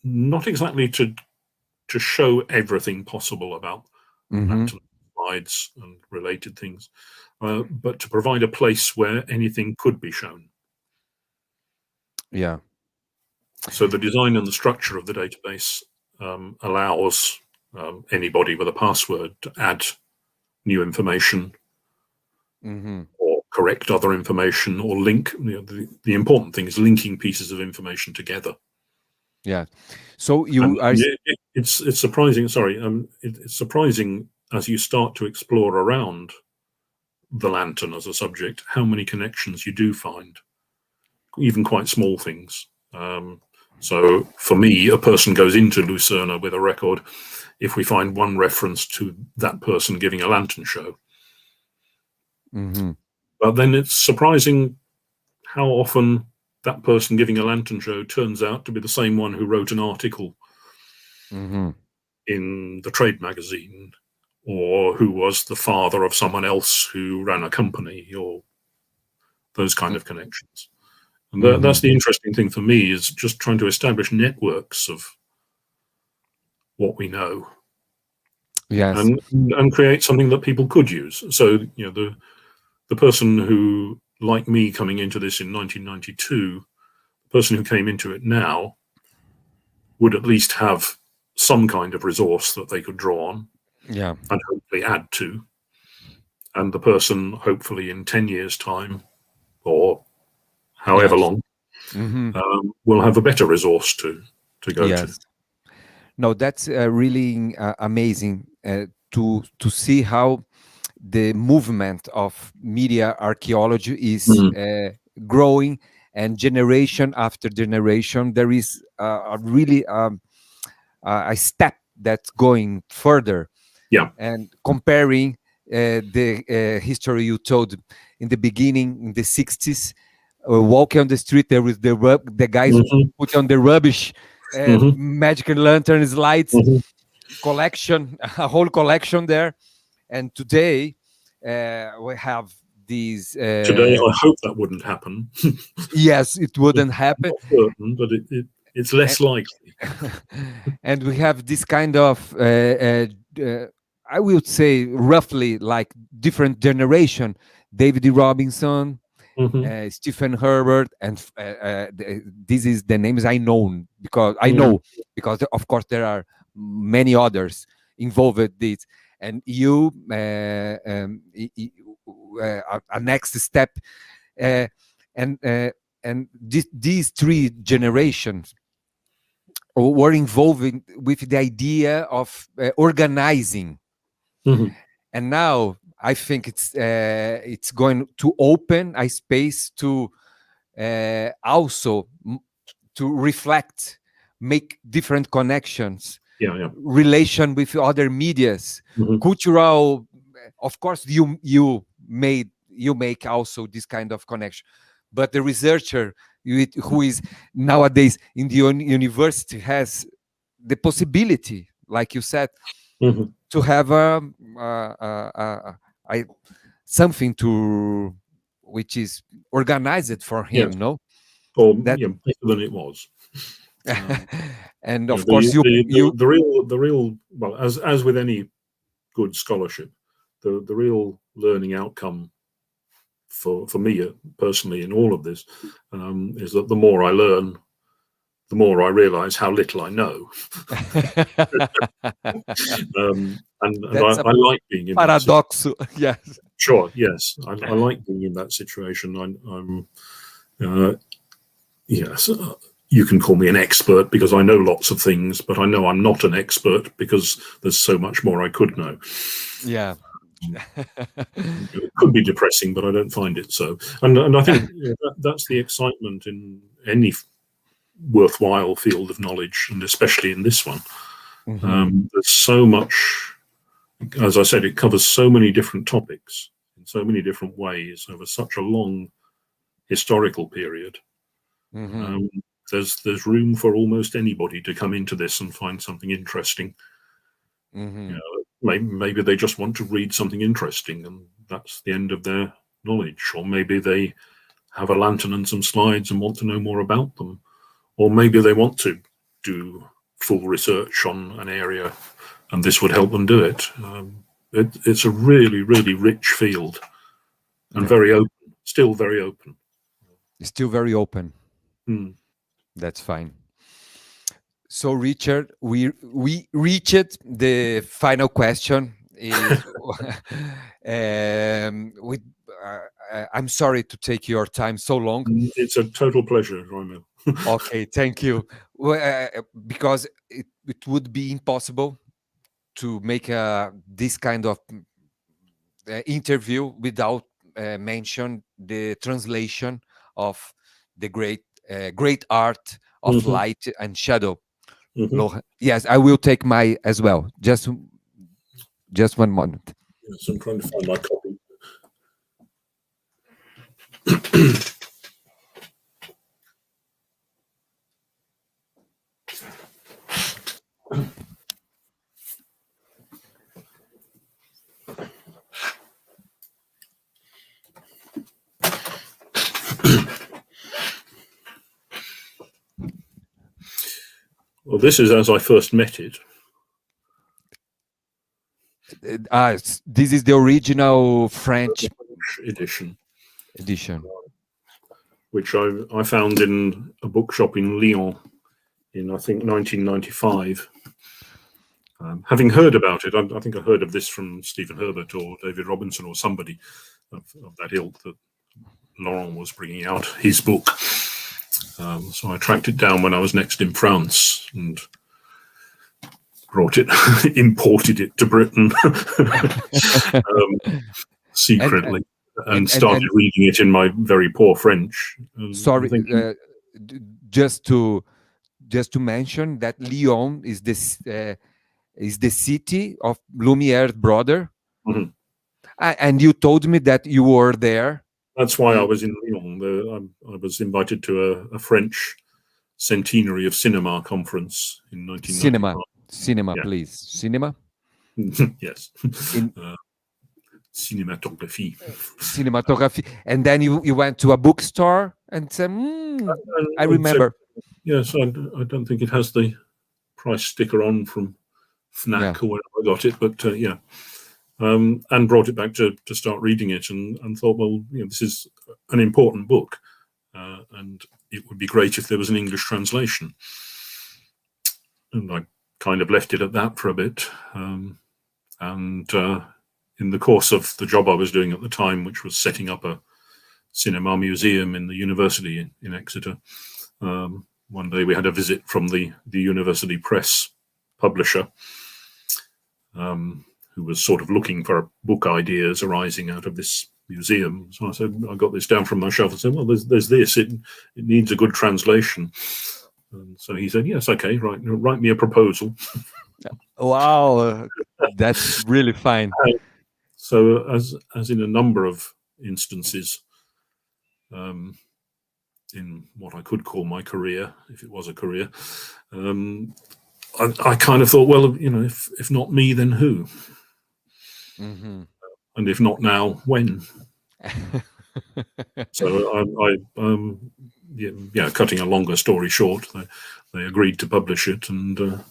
not exactly to show everything possible about slides and related things, but to provide a place where anything could be shown. Yeah. So the design and the structure of the database allows anybody with a password to add new information or correct other information or link. The important thing is linking pieces of information together. Yeah. So you are. It's surprising. Sorry, it's surprising as you start to explore around the lantern as a subject, how many connections you do find, even quite small things. So for me, a person goes into Lucerna with a record if we find one reference to that person giving a lantern show. But then it's surprising how often that person giving a lantern show turns out to be the same one who wrote an article in the trade magazine, or who was the father of someone else who ran a company, or those kind of connections. And that's the interesting thing for me, is just trying to establish networks of what we know. Yes. And create something that people could use. So, the person who, like me, coming into this in 1992, the person who came into it now would at least have some kind of resource that they could draw on and hopefully add to. And the person, hopefully in 10 years' time, or however long, will have a better resource to go to. No, that's really amazing to see how the movement of media archaeology is growing and generation after generation, there is a really a step that's going further. Yeah. And comparing the history you told in the beginning, in the 60s, walking on the street, there was the guys put on the rubbish, magic lanterns, lights, collection, a whole collection there. And today we have these. Today, I hope that wouldn't happen. Yes, it wouldn't happen. Not certain, but it's less likely. And we have this kind of, I would say, roughly like different generation. David E. Robinson, Stephen Herbert, and this is the names I know because of course there are many others involved with this. And you, a next step, and these three generations were involved with the idea of organizing. And now I think it's going to open a space to also to reflect, make different connections, relation with other medias, cultural. Of course, you make also this kind of connection, but the researcher who is nowadays in the university has the possibility, like you said, to have something to which is organized for him, no? Or better than it was. And of course, the real well, as with any good scholarship, the real learning outcome for me personally in all of this is that the more I learn, the more I realize how little I know. And I like being in paradox. Yes. Sure. Yes, I like being in that situation. I'm yes. You can call me an expert because I know lots of things, but I know I'm not an expert because there's so much more I could know. Yeah. It could be depressing, but I don't find it so. And I think that's the excitement in any worthwhile field of knowledge, and especially in this one. There's so much, as I said, it covers so many different topics in so many different ways over such a long historical period. There's room for almost anybody to come into this and find something interesting. Maybe they just want to read something interesting and that's the end of their knowledge, or maybe they have a lantern and some slides and want to know more about them, or maybe they want to do full research on an area and this would help them do it. It's a really, really rich field and very open, still very open. It's still very open. That's fine. So, Richard, we reached the final question. I'm sorry to take your time so long. It's a total pleasure, Raimel. Okay, thank you. Because it would be impossible to make this kind of interview without mention the translation of the great art of light and shadow. Yes, I will take my as well. Just one moment. Yes, I'm trying to find my copy. Well, this is as I first met it. This is the original French edition, which I found in a bookshop in Lyon in, I think, 1995. Having heard about it, I think I heard of this from Stephen Herbert or David Robinson or somebody of that ilk, that Laurent was bringing out his book. So I tracked it down when I was next in France and imported it to Britain secretly. and started reading it in my very poor French. Sorry, just to mention that Lyon is the city of Lumiere's brother. Mm-hmm. And you told me that you were there. That's why I was in Lyon. I was invited to a French centenary of cinema conference in 1995. Cinema, yeah. Please. Cinema? Yes. Cinematography. Cinematography. And then you went to a bookstore and said, I remember. Yes, I don't think it has the price sticker on from Fnac or wherever I got it, but yeah. And brought it back to start reading it and thought, well, this is an important book and it would be great if there was an English translation. And I kind of left it at that for a bit. And in the course of the job I was doing at the time, which was setting up a cinema museum in the University in Exeter, one day we had a visit from the University Press publisher, who was sort of looking for book ideas arising out of this museum. So I said, I got this down from my shelf and said, well, there's this, it needs a good translation. And so he said, yes, okay, write me a proposal. Wow, that's really fine. So as in a number of instances, in what I could call my career, if it was a career, I kind of thought, well, if not me, then who? Mm-hmm. And if not now, when? So cutting a longer story short, they agreed to publish it, and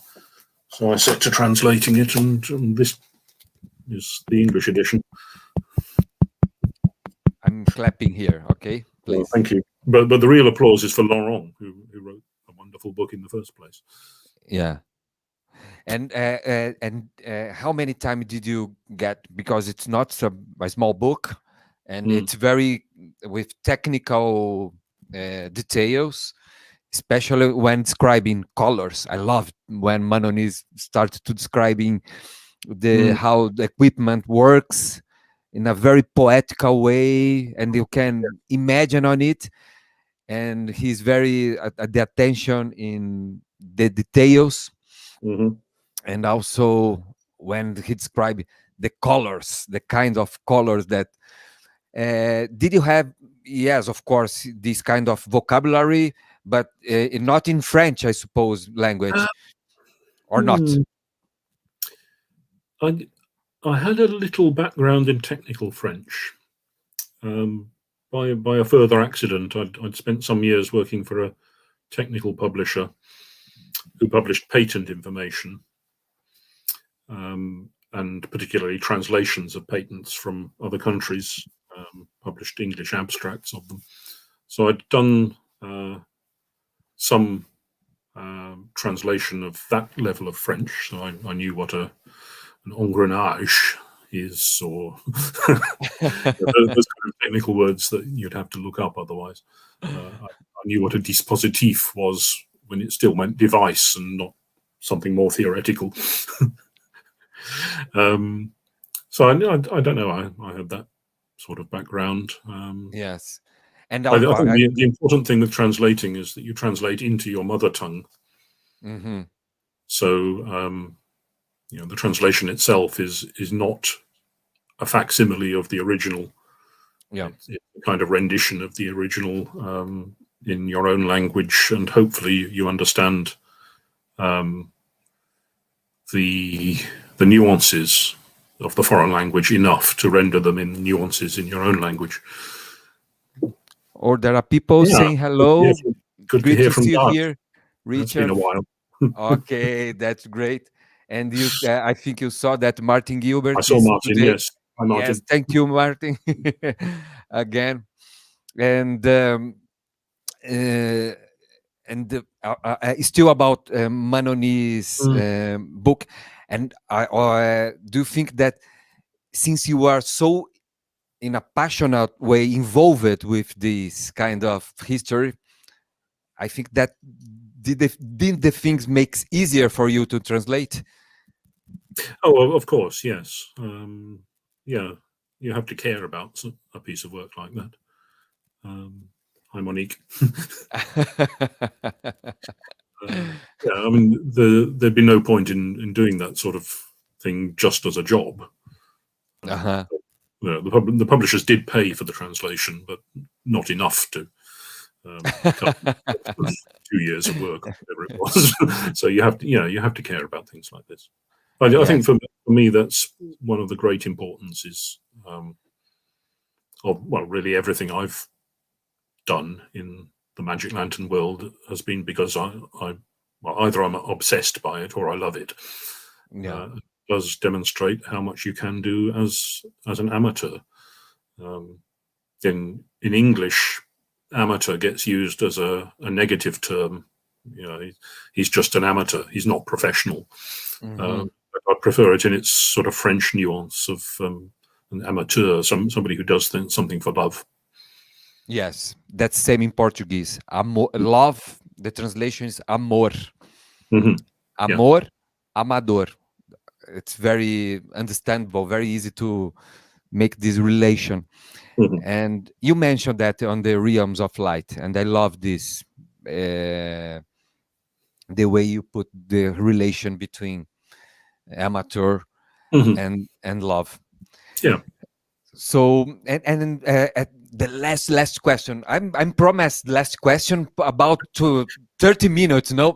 so I set to translating it, and this is the English edition. I'm clapping here, okay? Please. Well, thank you. But the real applause is for Laurent, who wrote a wonderful book in the first place. Yeah. And how many times did you get? Because it's not a small book, and it's very with technical details, especially when describing colors. I love when Mannoni started to describing how the equipment works in a very poetical way, and you can imagine on it. And he's very at the attention in the details. Mm-hmm. And also when he described the colors, the kind of colors that did you have? Yes, of course, this kind of vocabulary, but not in French, I suppose, language, or not. I had a little background in technical French. By a further accident, I'd spent some years working for a technical publisher who published patent information, and particularly translations of patents from other countries, published English abstracts of them. So I'd done some translation of that level of French, so I knew what an engrenage is, or those kind of technical words that you'd have to look up otherwise. I knew what a dispositif was when it still meant device and not something more theoretical. So I don't know. I have that sort of background. Yes, and I think the important thing with translating is that you translate into your mother tongue. Mm-hmm. So the translation itself is not a facsimile of the original. Yeah, it's a kind of rendition of the original in your own language, and hopefully you understand the nuances of the foreign language enough to render them in nuances in your own language. Or there are people saying hello. Good to hear from you Doug. here, Richard. It's been a while. Okay, that's great. And you, I think you saw that Martin Gilbert. I saw Martin. Today. Yes, hi, Martin. Yes, thank you, Martin, again. And still about Mannoni's book. And I do think that since you are so in a passionate way involved with this kind of history, I think that did the things makes easier for you to translate? Oh, of course, yes. Yeah. you have to care about a piece of work like that. Hi, Monique. Yeah, I mean, there'd be no point in doing that sort of thing just as a job. Uh-huh. The publishers did pay for the translation, but not enough to cover 2 years of work or whatever it was. So you have to care about things like this. I think for me, that's one of the great importances of, well, really everything I've done in the Magic Lantern world has been because either I'm obsessed by it or I love it. Yeah. It does demonstrate how much you can do as an amateur. In English, amateur gets used as a negative term. He's just an amateur. He's not professional. I prefer it in its sort of French nuance of an amateur, somebody who does something for love. Yes, that's same in Portuguese. Love, the translation is amor. Amor, amador. It's very understandable, very easy to make this relation. And you mentioned that on the realms of light, and I love this, the way you put the relation between amateur and love. Yeah. So and at the last question, I'm promised last question about 30 minutes, no?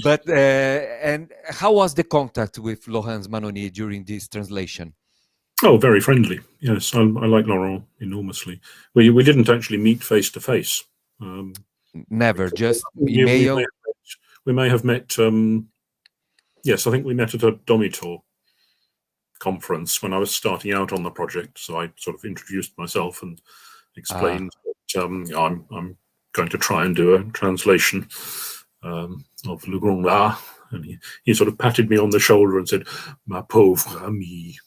But and how was the contact with Laurent Mannoni during this translation? Oh, very friendly. Yes, I like Laurent enormously. We didn't actually meet face to face. Never, just email. We may have met. Yes, I think we met at a Domitor conference when I was starting out on the project. So I sort of introduced myself and explained that I'm going to try and do a translation of Le Grand Art. And he sort of patted me on the shoulder and said, "Ma pauvre amie."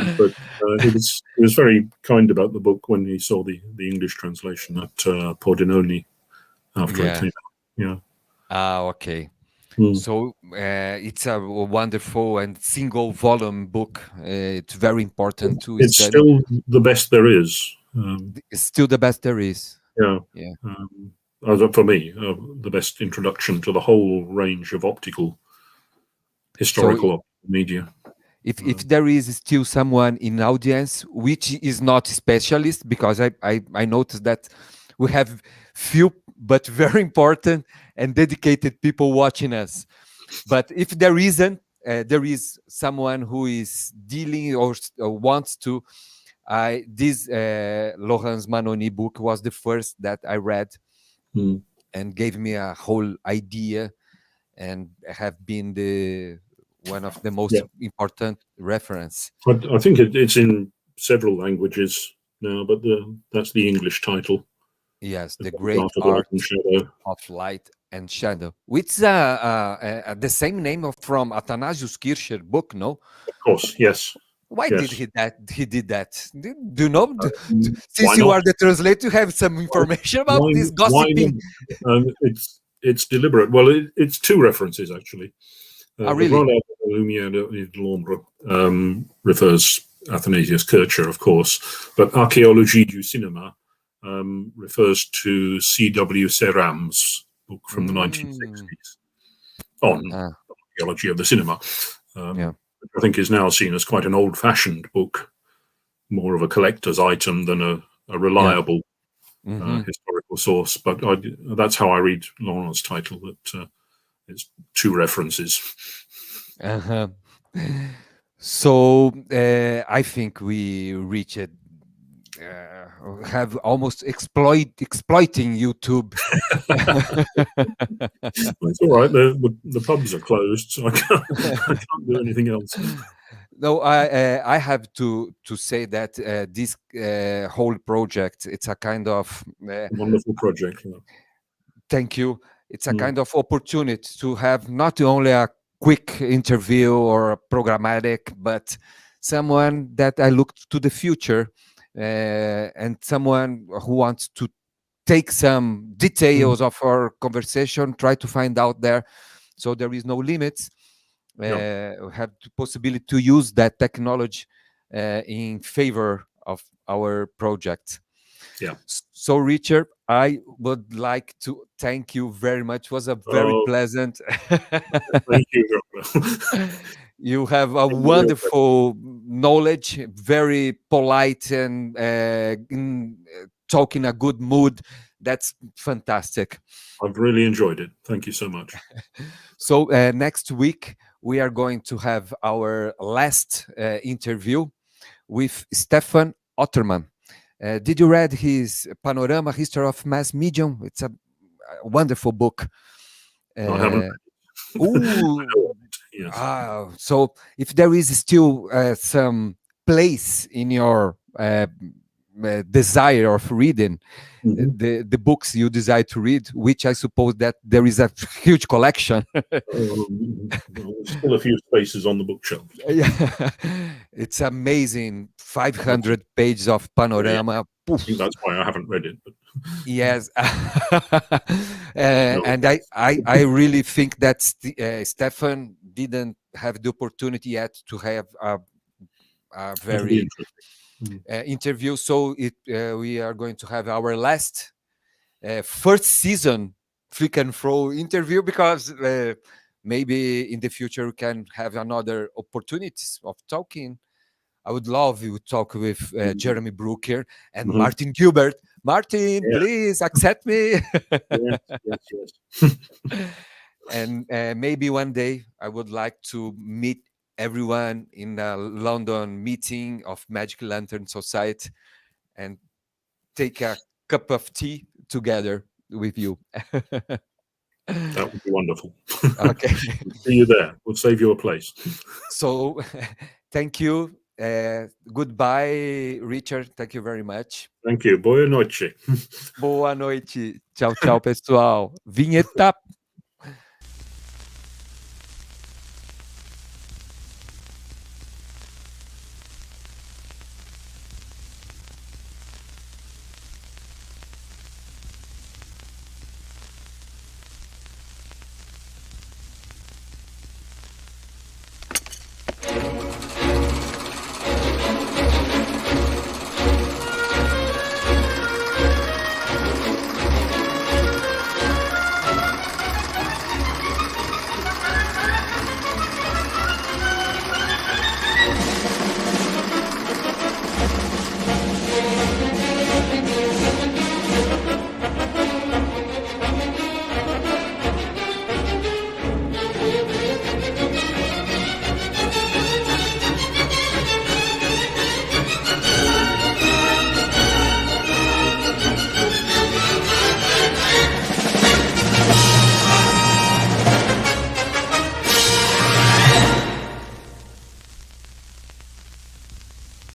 But he was very kind about the book when he saw the English translation at Pordenone after it came out. Yeah. Okay. So it's a wonderful and single volume book. It's very important to It's study. still the best there is. It's still the best there is. Yeah. Yeah. For me, the best introduction to the whole range of historical media. If there is still someone in audience which is not specialist, because I noticed that we have few but very important and dedicated people watching us. But if there isn't, there is someone who is dealing or wants to. This Laurent Mannoni book was the first that I read and gave me a whole idea, and have been one of the most important reference. I think it's in several languages now, but that's the English title. Yes, The Great Art of Light and Shadow, which is the same name from Athanasius Kircher's book, no? Of course, yes. Why did he did that? Do you know? Since you not? are the translator, you have some information about this gossiping. It's deliberate. Well, it's two references actually. Really? The Grand Art de la Lumière de l'Ombre refers Athanasius Kircher, of course, but Archéologie du Cinéma refers to C.W. Ceram's book from the 1960s on archaeology of the cinema. Which I think is now seen as quite an old-fashioned book, more of a collector's item than a reliable historical source. But that's how I read Laurent's title, that it's two references. So I think we reached have almost exploiting YouTube. It's all right. The pubs are closed, so I can't do anything else. No, I have to say that this whole project, it's a kind of wonderful project. Yeah. Thank you. It's a kind of opportunity to have not only a quick interview or a programmatic, but someone that I look to the future, and someone who wants to take some details of our conversation, try to find out there. So there is no limits. We have the possibility to use that technology in favor of our project. Yeah. So, Richard, I would like to thank you very much. It was a very pleasant. Thank you, Doctor. You have a wonderful knowledge, very polite, and talk in a good mood. That's fantastic. I've really enjoyed it. Thank you so much. So next week, we are going to have our last interview with Stefan Otterman. Did you read his Panorama History of Mass Medium? It's a wonderful book. I haven't. Ooh, yes. So if there is still some place in your desire of reading the books you desire to read, which I suppose that there is a huge collection. There's still a few spaces on the bookshelf. Yeah, it's amazing. 500 pages of Panorama. I think that's why I haven't read it. But. Yes, and I really think that Stefan didn't have the opportunity yet to have a very interview. So we are going to have our last first season Flick and Throw interview, because maybe in the future we can have another opportunities of talking. I would love you to talk with Jeremy Brooker and Martin Gilbert. Martin, please accept me. yes. And maybe one day I would like to meet everyone in a London meeting of Magic Lantern Society and take a cup of tea together with you. That would be wonderful. Okay. We'll see you there. We'll save you a place. So thank you. Goodbye, Richard. Thank you very much. Thank you. Boa noite. Boa noite. Tchau, tchau, pessoal. Vinheta.